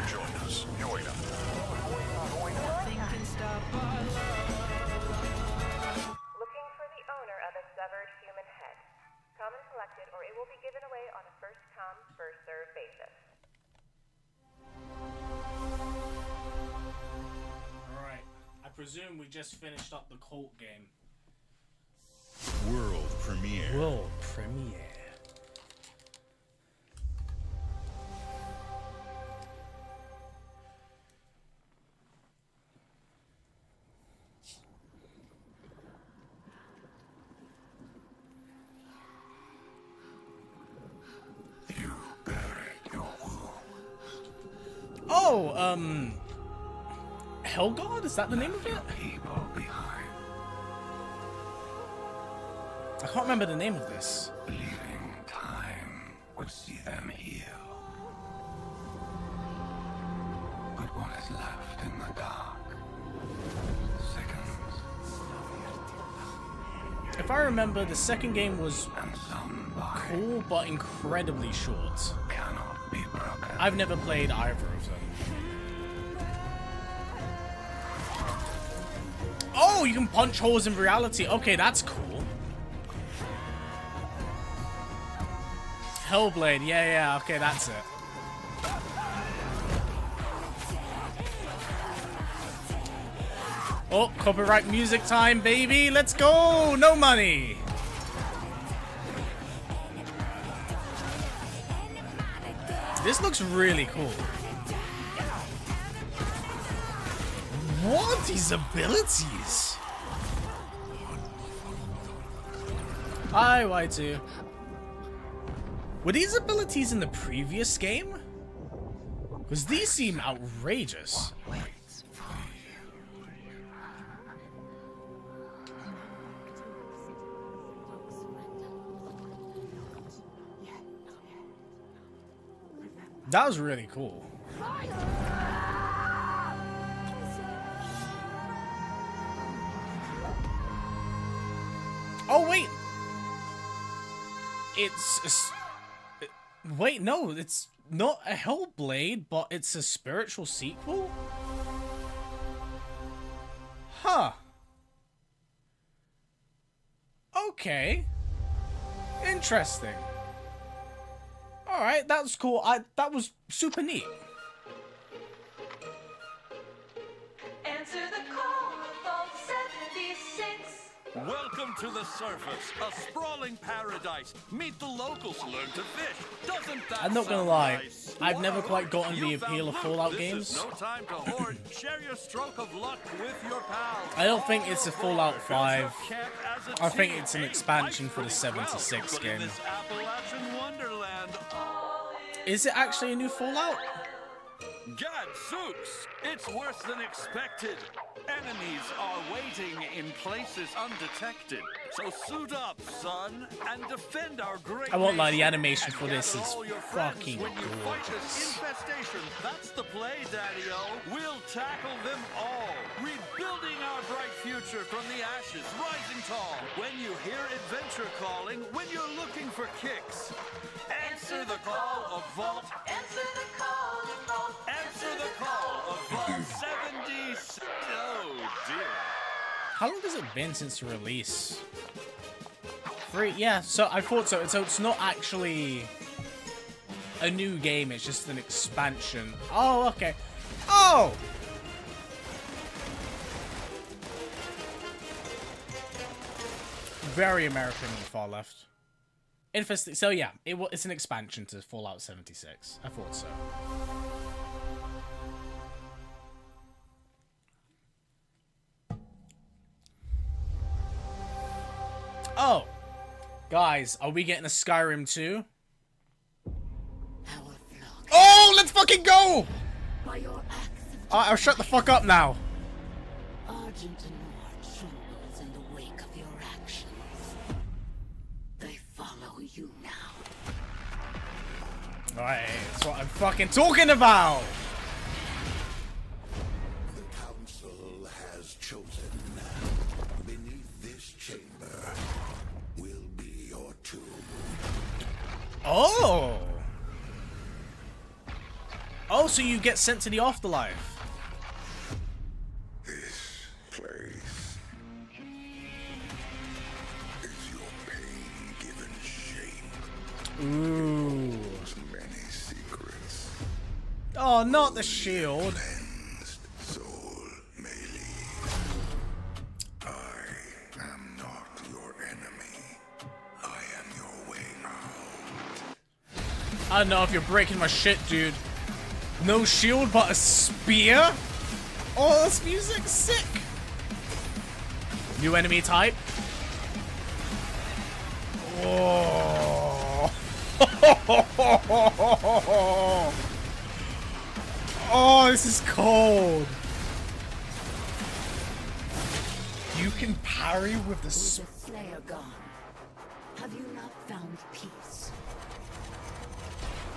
Join us. Join us. Looking for the owner of a severed human head. Come and collect it, or it will be given away on a first-come, first-served basis. Alright. I presume we just finished up the cult game. World premiere. World premiere. Oh, Hellgod? Is that the name of it? I can't remember the name of this. Believing time would see them heal. But what is left in the dark? Seconds. If I remember, the second game was cool, but incredibly short. Cannot be broken. I've never played either of them. Oh, you can punch holes in reality. Okay, that's cool. Hellblade, yeah, okay, that's it. Oh, copyright music time, baby. Let's go. No money. This looks really cool. What? These abilities? Hi, Y2. Were these abilities in the previous game? Because these seem outrageous. That was really cool. Oh, wait. Wait, no, it's not a Hellblade, but it's a spiritual sequel? Huh. Okay. Interesting. Alright, that was cool. That was super neat. Welcome to the surface, a sprawling paradise. Meet the locals to learn to fish. Doesn't that I'm not gonna sound lie, nice? I've never quite gotten the You found appeal of loot. Fallout This games. is no time to hoard. Share your stroke of luck with your pals. I don't think it's a Fallout 5. Camp as a I think team. it's an Hey, expansion for the life's pretty 76 swell, but game. in this Appalachian wonderland. Is it actually a new Fallout? Gadzooks! It's worse than expected. Enemies are waiting in places undetected. So suit up, son, and defend our great I won't lie, the nation. animation And for this gather is all your friends fucking when you fight this gorgeous. infestation. That's the play, Daddy-O. We'll tackle them all. Rebuilding our bright future from the ashes, rising tall. When you hear adventure calling, when you're looking for kicks, answer the call of Vault. Answer the call of Vault. Answer the call of Vault 76. Oh dear. How long has it been since the release? 3? Yeah, so I thought so. So it's not actually a new game, it's just an expansion. Oh, okay. Oh! Very American on the far left. So yeah, it's an expansion to Fallout 76. I thought so. Oh! Guys, are we getting a Skyrim 2? Oh, let's fucking go! I'll shut the fuck up now. Argent and Nord trembles in the wake of your actions. They follow you now. Alright, that's what I'm fucking talking about! The council has chosen. Beneath this chamber will be your tomb. Oh! Oh, so you get sent to the afterlife. This place is your pain-given shame. Ooh. Many secrets. Oh, not the shield. Soul may leave. I am not your enemy. I am your way out. I don't know if you're breaking my shit, dude. No shield, but a spear? Oh, this music's sick. New enemy type. Oh. Oh, this is cold. You can parry with the Slayer gone. Have you not found peace?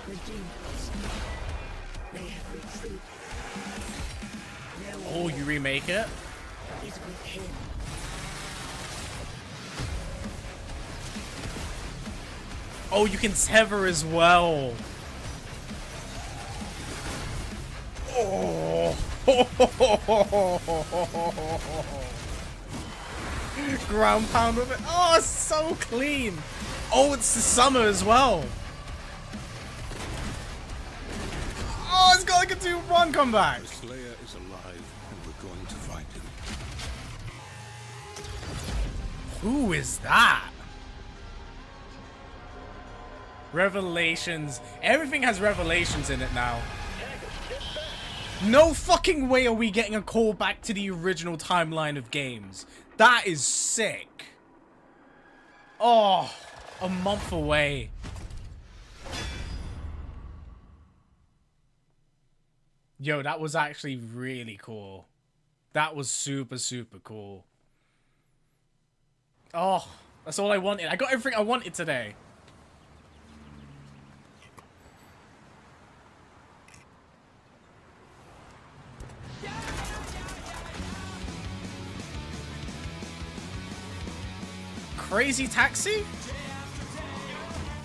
The demons. They have retreated. Oh, you remake it? Is with him. Oh, you can tether as well. Oh. Ground pound with it. Oh, it's so clean. Oh, it's the summer as well. Oh, it's got like a 2-1 comeback. The Slayer is alive, and we're going to find him. Who is that? Revelations. Everything has revelations in it now. No fucking way are we getting a call back to the original timeline of games. That is sick. Oh, a month away. Yo, that was actually really cool. That was super, super cool. Oh, that's all I wanted. I got everything I wanted today. Crazy Taxi?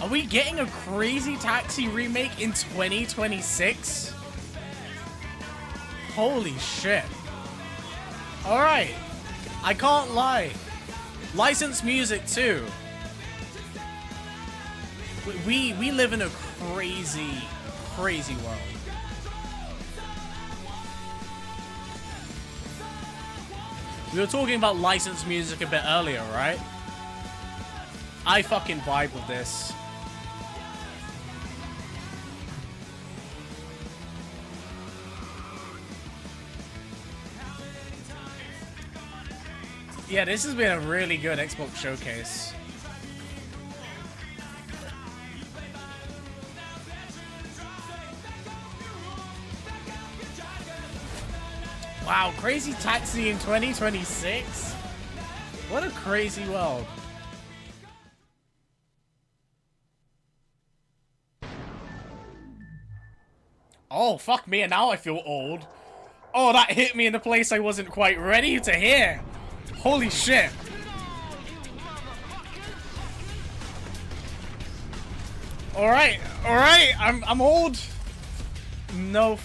Are we getting a Crazy Taxi remake in 2026? Holy shit. Alright. I can't lie. Licensed music too. We live in a crazy, crazy world. We were talking about licensed music a bit earlier, right? I fucking vibe with this. Yeah, this has been a really good Xbox showcase. Wow, Crazy Taxi in 2026? What a crazy world. Oh, fuck me, and now I feel old. Oh, that hit me in a place I wasn't quite ready to hear. Holy shit. Alright, I'm old. No.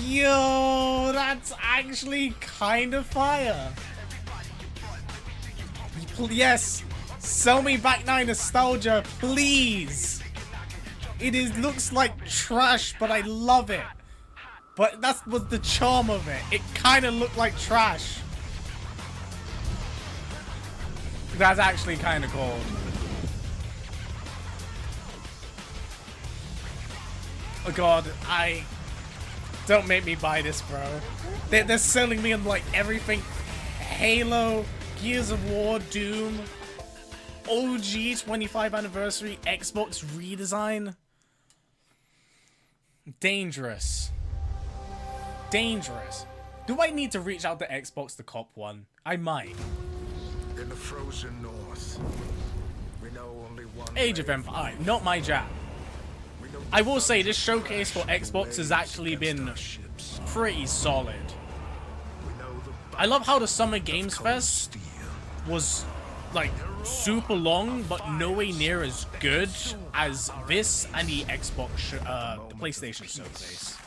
Yo, that's actually kind of fire. Yes, sell me back 9 nostalgia, please. It looks like trash, but I love it. But that was the charm of it. It kind of looked like trash. That's actually kind of cool. Oh god, don't make me buy this, bro. They're selling me on like everything. Halo, Gears of War, Doom, OG 25 anniversary, Xbox redesign. Dangerous. Dangerous. Do I need to reach out to Xbox to cop one? I might. In the frozen north, we know only one Age of Empire, not my jam. I will say this showcase for Xbox has actually been pretty solid. I love how the Summer Games Fest was like super long, but nowhere near as good as this and the Xbox, the PlayStation showcase.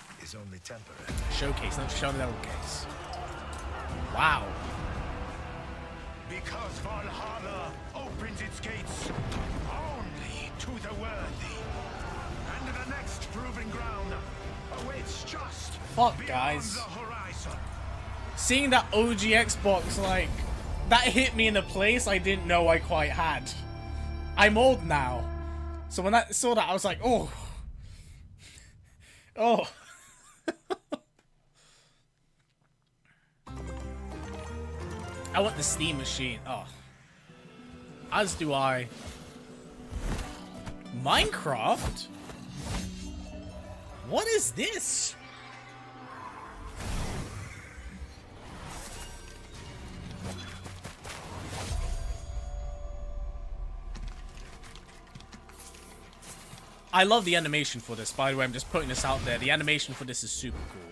Showcase, not showcase. Wow. Because Valhalla opens its gates only to the worthy. And the next proving ground awaits just fuck, guys. Seeing that OG Xbox, like, that hit me in a place I didn't know I quite had. I'm old now. So when I saw that, I was like, oh. Oh. I want the Steam machine. Oh. As do I. Minecraft? What is this? I love the animation for this, by the way. I'm just putting this out there. The animation for this is super cool.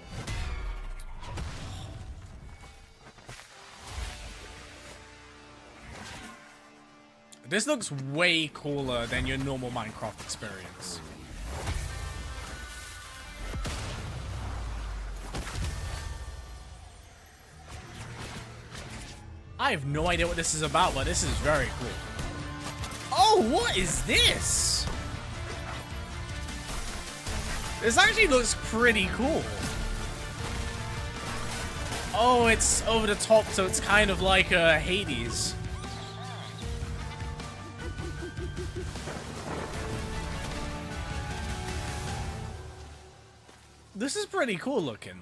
This looks way cooler than your normal Minecraft experience. I have no idea what this is about, but this is very cool. Oh, what is this? This actually looks pretty cool. Oh, it's over the top, so it's kind of like Hades. This is pretty cool looking.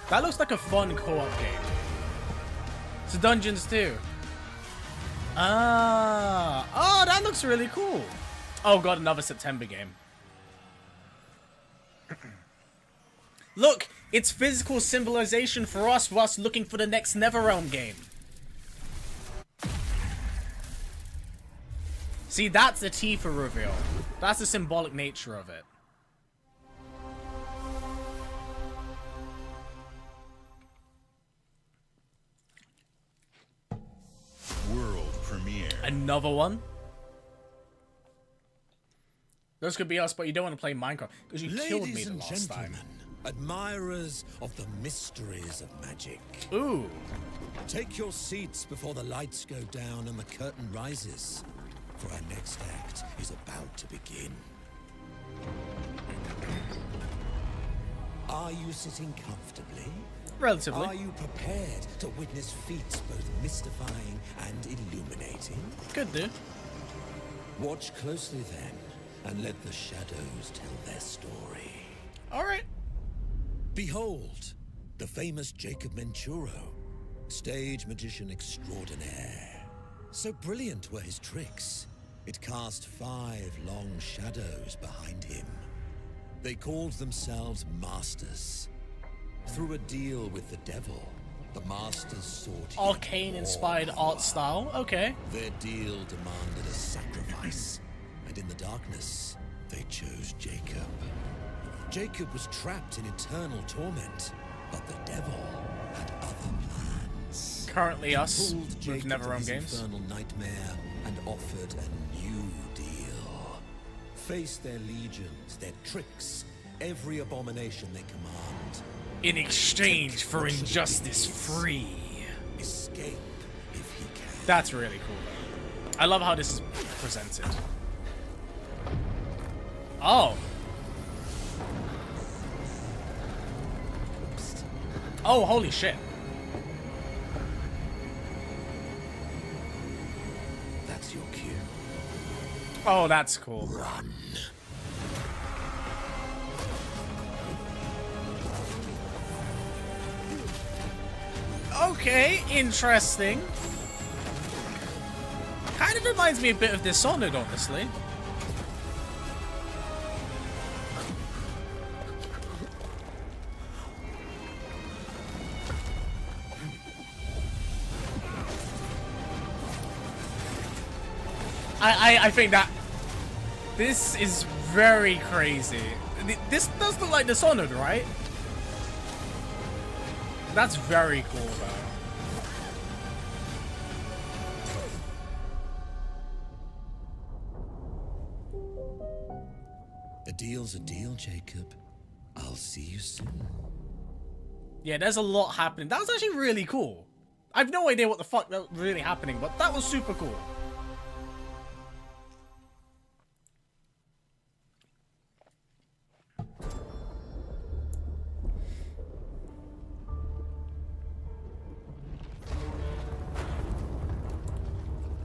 That looks like a fun co-op game. It's Dungeons too. Ah, oh, that looks really cool. Oh god, another September game. Look, it's physical symbolization for us looking for the next NetherRealm game. See, that's the Tifa reveal. That's the symbolic nature of it. World premiere. Another one? Those could be us, but you don't want to play Minecraft because you killed me the last time. admirers of the mysteries of magic. Ooh. Take your seats before the lights go down and the curtain rises, for our next act is about to begin. Are you sitting comfortably? Relatively. Are you prepared to witness feats both mystifying and illuminating? Good, dude. Watch closely then, and let the shadows tell their story. All right. Behold, the famous Jacob Menturo, stage magician extraordinaire. So brilliant were his tricks, it cast 5 long shadows behind him. They called themselves Masters. Through a deal with the devil, the Masters sought arcane-inspired art style. Okay. Their deal demanded a sacrifice, and in the darkness, they chose Jacob. Jacob was trapped in eternal torment, but the devil had other plans. Currently us, Pulled with Jacob Never to Realm his Games. infernal nightmare and offered a new deal. Face their legions, their tricks, every abomination they command. In exchange for injustice free. Escape if he can. That's really cool, though. I love how this is presented. Oh. Oh, holy shit. That's your cue. Oh, that's cool. Run. Okay, interesting. Kind of reminds me a bit of Dishonored, honestly. I think that this is very crazy. This does look like Dishonored, right? That's very cool, though. A deal's a deal, Jacob. I'll see you soon. Yeah, there's a lot happening. That was actually really cool. I have no idea what the fuck that was really happening, but that was super cool.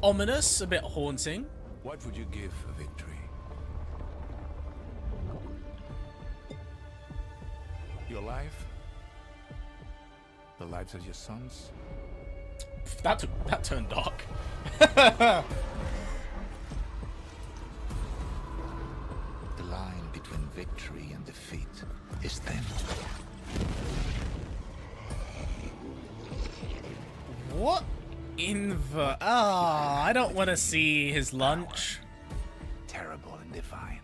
Ominous, a bit haunting. What would you give for victory? Your life? The lives of your sons? That turned dark. The line between victory and defeat is thin. What in the... Ah, I don't want to see his lunch. Terrible and divine.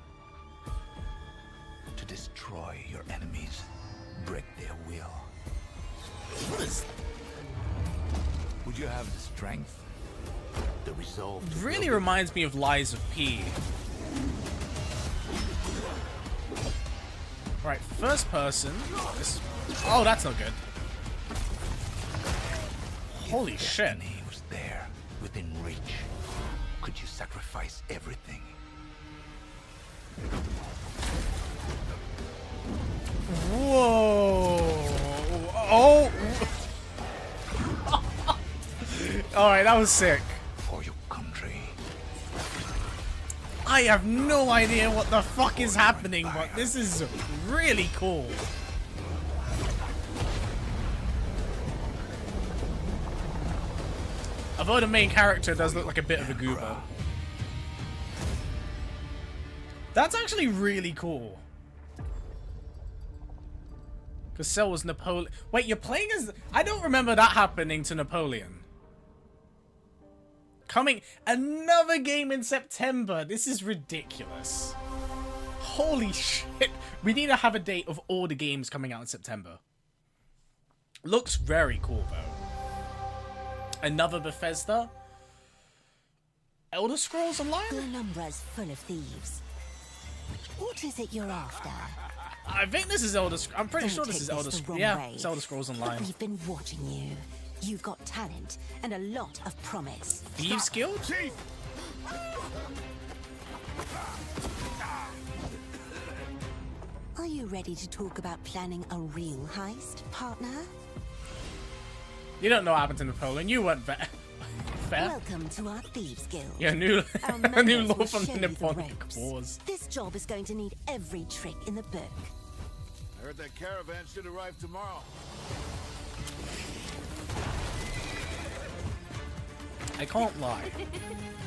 To destroy your enemies, break their will. What is... Would you have the strength? The resolve? Really reminds me of Lies of P. Right, first person. Oh, that's not good. Holy shit. Was there, within reach. Could you sacrifice everything? Whoa. Oh. Alright, that was sick. For your country. I have no idea what the fuck is happening, but this is really cool. Although the main character does look like a bit of a goober. That's actually really cool. Because Cell was Napoleon. Wait, you're playing as... I don't remember that happening to Napoleon. Coming... Another game in September. This is ridiculous. Holy shit. We need to have a date of all the games coming out in September. Looks very cool, though. Another Bethesda? Elder Scrolls Online? Glenumbra's full of thieves. What What is it you're after? I think this is Elder. I'm pretty sure this Don't is take Elder. the wrong Yeah, way, it's Elder Scrolls but Online. we've been watching you. You've got talent and a lot of promise. Thieves Guild? Are you ready to talk about planning a real heist, partner? You don't know what happened to Napoleon. You weren't fair. Welcome to our Thieves Guild. Yeah, new Our a new members law will from show the you Nipponic ropes. Wars. This job is going to need every trick in the book. I heard that caravan should arrive tomorrow. I can't lie.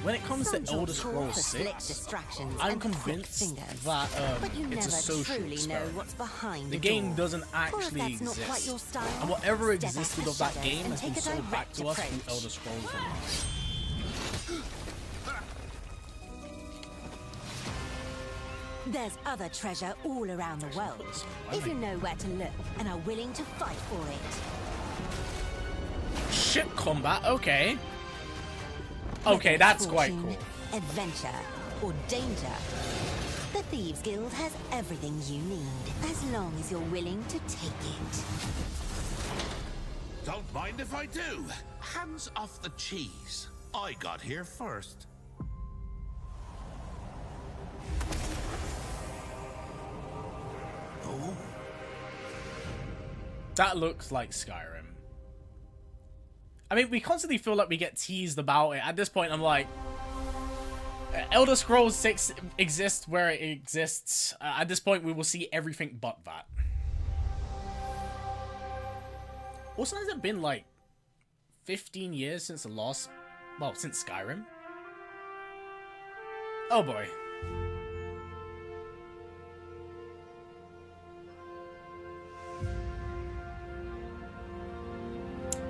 When it comes Some to Elder jobs call Scrolls for slick 6, distractions I'm and quick convinced fingers. that But you it's a never social truly know experiment. what's behind The the game door. doesn't Or if actually that's not quite your exist. style, And whatever step out existed the of that shadows game and has been take a sold back direct to us through approach. Elder Scrolls Online. There's other treasure all around the world. If you know where to look and are willing to fight for it. Ship combat, okay. Okay, that's quite cool. Adventure or danger. The Thieves Guild has everything you need, as long as you're willing to take it. Don't mind if I do. Hands off the cheese. I got here first. Oh. That looks like Skyrim. I mean, we constantly feel like we get teased about it. At this point, I'm like, Elder Scrolls 6 exists where it exists. At this point, we will see everything but that. Also, has it been like 15 years since the last... Well, since Skyrim? Oh boy.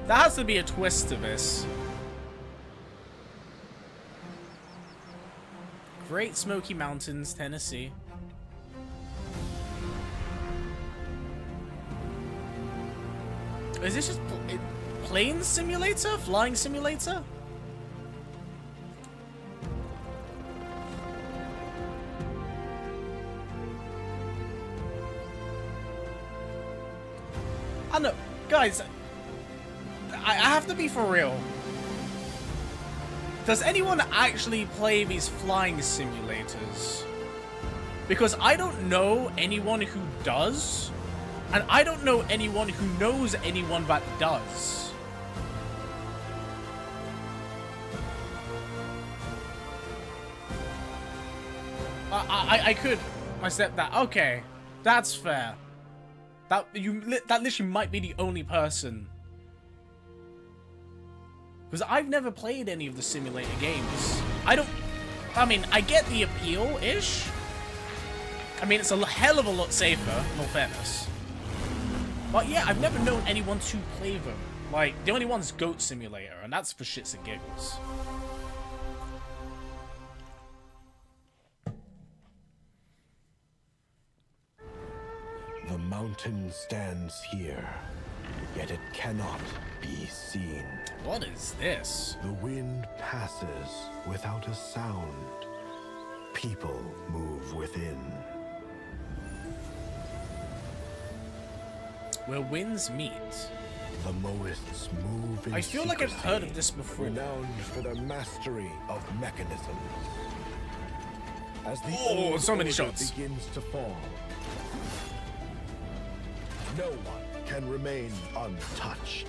There has to be a twist to this. Great Smoky Mountains, Tennessee. Is this just plane simulator? Flying simulator? I know, guys. I have to be for real. Does anyone actually play these flying simulators? Because I don't know anyone who does, and I don't know anyone who knows anyone that does. I could. My stepdad. Okay, that's fair. That literally might be the only person. Because I've never played any of the simulator games. I mean, I get the appeal-ish. I mean, it's a hell of a lot safer, in all fairness. But yeah, I've never known anyone to play them. Like, the only one's Goat Simulator, and that's for shits and giggles. The mountain stands here, yet it cannot be seen. What is this? The wind passes without a sound. People move within. Where winds meet. The Moists move in I feel like I've heard of secrecy, this before. renowned for their mastery of mechanisms. As the Oh, old so many order shots. begins to fall, no one can remain untouched.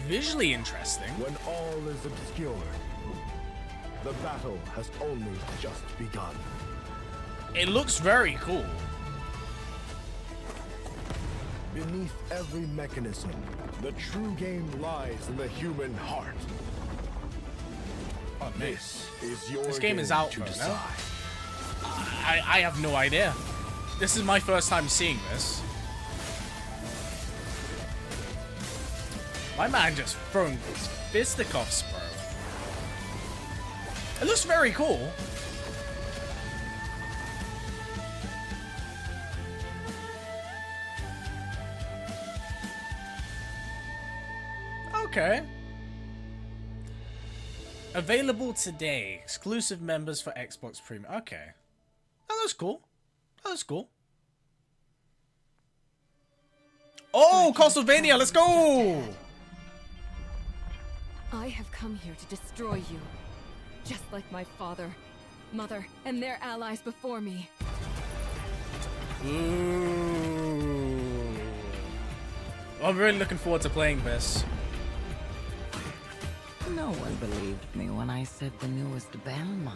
Visually interesting. When all is obscured, the battle has only just begun. It looks very cool. Beneath every mechanism, the true game lies in the human heart. This is your This game is out, to though, no? decide. I have no idea. This is my first time seeing this. My man just throwing fisticuffs, bro. It looks very cool. Okay. Available today. Exclusive members for Xbox Premium. Okay. That looks cool. Oh, that's cool. Oh, Castlevania, let's go! I have come here to destroy you. Just like my father, mother, and their allies before me. Ooh. I'm really looking forward to playing this. No one believed me when I said the newest Belmont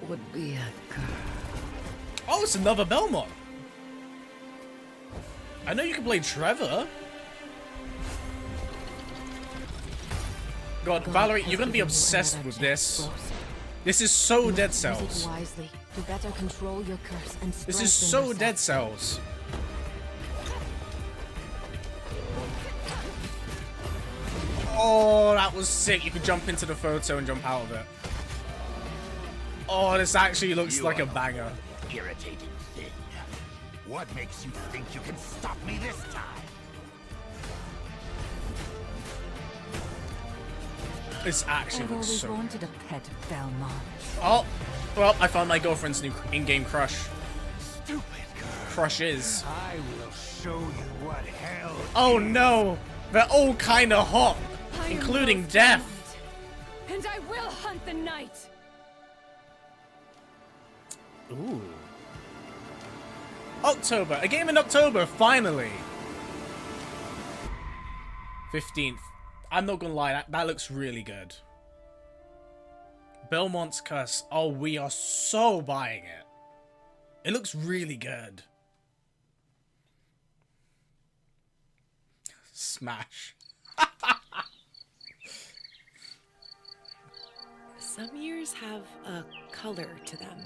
would be a girl. Oh, it's another Belmont. I know you can play Trevor. God, Valerie, you're gonna be obsessed with this. This is so Dead Cells. Wisely to better control your curse and This is so Dead Cells. Oh, that was sick. You could jump into the photo and jump out of it. Oh, this actually looks like a banger. Irritating thing. What makes you think you can stop me this time? This actually I've looks always so wanted a pet Belmont. Oh, well, I found my girlfriend's new in-game crush. Stupid girl. Crushes. I will show you what hell. Oh no! They're all kinda hot, including Death. And I will hunt the night. Ooh. October. A game in October, finally. 15th. I'm not gonna lie, that looks really good. Belmont's Curse. Oh, we are so buying it. It looks really good. Smash. Some years have a color to them.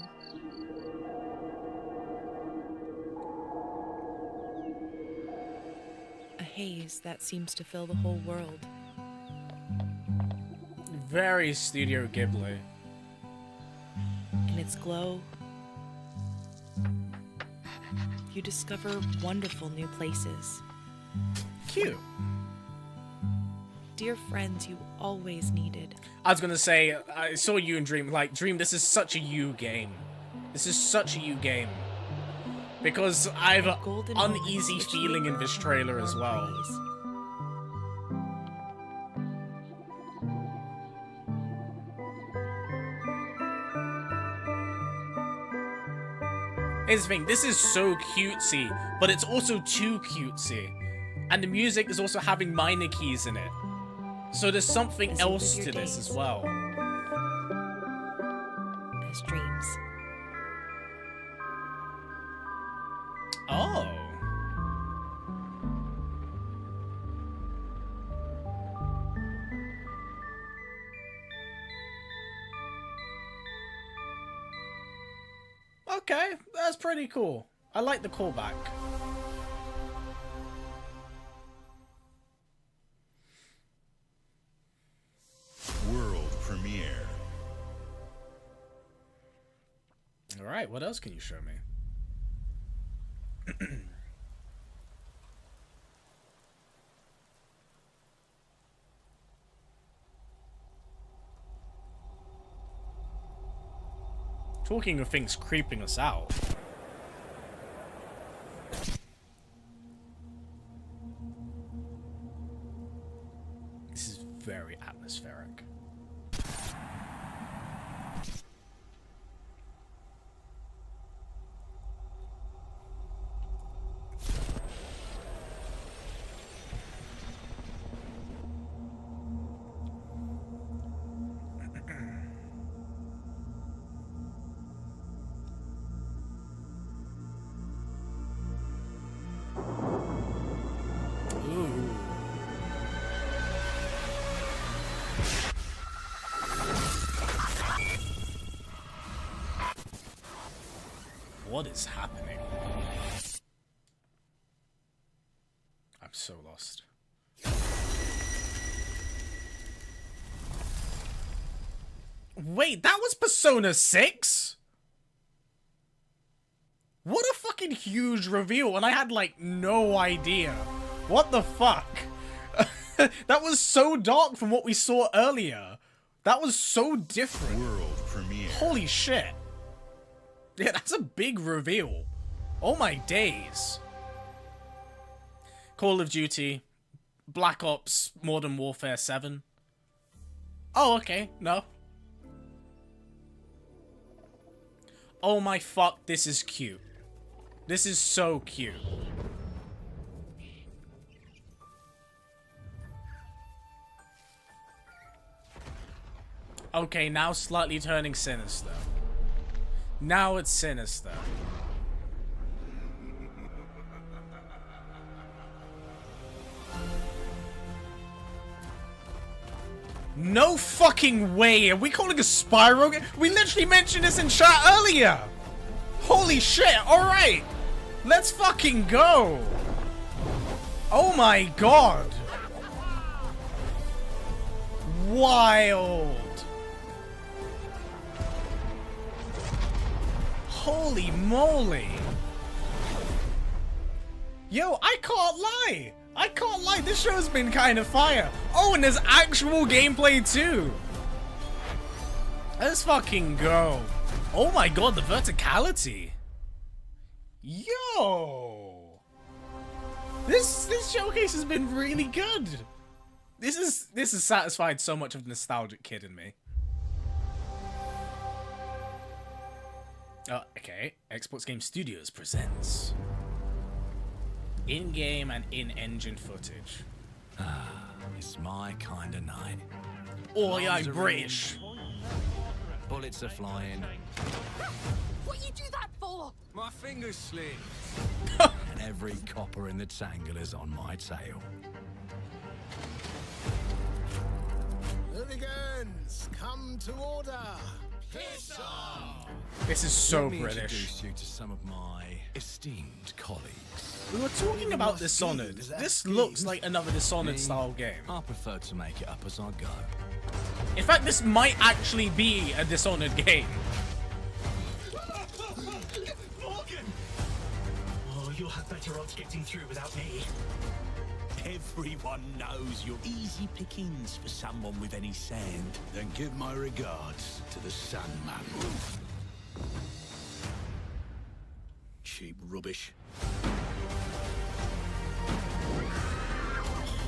A haze that seems to fill the whole world. Very Studio Ghibli. In its glow, you discover wonderful new places. Cute. Dear friends you always needed. I was gonna say, I saw you in Dream. Like, Dream, this is such a you game. This is such a you game. Because I have an uneasy feeling in this trailer as well. Here's the thing, this is so cutesy, but it's also too cutesy. And the music is also having minor keys in it. So there's something else to this as well. As dreams. Oh. Okay, that's pretty cool. I like the callback. World premiere. Alright, what else can you show me? Talking of things creeping us out. This is very atmospheric. What is happening? I'm so lost. Wait, that was Persona 6? What a fucking huge reveal, and I had like no idea. What the fuck? That was so dark from what we saw earlier. That was so different. World premiere. Holy shit. Yeah, that's a big reveal. Oh my days. Call of Duty, Black Ops, Modern Warfare 7. Oh, okay, no. Oh my fuck, this is cute. This is so cute. Okay, now slightly turning sinister. Now it's sinister. No fucking way! Are we calling a Spyro game? We literally mentioned this in chat earlier! Holy shit, alright! Let's fucking go! Oh my god! Wild! Holy moly! Yo, I can't lie! I can't lie, this show's been kind of fire. Oh, and there's actual gameplay too. Let's fucking go. Oh my god, the verticality. Yo. This showcase has been really good. This has satisfied so much of the nostalgic kid in me. Oh, okay. Xbox Game Studios presents in-game and in-engine footage. It's my kind of night. Oh, yeah, I'm British. Bullets are flying. What you do that for? My fingers slip. And every copper in the tangle is on my tail. Hooligans, come to order. Piss off! This is so Let me British. Introduce you to some of my esteemed colleagues. We were talking about Dishonored. This looks like another Dishonored style game. I prefer to make it up as I go. In fact, this might actually be a Dishonored game. Oh, you'll have better odds getting through without me. Everyone knows you're easy pickings for someone with any sand. Then give my regards to the Sandman. Cheap rubbish.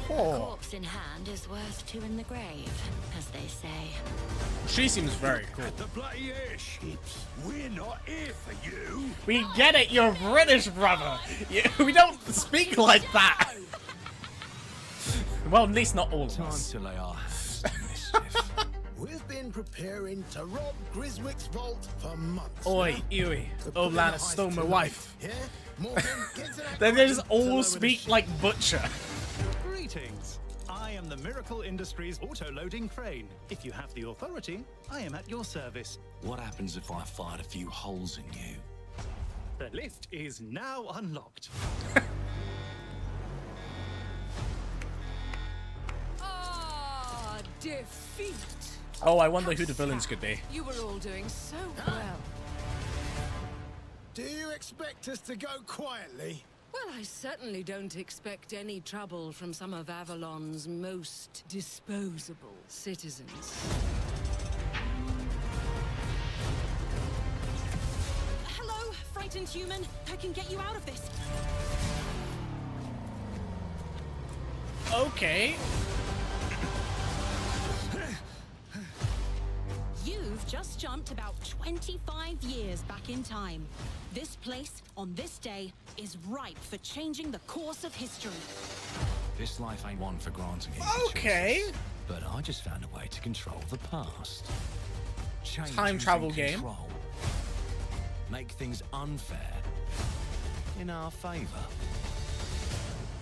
Oh. Corpse in hand is worth two in the grave, as they say. She seems very cool. The bloody airships. We're not here for you. We get it, you're British, brother. We don't speak like that. Well, at least not all of us. Time to lay our hands to mischief. We've been preparing to rob Griswick's vault for months. Oi, Ewy. Oh, man, it stole my wife. Yeah? Morgan, get to that They just crane to lower all the speak ship. like Butcher. Greetings. I am the Miracle Industries auto-loading crane. If you have the authority, I am at your service. What happens if I fired a few holes in you? The lift is now unlocked. Ah, defeat. Oh, I wonder who the villains could be. You were all doing so well. Do you expect us to go quietly? Well, I certainly don't expect any trouble from some of Avalon's most disposable citizens. Hello, frightened human. I can get you out of this. Okay. You've just jumped about 25 years back in time. This place, on this day, is ripe for changing the course of history. This life ain't one for granting easy Okay. choices, but I just found a way to control the past. Change Time travel using game. control. Make things unfair in our favor.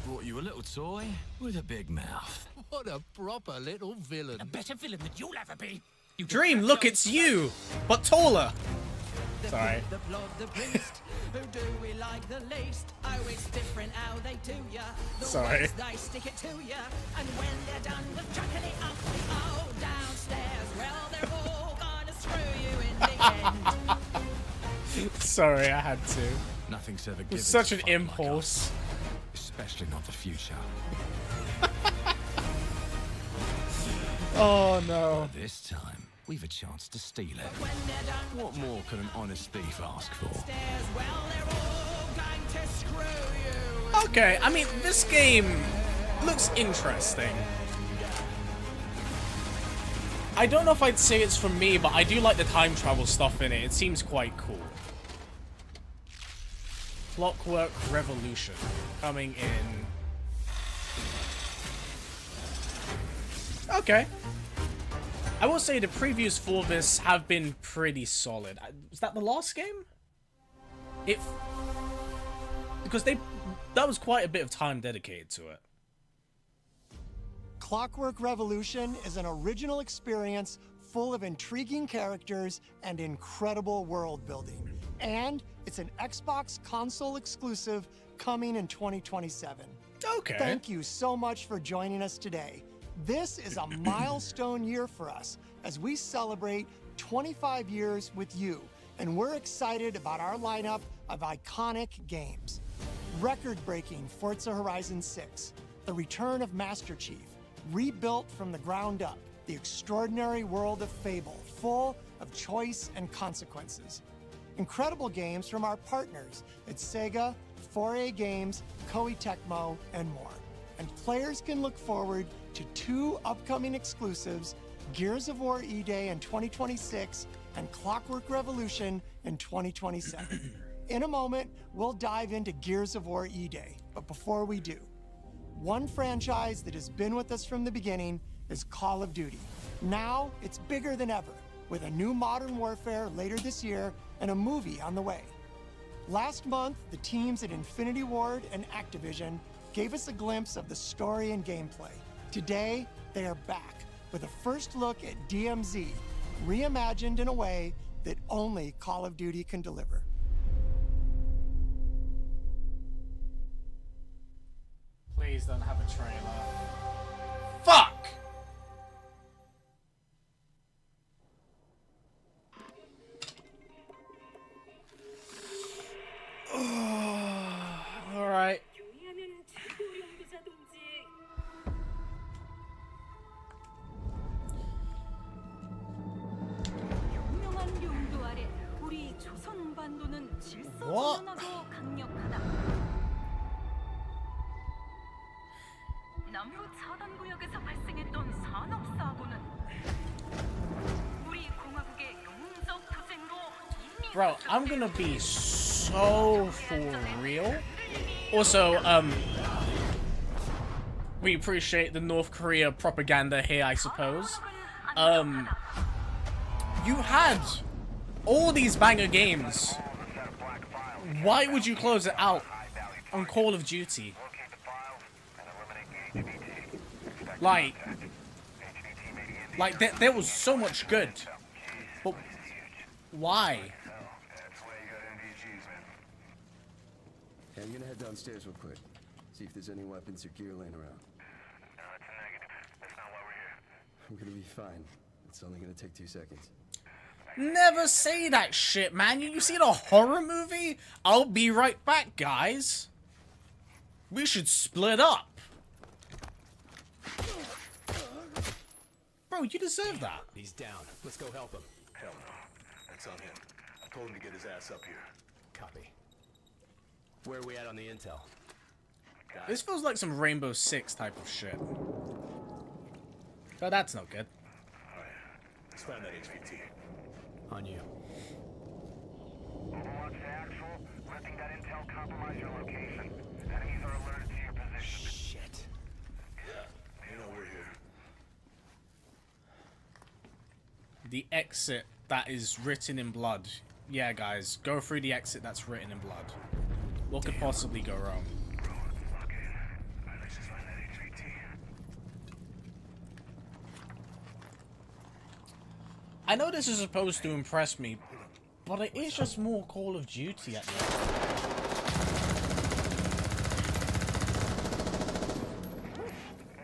Brought you a little toy with a big mouth. What a proper little villain. A better villain than you'll ever be. Dream, look, it's you, but taller. Sorry. The blood, the priest. Who do we like the least? Oh, it's different how they do ya. The Sorry. ways they stick it to ya. And when they're done with chucking it up, oh, downstairs, well, they're all gonna screw you in the end. Sorry, I had to. Nothing's ever It given was such to an folk like impulse. us, especially not the future. Oh no. But this time, we've a chance to steal it. What more can an honest thief ask for? Well, they're all gonna Okay, I mean, this game looks interesting. I don't know if I'd say it's for me, but I do like the time travel stuff in it. It seems quite cool. Clockwork Revolution coming in. Okay. I will say the previews for this have been pretty solid. Was that the last game? Because that was quite a bit of time dedicated to it. Clockwork Revolution is an original experience full of intriguing characters and incredible world building. And it's an Xbox console exclusive coming in 2027. Okay. Thank you so much for joining us today. This is a milestone year for us as we celebrate 25 years with you, and we're excited about our lineup of iconic games. Record-breaking Forza Horizon 6, the return of Master Chief, rebuilt from the ground up, the extraordinary world of Fable, full of choice and consequences. Incredible games from our partners at Sega, 4A Games, Koei Tecmo, and more. And players can look forward to 2 upcoming exclusives, Gears of War E-Day in 2026 and Clockwork Revolution in 2027. In a moment, we'll dive into Gears of War E-Day, but before we do, one franchise that has been with us from the beginning is Call of Duty. Now, it's bigger than ever, with a new Modern Warfare later this year and a movie on the way. Last month, the teams at Infinity Ward and Activision gave us a glimpse of the story and gameplay. Today, they are back with a first look at DMZ, reimagined in a way that only Call of Duty can deliver. Please don't have a trailer. Fuck! Alright. What? 남부 차단 구역에서 발생했던 산업 사고는 우리 공화국의 용적 투쟁으로 이미 Bro, I'm gonna be so for real. Also, we appreciate the North Korea propaganda here, I suppose. You had all these banger games. Why would you close it out on Call of Duty? Like there was so much good, but why? Hey, I'm gonna head downstairs real quick. See if there's any weapons or gear laying around. No, it's a negative. That's not why we're here. I'm gonna be fine. It's only gonna take 2 seconds. Never say that shit, man. You seen a horror movie? I'll be right back, guys. We should split up. Bro, you deserve that. He's down. Let's go help him. Hell no. That's on him. I told him to get his ass up here. Copy. Where are we at on the intel? This feels like some Rainbow Six type of shit. But that's no good. Alright. Let's find that HVT. On you. Overwatch to actual. Letting that intel compromise your location. Enemies are alerted to your position. Shit. Yeah. You know we're here. The exit that is written in blood. Yeah, guys, go through the exit that's written in blood. What could possibly go wrong? Okay. Alright, let's just find that HVT. I know this is supposed to impress me, but it is just more Call of Duty at the end.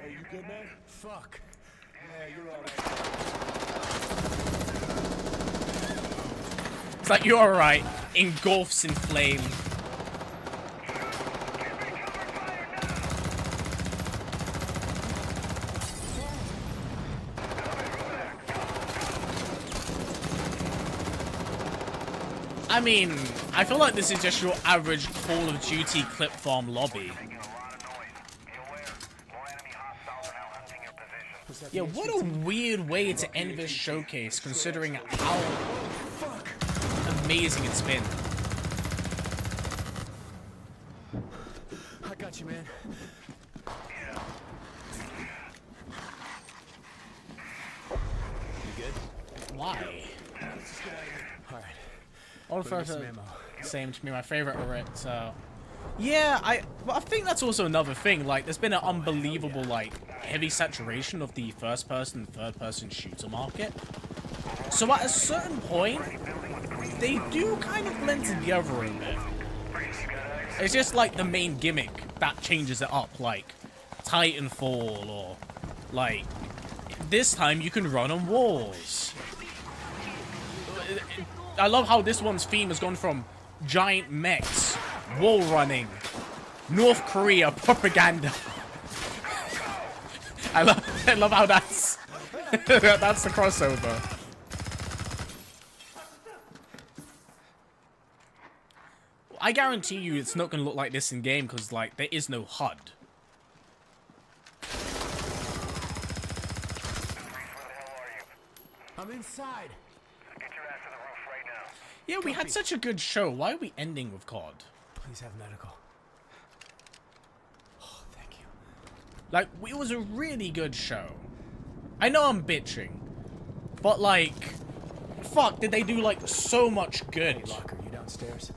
Hey, you good, man? Fuck. Yeah, you're alright. It's like, you're alright. Engulfs in flame. I mean, I feel like this is just your average Call of Duty clip farm lobby. Yeah, what a weird way to end this showcase, considering how amazing it's been. I got you, man. You good? Why? Alright. All the same to me, my favorite are it, so... Yeah, I think that's also another thing, like, there's been an unbelievable, like, heavy saturation of the first-person and third-person shooter market. So at a certain point, they do kind of blend together a bit. It's just like the main gimmick that changes it up, like Titanfall, or like this time you can run on walls. I love how this one's theme has gone from giant mechs, wall running, North Korea propaganda. I love how that's that's the crossover. I guarantee you it's not going to look like this in game because, like, there is no HUD. I'm inside. Get your ass to the roof right now. Yeah, we had such a good show. Why are we ending with COD? Please have medical. Oh, thank you. Like, it was a really good show. I know I'm bitching, but, like, fuck, did they do, like, so much good? Hey, Locker, you downstairs?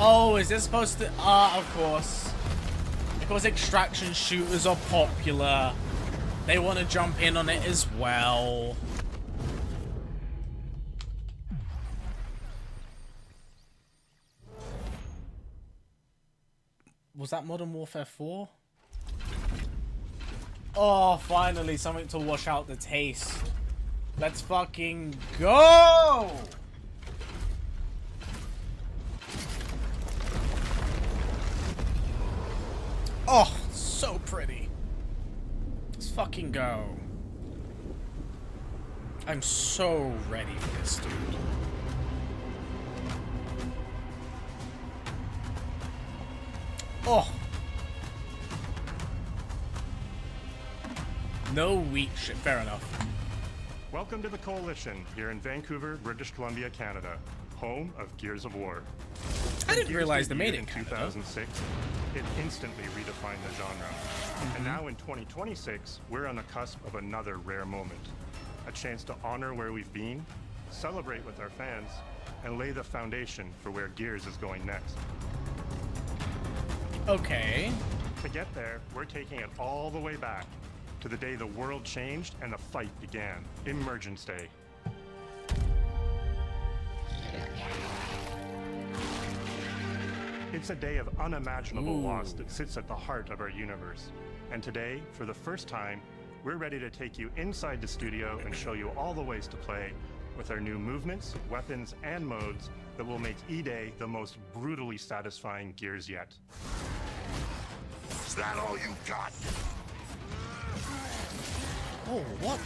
Oh, is this supposed to... of course. Because extraction shooters are popular, they want to jump in on it as well. Was that Modern Warfare 4? Oh, finally, something to wash out the taste. Let's fucking go! Oh, so pretty. Let's fucking go. I'm so ready for this, dude. Oh. No wheat shit. Fair enough. Welcome to the Coalition here in Vancouver, British Columbia, Canada, home of Gears of War. I didn't realize they made it in 2006. It instantly redefined the genre. And now in 2026, we're on the cusp of another rare moment. A chance to honor where we've been, celebrate with our fans, and lay the foundation for where Gears is going next. Okay. To get there, we're taking it all the way back to the day the world changed and the fight began, Emergence Day. It's a day of unimaginable loss that sits at the heart of our universe. And today, for the first time, we're ready to take you inside the studio and show you all the ways to play with our new movements, weapons, and modes that will make E-Day the most brutally satisfying Gears yet. Is that all you got? Oh, what?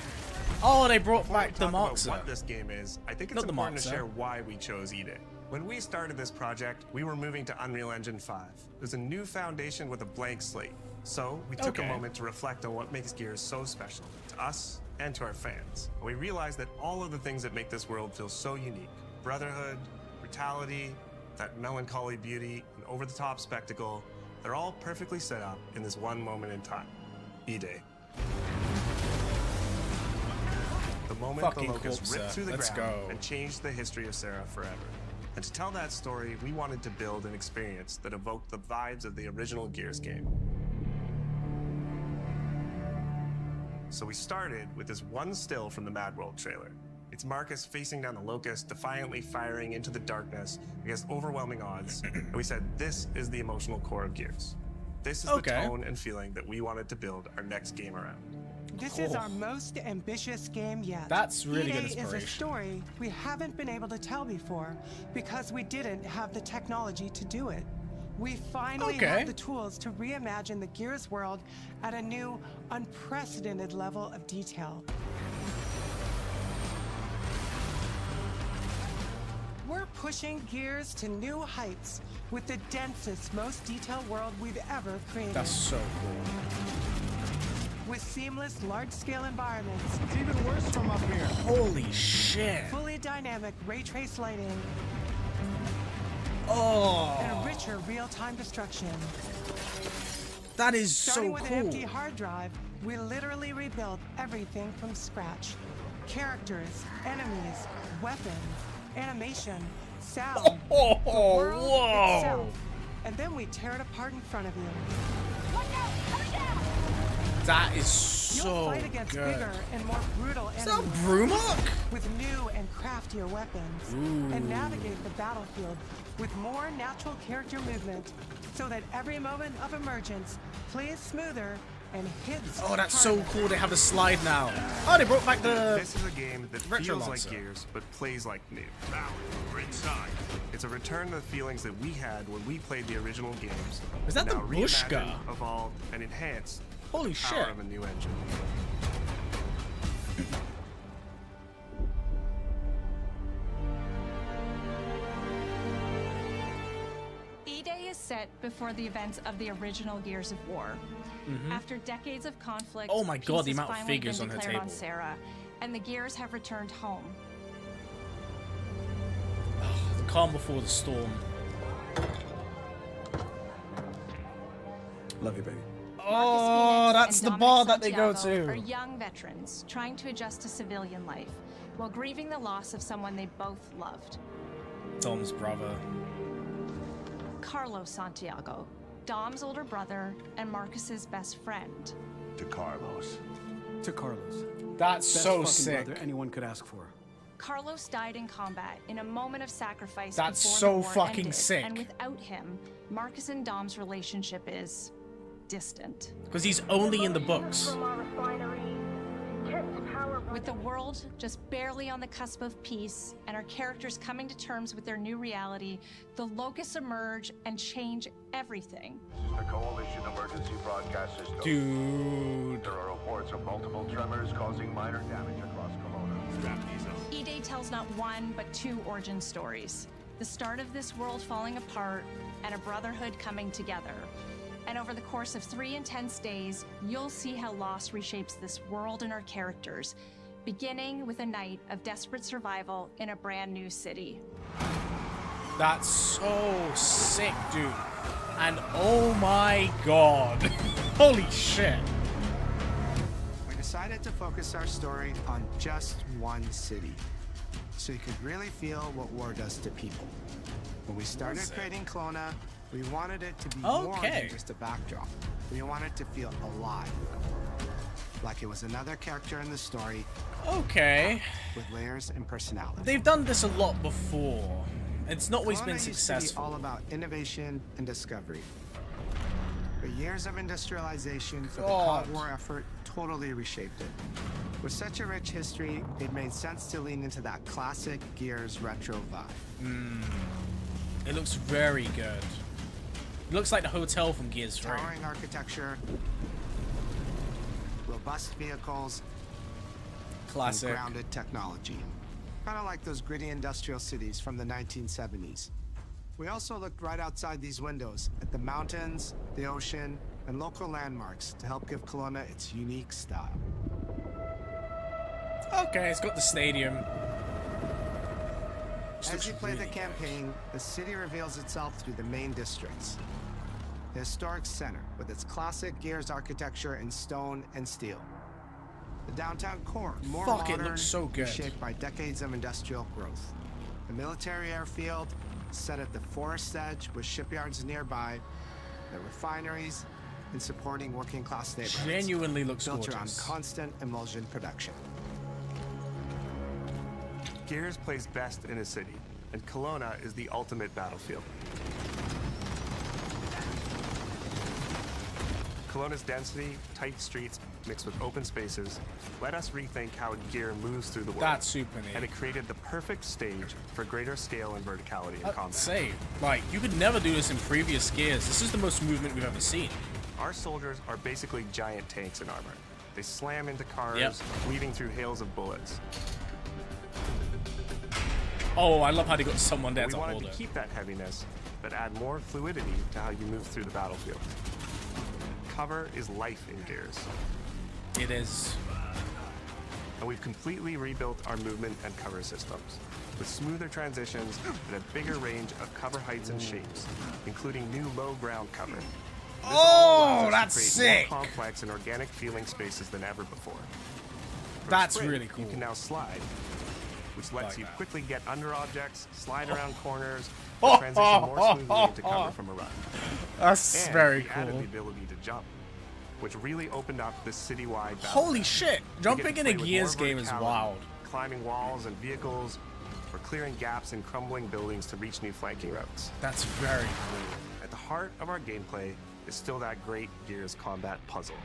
Oh, they brought back the About Moxa. what this game is, I think it's Not the important to Moxa. share why we chose E-Day. When we started this project, we were moving to Unreal Engine 5. There's a new foundation with a blank slate. So we took a moment to reflect on what makes Gears so special to us and to our fans. And we realized that all of the things that make this world feel so unique, brotherhood, brutality, that melancholy beauty, and over-the-top spectacle, they're all perfectly set up in this one moment in time, E-Day. The moment Fucking the Locust cool, ripped sir. through the Let's ground go. and changed the history of Sarah forever. And to tell that story, we wanted to build an experience that evoked the vibes of the original Gears game. So we started with this one still from the Mad World trailer. It's Marcus facing down the Locust, defiantly firing into the darkness against overwhelming odds. And we said, this is the emotional core of Gears. This is the tone and feeling that we wanted to build our next game around. This is our most ambitious game yet. That's really good E-Day inspiration. is a story we haven't been able to tell before because we didn't have the technology to do it. We finally have the tools to reimagine the Gears world at a new, unprecedented level of detail. We're pushing Gears to new heights with the densest, most detailed world we've ever created. That's so cool. With seamless, large-scale environments. It's even worse from up here. Holy shit. Fully dynamic ray trace lighting. Oh. And a richer real-time destruction. That is Starting so with cool. an empty hard drive, we literally rebuilt everything from scratch. Characters, enemies, weapons, animation, sound, the world itself. And then we tear it apart in front of you. That is You'll so fight against good. bigger and more brutal Is enemies. that Brumark? With new and craftier weapons. Ooh. And navigate the battlefield with more natural character movement so that every moment of emergence plays smoother and hits Oh, that's harder. so cool. They have a slide now. Oh, they brought back the This is a game that retro feels launcher. like Gears, but plays like new. Now, we're inside. It's a return to the feelings that we had when we played the original games. Is that now the Bushka? reimagined, evolved, and enhanced Holy the power shit. of a new engine. E-Day is set before the events of the original Gears of War. After decades of conflict, Oh my God, the peace has amount of finally figures been on her declared table. Sarah, and the Gears have returned home. The calm before the storm. Love you, baby. Oh, that's the bar that they go Santiago are to. young veterans trying to adjust to civilian life while grieving the loss of someone they both loved. Tom's brother. Carlos Santiago, Dom's older brother and Marcus's best friend. To Carlos. To Carlos. That's Best so fucking sick. brother anyone could ask for. Carlos died in combat in a moment of sacrifice That's before so the war fucking ended, sick. And without him, Marcus and Dom's relationship is distant. Because he's only in the books. With the world just barely on the cusp of peace and our characters coming to terms with their new reality, the Locusts emerge and change everything. The Coalition Emergency Broadcast System. Dude. There are reports of multiple tremors causing minor damage across Kelowna. Strap these up. E-Day tells not one, but two origin stories. The start of this world falling apart and a brotherhood coming together. And over the course of 3 intense days, you'll see how loss reshapes this world and our characters, beginning with a night of desperate survival in a brand new city. That's so sick, dude. And oh my god. Holy shit. We decided to focus our story on just one city, so you could really feel what war does to people. When we started creating Kelowna, we wanted it to be more than just a backdrop. We wanted to feel alive. Like it was another character in the story. Okay. With layers and personality. They've done this a lot before. It's not always Kelowna been used to be successful. all about innovation and discovery. But years of industrialization for the Cold War effort totally reshaped it. With such a rich history, it made sense to lean into that classic Gears retro vibe. It looks very good. It looks like the hotel from Gears 3. Towering architecture, robust vehicles, Classic. and grounded technology. Kind of like those gritty industrial cities from the 1970s. We also looked right outside these windows at the mountains, the ocean, and local landmarks to help give Kelowna its unique style. Okay, it's got the stadium. As you play the campaign, the city reveals itself through the main districts. The historic center, with its classic Gears architecture in stone and steel. The downtown core, more Fuck, it modern, looks so good. shaped by decades of industrial growth. The military airfield, set at the forest edge with shipyards nearby, the refineries, and supporting working-class neighborhoods. Genuinely looks built gorgeous. around constant emulsion production. Gears plays best in a city, and Kelowna is the ultimate battlefield. Kelowna's density, tight streets, mixed with open spaces, let us rethink how gear moves through the world. That's super neat. And it created the perfect stage for greater scale and verticality in combat. Say, like, you could never do this in previous Gears. This is the most movement we've ever seen. Our soldiers are basically giant tanks in armor. They slam into cars, weaving through hails of bullets. Oh, I love how they got someone there to We hold wanted it. to keep that heaviness, but add more fluidity to how you move through the battlefield. Cover is life in Gears. It is. And we've completely rebuilt our movement and cover systems, with smoother transitions and a bigger range of cover heights and shapes, including new low ground cover. This all allows us that's to create sick! more complex and organic feeling spaces than ever before. For That's sprint, really cool. You can now slide, which lets Like you that. quickly get under objects, slide around corners, and transition more smoothly into cover from a run. That's And very we added cool. the ability to jump, which really opened up the citywide battle. Holy shit! Jumping in a Gears game is wild. Climbing walls and vehicles, or clearing gaps in crumbling buildings to reach new flanking routes. That's very cool. At the heart of our gameplay is still that great Gears combat puzzle.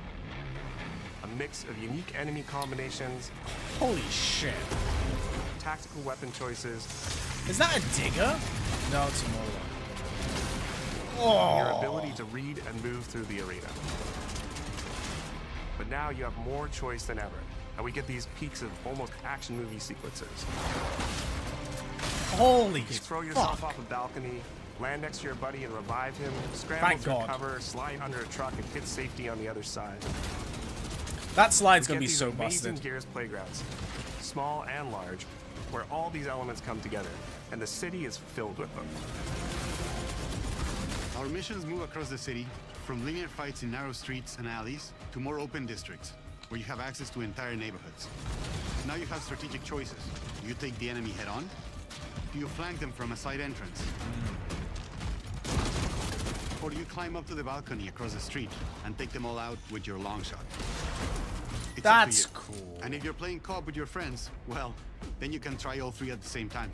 A mix of unique enemy combinations. Holy shit. Tactical weapon choices. Is that a digger? No, it's more. And your ability to read and move through the arena. But now you have more choice than ever, and we get these peaks of almost action movie sequences. Holy You can throw yourself fuck. off a balcony, land next to your buddy and revive him, scramble Thank through God. cover, slide under a truck, and hit safety on the other side. That slide's We gonna get be these so amazing busted. Gears playgrounds, small and large, where all these elements come together, and the city is filled with them. Our missions move across the city, from linear fights in narrow streets and alleys to more open districts, where you have access to entire neighborhoods. Now you have strategic choices. Do you take the enemy head-on? Do you flank them from a side entrance? Or do you climb up to the balcony across the street and take them all out with your long shot? It's up to That's you. cool. And if you're playing co-op with your friends, well, then you can try all three at the same time.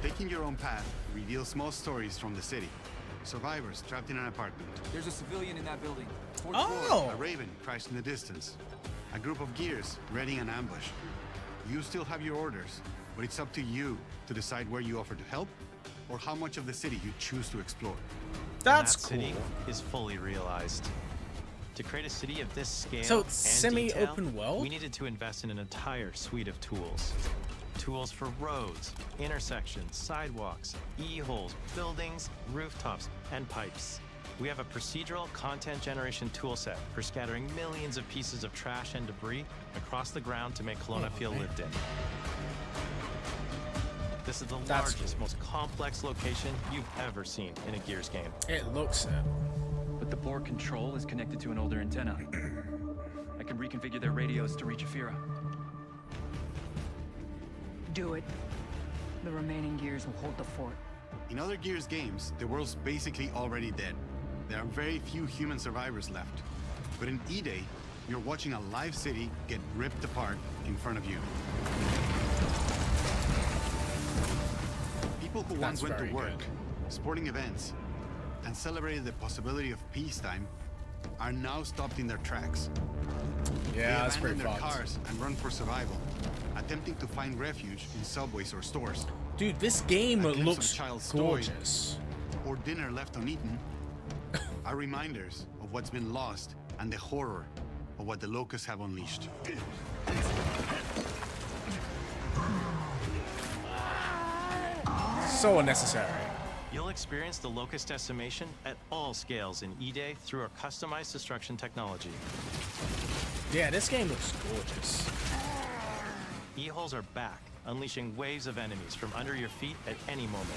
Taking your own path reveals small stories from the city. Survivors trapped in an apartment. There's a civilian in that building. A raven crashed in the distance. A group of gears readying an ambush. You still have your orders, but it's up to you to decide where you offer to help or how much of the city you choose to explore. That's that city is fully realized. To create a city of this scale So and it's semi-open detail, world? we needed to invest in an entire suite of tools. Tools for roads, intersections, sidewalks, e-holes, buildings, rooftops, and pipes. We have a procedural content generation toolset for scattering millions of pieces of trash and debris across the ground to make Kelowna feel lived in. This is the largest, most complex location you've ever seen in a Gears game. It looks it. But the board control is connected to an older antenna. I can reconfigure their radios to reach Afira. Do it. The remaining gears will hold the fort. In other Gears games, the world's basically already dead. There are very few human survivors left. But in E-Day, you're watching a live city get ripped apart in front of you. People who once went to work, sporting events, and celebrated the possibility of peacetime are now stopped in their tracks. Yeah, they that's pretty abandon their fucked. cars and run for survival, attempting to find refuge in subways or stores. Dude, this game A glimpse of looks a child's story gorgeous. or dinner left uneaten are reminders of what's been lost and the horror of what the locusts have unleashed. So unnecessary. You'll experience the locust decimation at all scales in E-Day through our customized destruction technology. Yeah, this game looks gorgeous. E-holes are back, unleashing waves of enemies from under your feet at any moment.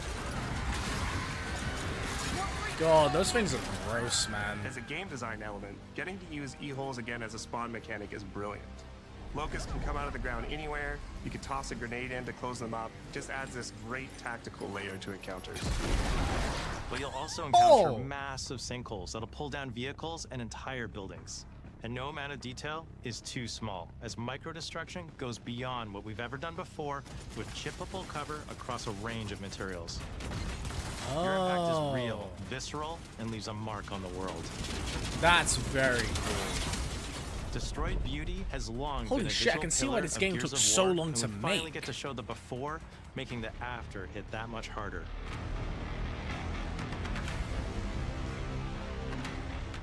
God, those things are gross, man. As a game design element, getting to use e-holes again as a spawn mechanic is brilliant. Locusts can come out of the ground anywhere, you can toss a grenade in to close them up, just adds this great tactical layer to encounters. But you'll also encounter Oh. massive sinkholes that'll pull down vehicles and entire buildings. And no amount of detail is too small, as micro-destruction goes beyond what we've ever done before with chippable cover across a range of materials. Your impact is real, visceral, and leaves a mark on the world. That's very cool. Destroyed Beauty has long Holy been a shit, I visual can see why pillar this of game Gears took of so War, long and to we finally make. get to show the before, making the after hit that much harder.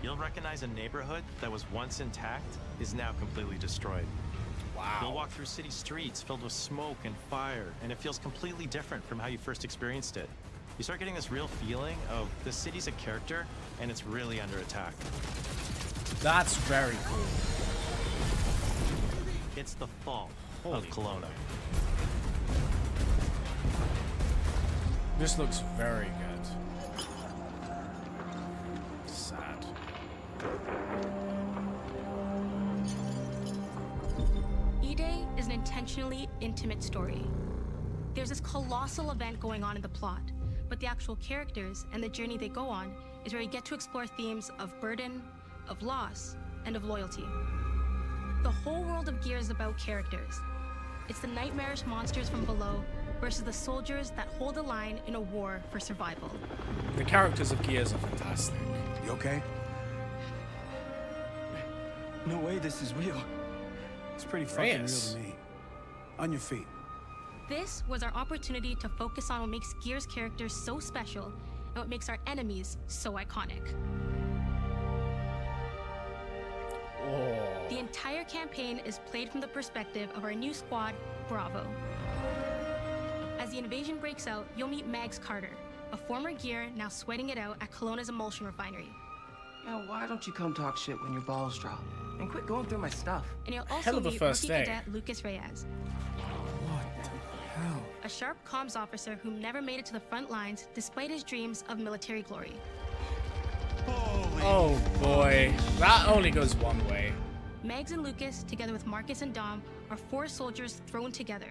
You'll recognize a neighborhood that was once intact is now completely destroyed. Wow. You'll walk through city streets filled with smoke and fire, and it feels completely different from how you first experienced it. You start getting this real feeling of the city's a character, and it's really under attack. That's very cool. It's the fall of Kelowna. This looks very good. Sad. E-Day is an intentionally intimate story. There's this colossal event going on in the plot, but the actual characters and the journey they go on is where you get to explore themes of burden, of loss, and of loyalty. The whole world of Gears is about characters. It's the nightmarish monsters from below versus the soldiers that hold the line in a war for survival. The characters of Gears are fantastic. You okay? No way this is real. It's pretty fucking Reyes. real to me. On your feet. This was our opportunity to focus on what makes Gears characters so special and what makes our enemies so iconic. The entire campaign is played from the perspective of our new squad, Bravo. As the invasion breaks out, you'll meet Mags Carter, a former Gear now sweating it out at Kelowna's emulsion refinery. Yo, why don't you come talk shit when your balls drop? And quit going through my stuff. And you'll Hell also of a meet first rookie day. cadet Lucas Reyes, a sharp comms officer who never made it to the front lines despite his dreams of military glory. Oh boy. That only goes one way. Megs and Lucas, together with Marcus and Dom, are 4 soldiers thrown together,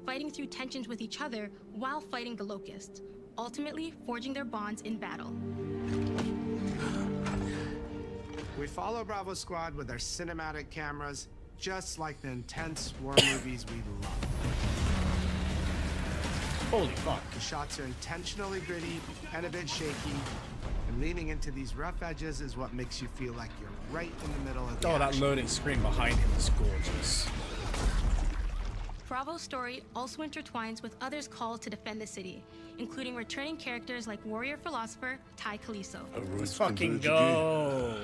fighting through tensions with each other while fighting the Locusts, ultimately forging their bonds in battle. We follow Bravo Squad with our cinematic cameras, just like the intense war movies we love. Holy fuck. The shots are intentionally gritty and a bit shaky, and leaning into these rough edges is what makes you feel like you're right in the middle of the Oh, that action. loading screen behind him is gorgeous. Bravo's story also intertwines with others called to defend the city, including returning characters like warrior philosopher Ty Caliso. Let's fucking go.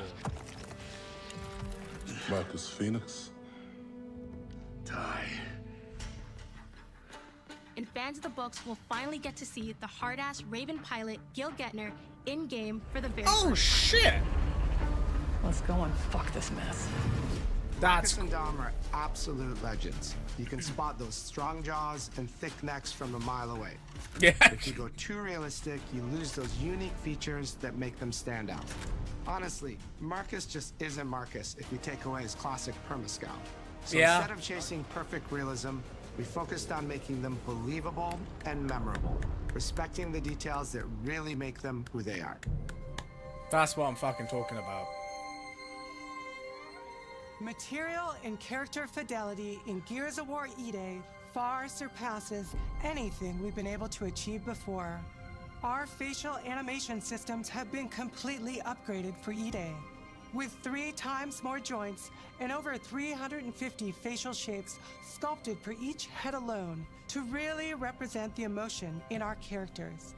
Marcus Phoenix. Die. And fans of the books will finally get to see the hard-ass Raven pilot Gil Gettner in-game for the very Oh shit! Let's go and fuck this mess. Marcus and Dom are absolute legends. You can spot those strong jaws and thick necks from a mile away. Yeah. If you go too realistic, you lose those unique features that make them stand out. Honestly, Marcus just isn't Marcus if you take away his classic permascout. So Yeah. instead of chasing perfect realism, we focused on making them believable and memorable, respecting the details that really make them who they are. That's what I'm fucking talking about. Material and character fidelity in Gears of War E-Day far surpasses anything we've been able to achieve before. Our facial animation systems have been completely upgraded for E-Day, with 3 times more joints and over 350 facial shapes sculpted for each head alone to really represent the emotion in our characters.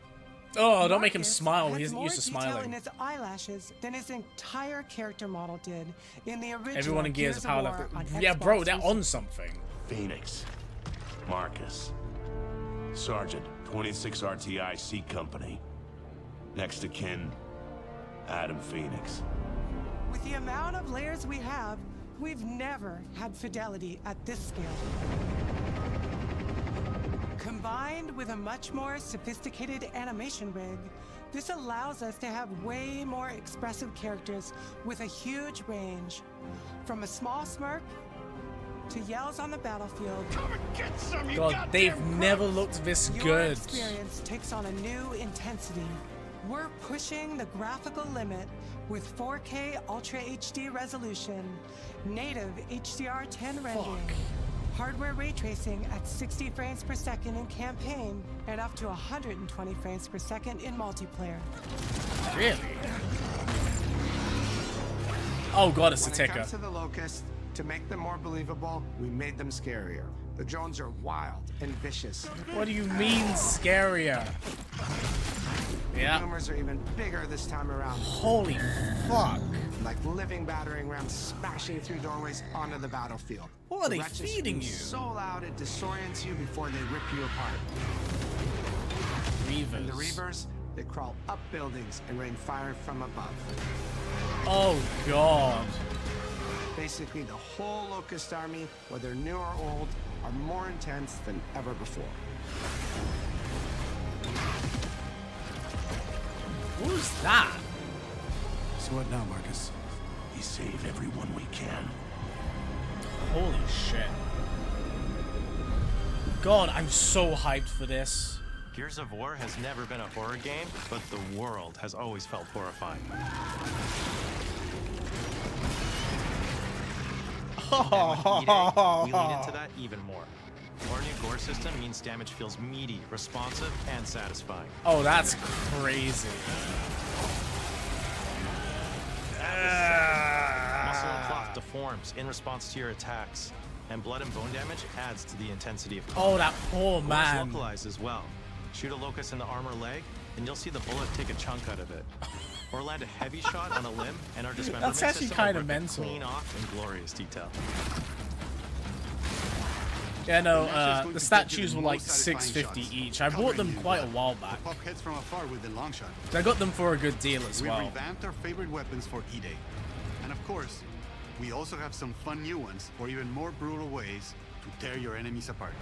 Oh, don't make him Marcus smile. has He isn't more used to detail smiling. in his eyelashes than his entire character model did in the original Everyone in Gears of Power War left. on Yeah, bro, Xbox they're 360. on something. Phoenix. Marcus. Sergeant, 26 RTI C Company. Next to kin, Adam Phoenix. With the amount of layers we have, we've never had fidelity at this scale. Combined with a much more sophisticated animation rig, this allows us to have way more expressive characters with a huge range. From a small smirk to yells on the battlefield. Come and get some, God, they've never looked this Your good. experience takes on a new intensity We're pushing the graphical limit with 4K Ultra HD resolution, native HDR10 rendering, hardware ray tracing at 60 frames per second in campaign, and up to 120 frames per second in multiplayer. Really? Oh god, it's a ticker. When it comes to the Locusts, to make them more believable, we made them scarier. The drones are wild and vicious. What do you mean scarier? Yeah. The boomers are even bigger this time around. Holy fuck. Like living battering rams smashing through doorways onto the battlefield. What are they The wretches feeding scream you? So loud it disorients you before they rip you apart. Reavers. And the Reavers, they crawl up buildings and rain fire from above. Oh god. Basically, the whole Locust army, whether new or old, are more intense than ever before. Who's that? So what now, Marcus? We save everyone we can. Holy shit. God, I'm so hyped for this. Gears of War has never been a horror game, but the world has always felt horrifying. And with EA, we lean into that even more. Our new gore system means damage feels meaty, responsive, and satisfying. Oh, that's crazy. Muscle and cloth deforms in response to your attacks, and blood and bone damage adds to the intensity of combat. Oh, that poor Gore's man. localized as well. Shoot a locust in the armor leg, and you'll see the bullet take a chunk out of it. Or land a heavy shot on a limb, and our dismemberment That's actually system will kinda rip it mental. clean off in glorious detail. Yeah, no, the statues were like $6.50 each. I bought them quite a while back. Pop heads from afar with the long shot. I got them for a good deal as We well. revamped our favorite weapons for E-Day. And of course, we also have some fun new ones for even more brutal ways to tear your enemies apart.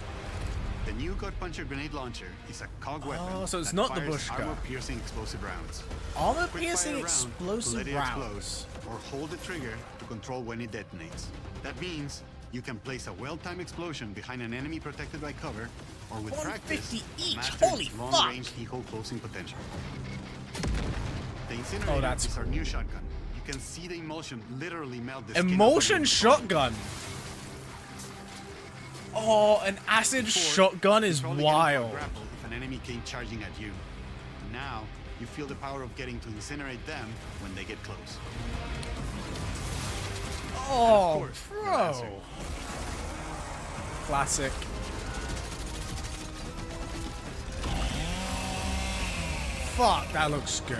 The new Gut Puncher grenade launcher is a cog weapon. Oh, so it's that not the fires Bushka. armor-piercing explosive rounds. Armor-piercing Quick fire round to let explosive it rounds. explode, or hold the trigger to control when it detonates. That means you can place a well-timed explosion behind an enemy protected by cover, or with practice, 150 each. master Holy its fuck. long-range keyhole closing potential. The incinerator that's is our cool. new shotgun. You can see the emulsion literally melt the skin off Emulsion an enemy. shotgun. Oh, an acid shotgun is Controlling enemy wild. grapple if an enemy came charging at you. Now, you feel the power of getting to incinerate them when they get close. Oh, course, bro. Classic. Fuck, that looks good.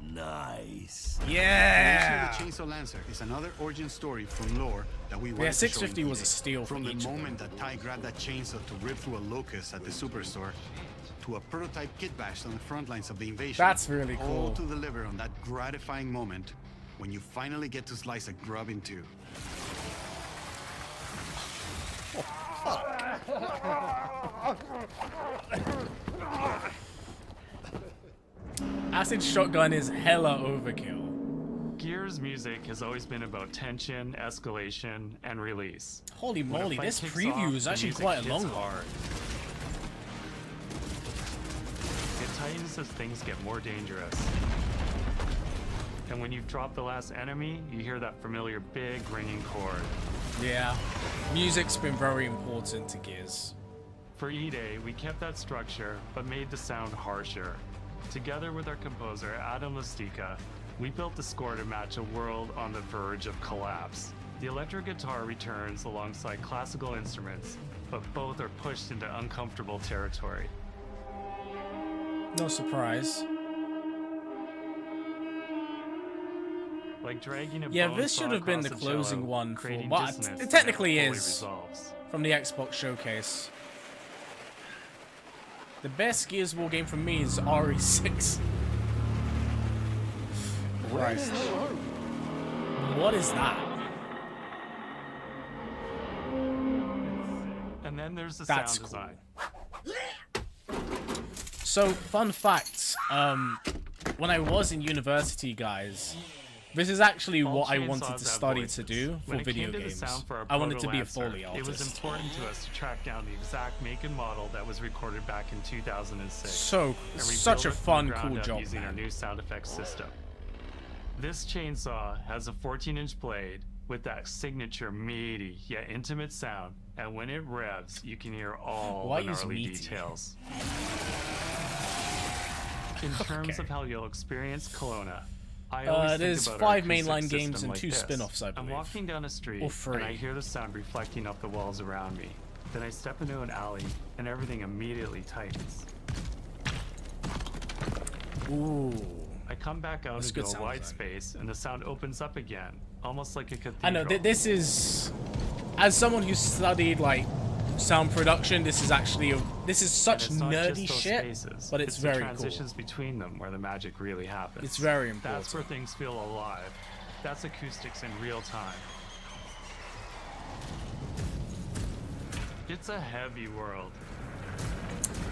Nice. Yeah. The Chainsaw Lancer is another origin story from lore that we wanted Yeah, to show 650 in was a EA. steal From for the each of moment them. that Ty grabbed that chainsaw to rip through a locust at the superstore, to a prototype kit bash on the front lines of the invasion. That's really cool. All to deliver on that gratifying moment when you finally get to slice a grub in two. Acid shotgun is hella overkill. Gears music has always been about tension, escalation, and release. Holy When a moly, fight this kicks preview off, is the actually music quite a hits long one. hard. It tightens as things get more dangerous. And when you've dropped the last enemy, you hear that familiar big ringing chord. Yeah, music's been very important to Gears. For E-Day, we kept that structure, but made the sound harsher. Together with our composer, Adam Lastica, we built the score to match a world on the verge of collapse. The electric guitar returns alongside classical instruments, but both are pushed into uncomfortable territory. No surprise. Like dragging a Yeah, bone this saw should have been the across a closing jello, one for creating what dissonance it that technically never fully is resolves. from the Xbox showcase. The best Gears War game for me is RE6. Christ. What is that? And then there's the That's sound design. So, fun fact, when I was in university, guys, This is actually All what I chainsaws wanted to have study voices. to do for When it video came to the games. sound for our I wanted to Proto be a Lancer, Foley It was artist. important to us to track down the exact make and model that was recorded back in 2006. So, and rebuild such a it from the fun, ground cool up job, using our new sound effects system. This chainsaw has a 14-inch blade with that signature meaty yet intimate sound, and when it revs, you can hear all Why the use gnarly meaty? details. In terms of how you'll experience Kelowna, I always think there's about 5 our acoustic mainline games system and like 2 this. spin-offs, I I'm believe. walking down a street, Or 3. and I hear the sound reflecting off the walls around me. Then I step into an alley, and everything immediately tightens. Ooh. I come back out That's into good a sound wide design. space, and the sound opens up again, almost like a cathedral. I know, this is... As someone who studied, like, sound production, this is actually this is such And it's not just nerdy those shit, spaces, but it's the very transitions cool. between them where the magic really happens. It's very important. That's where things feel alive. That's acoustics in real time. It's a heavy world.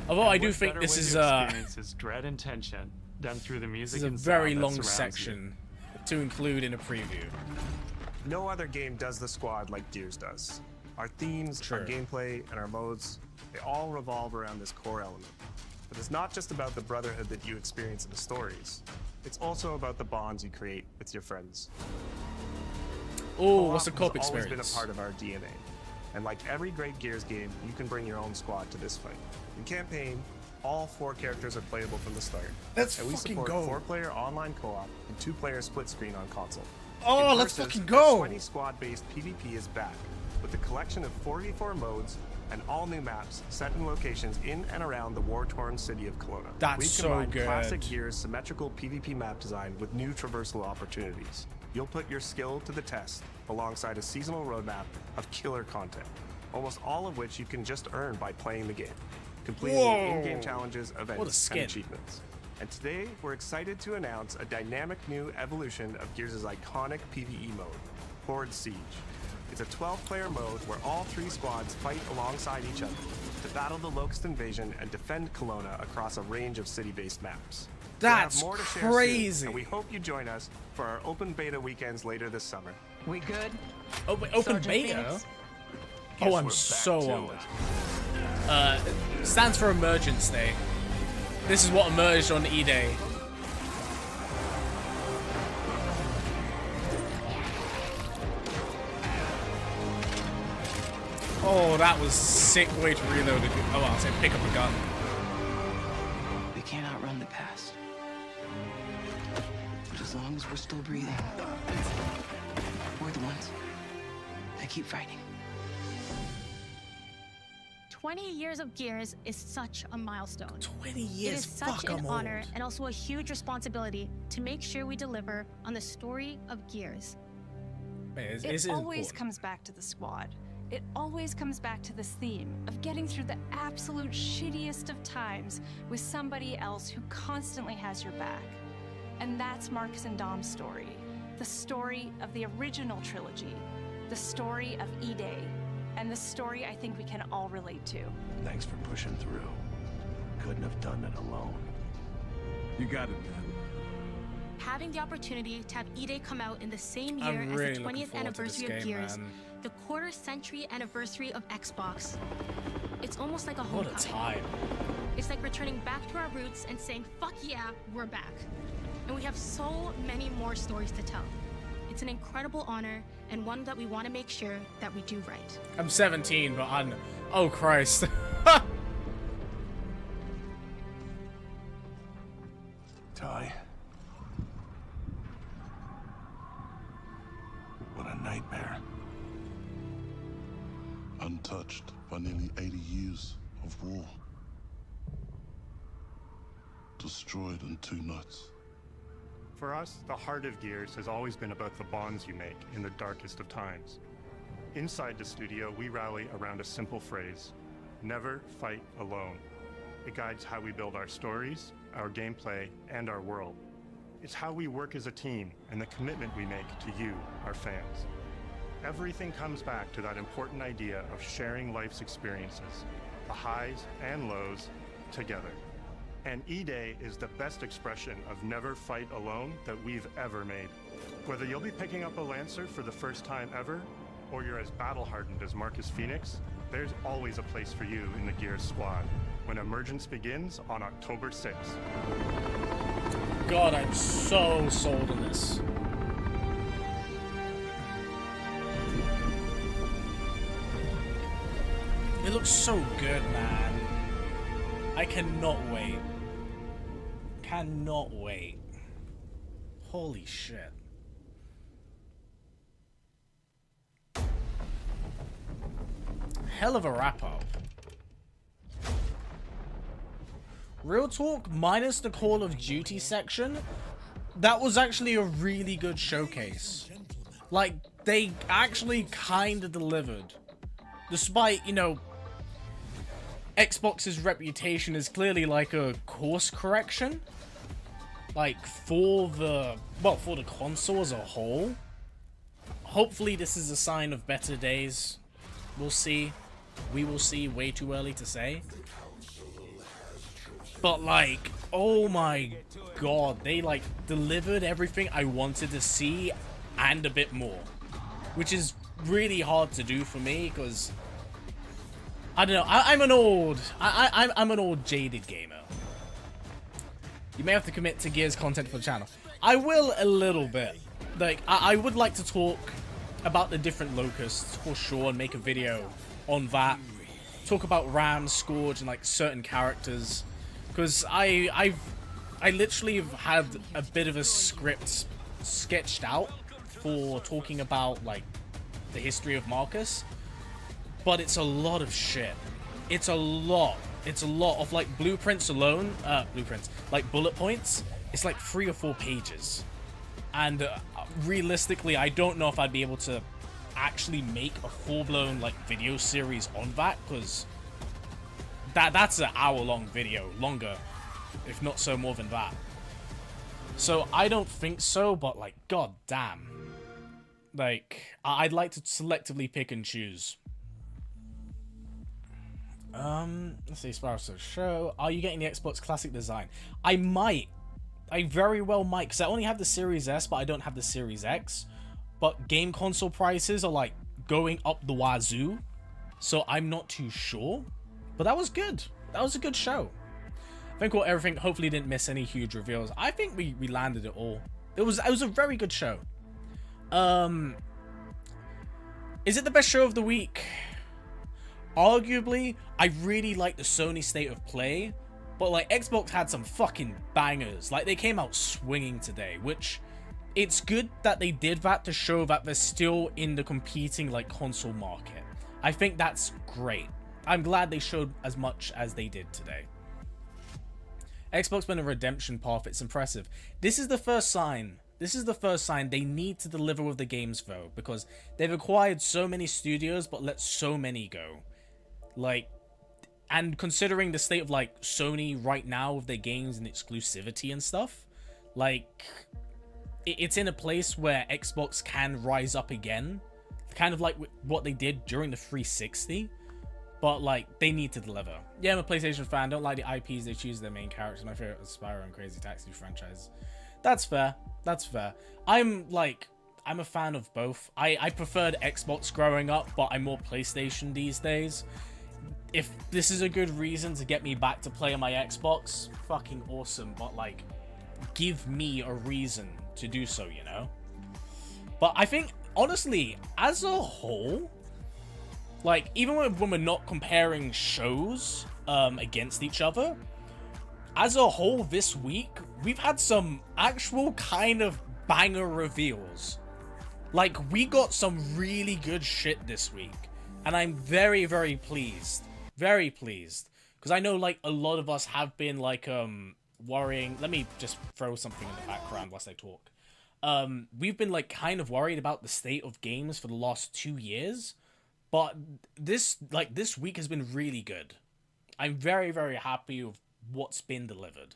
Although And I do what think better this way is to experience is dread and tension done through the music this is a and very sound that long surrounds section to include in a preview. No other game does the squad like Gears does. Our themes, our gameplay, and our modes, they all revolve around this core element. But it's not just about the brotherhood that you experience in the stories. It's also about the bonds you create with your friends. Oh, what's the Co-op co-op has always been a experience? part of our DNA. And like every great Gears game, you can bring your own squad to this fight. In campaign, all 4 characters are playable from the start. Let's and we fucking support go. 4-player online co-op and 2-player split screen on console. Oh, In let's Versus, fucking go. 20 squad-based PvP is back with a collection of 44 modes and all new maps set in locations in and around the war-torn city of Kelowna. That's We've so combined good. classic Gears symmetrical PvP map design with new traversal opportunities. You'll put your skill to the test alongside a seasonal roadmap of killer content, almost all of which you can just earn by playing the game, completing the Whoa. in-game challenges, What a events, skin. and achievements. And today, we're excited to announce a dynamic new evolution of Gears' iconic PvE mode, Horde Siege. It's a 12-player mode where all 3 squads fight alongside each other to battle the Locust Invasion and defend Kelowna across a range of city-based maps. That's we'll have more to share soon, crazy. and we hope you join us for our open beta weekends later this summer. We good? Oh, wait, open Sergeant beta? Phoenix? Oh, I'm so on it. Stands for Emergence Day. This is what emerged on E-Day. Oh, that was a sick way to reload a gun. Oh, I'll say pick up a gun. We can't outrun the past. But as long as we're still breathing, we're the ones that keep fighting. 20 years of Gears is such a milestone. 20 It years, is such fuck, an I'm honor old. and also a huge responsibility to make sure we deliver on the story of Gears. It always comes back to the squad. It always comes back to this theme of getting through the absolute shittiest of times with somebody else who constantly has your back. And that's Marcus and Dom's story. The story of the original trilogy. The story of E-Day. And the story I think we can all relate to. Thanks for pushing through. Couldn't have done it alone. You got it, man. Having the opportunity to have E-Day come out in the same I'm year as really the looking 20th forward to this anniversary of game, Gears, man. the quarter-century anniversary of Xbox, it's almost like a What homecoming. a time. It's like returning back to our roots and saying, fuck yeah, we're back. And we have so many more stories to tell. It's an incredible honor and one that we want to make sure that we do right. I'm 17, but I'm... Oh, Christ. Ty. What a nightmare. Untouched by nearly 80 years of war. Destroyed in 2 nights. For us, the heart of Gears has always been about the bonds you make in the darkest of times. Inside the studio, we rally around a simple phrase: never fight alone. It guides how we build our stories, our gameplay, and our world. It's how we work as a team and the commitment we make to you, our fans. Everything comes back to that important idea of sharing life's experiences, the highs and lows, together. And E-Day is the best expression of never fight alone that we've ever made. Whether you'll be picking up a Lancer for the first time ever, or you're as battle-hardened as Marcus Phoenix, there's always a place for you in the Gears squad when Emergence begins on October 6th. God, I'm so sold on this. It looks so good, man. I cannot wait. Cannot wait. Holy shit. Hell of a wrap-up. Real talk, minus the Call of Duty section, that was actually a really good showcase. Like, they actually kind of delivered. Despite, you know, Xbox's reputation is clearly like a course correction. Like, for the console as a whole. Hopefully this is a sign of better days. We'll see. We will see. Way too early to say. But, like, oh my god. They, like, delivered everything I wanted to see and a bit more. Which is really hard to do for me, because I don't know. I'm an old jaded gamer. You may have to commit to Gears content for the channel. I will a little bit. Like, I would like to talk about the different locusts for sure and make a video on that. Talk about Ram, Scourge, and like certain characters. Because I literally have had a bit of a script sketched out for talking about like the history of Marcus. But it's a lot of shit. It's a lot. It's a lot of like blueprints alone. Like bullet points. It's like 3 or 4 pages. And realistically, I don't know if I'd be able to actually make a full-blown like video series on that, because that's an hour-long video, longer, if not so more than that. So I don't think so, but like, god damn. Like, I'd like to selectively pick and choose. Let's see, Sparrow says, show. Are you getting the Xbox Classic design? I might. I very well might, because I only have the Series S, but I don't have the Series X. But game console prices are, like, going up the wazoo. So I'm not too sure. But that was good. That was a good show. I think everything, hopefully didn't miss any huge reveals. I think we landed it all. It was a very good show. Is it the best show of the week? Arguably, I really like the Sony State of Play. But, like, Xbox had some fucking bangers. Like, they came out swinging today, which it's good that they did that to show that they're still in the competing, like, console market. I think that's great. I'm glad they showed as much as they did today. Xbox went a redemption path. It's impressive. This is the first sign. This is the first sign they need to deliver with the games, though, because they've acquired so many studios, but let so many go. Like, and considering the state of, like, Sony right now with their games and exclusivity and stuff, like, it's in a place where Xbox can rise up again. Kind of like what they did during the 360. But, like, they need to deliver. Yeah, I'm a PlayStation fan. Don't like the IPs they choose their main characters. My favorite is Spyro and Crazy Taxi franchise. That's fair. That's fair. I'm a fan of both. I preferred Xbox growing up, but I'm more PlayStation these days. If this is a good reason to get me back to play on my Xbox, fucking awesome. But, like, give me a reason to do so, you know? But I think, honestly, as a whole, like, even when we're not comparing shows against each other, as a whole this week, we've had some actual kind of banger reveals. Like, we got some really good shit this week. And I'm very, very pleased. Very pleased. Because I know, like, a lot of us have been, like, worrying. Let me just throw something in the background whilst I talk. We've been, like, kind of worried about the state of games for the last 2 years. But this week has been really good. I'm very, very happy with what's been delivered.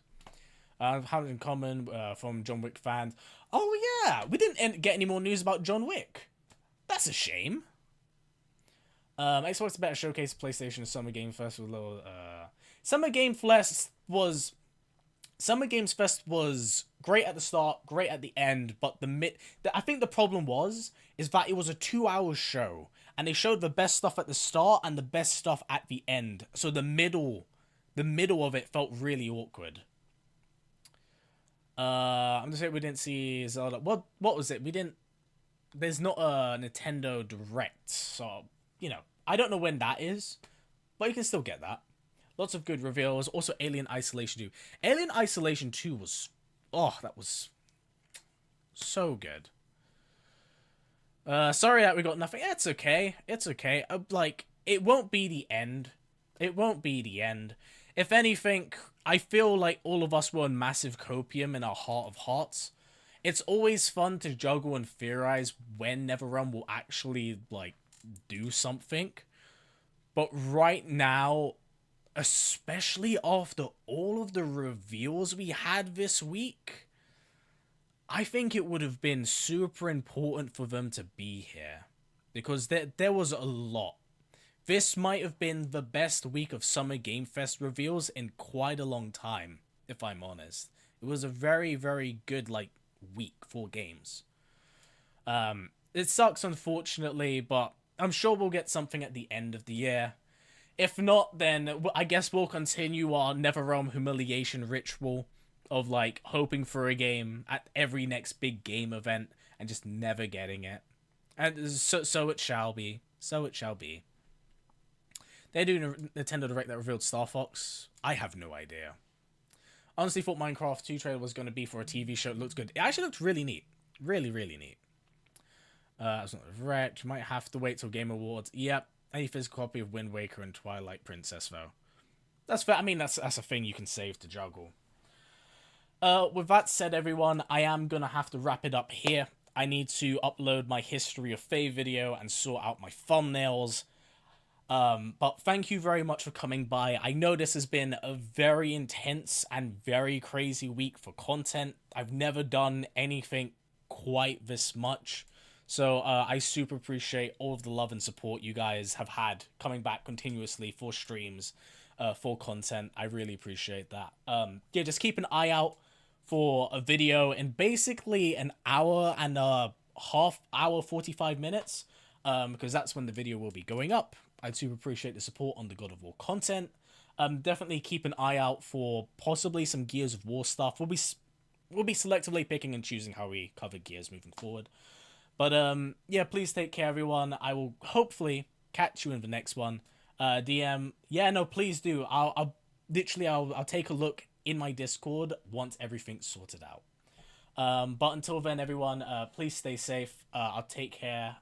Have in common from John Wick fans. Oh, yeah. We didn't get any more news about John Wick. That's a shame. Xbox better showcase PlayStation Summer Game Fest with a little... Summer Game Fest was Summer Games Fest was great at the start, great at the end, but I think the problem is that it was a 2-hour show, and they showed the best stuff at the start and the best stuff at the end. So the middle of it felt really awkward. I'm gonna say we didn't see Zelda. What was it? There's not a Nintendo Direct, so I don't know when that is, but you can still get that. Lots of good reveals. Also, Alien Isolation 2. Alien Isolation 2 was... Oh, that was so good. Sorry that we got nothing. It's okay. It's okay. It won't be the end. It won't be the end. If anything, I feel like all of us were on massive copium in our heart of hearts. It's always fun to juggle and theorize when NetherRealm will actually, do something. But right now... especially after all of the reveals we had this week, I think it would have been super important for them to be here. Because there was a lot. This might have been the best week of Summer Game Fest reveals in quite a long time, if I'm honest. It was a very, very good, week for games. It sucks, unfortunately, but I'm sure we'll get something at the end of the year. If not, then I guess we'll continue our NetherRealm humiliation ritual of, hoping for a game at every next big game event and just never getting it. And so it shall be. So it shall be. They're doing a Nintendo Direct that revealed Star Fox. I have no idea. Honestly thought Minecraft 2 trailer was going to be for a TV show. It looked good. It actually looked really neat. Really, really neat. It's not Direct. You might have to wait till Game Awards. Yep. Any physical copy of Wind Waker and Twilight Princess, though. That's fair. I mean, that's a thing you can save to juggle. With that said, everyone, I am going to have to wrap it up here. I need to upload my History of Faye video and sort out my thumbnails. But thank you very much for coming by. I know this has been a very intense and very crazy week for content. I've never done anything quite this much. So I super appreciate all of the love and support you guys have had coming back continuously for streams, for content. I really appreciate that. Yeah, just keep an eye out for a video in basically an hour and a half hour, 45 minutes, because that's when the video will be going up. I'd super appreciate the support on the God of War content. Definitely keep an eye out for possibly some Gears of War stuff. We'll be selectively picking and choosing how we cover Gears moving forward. But, yeah, please take care, everyone. I will hopefully catch you in the next one. DM, yeah, no, please do. I'll take a look in my Discord once everything's sorted out. But until then, everyone, please stay safe. I'll take care.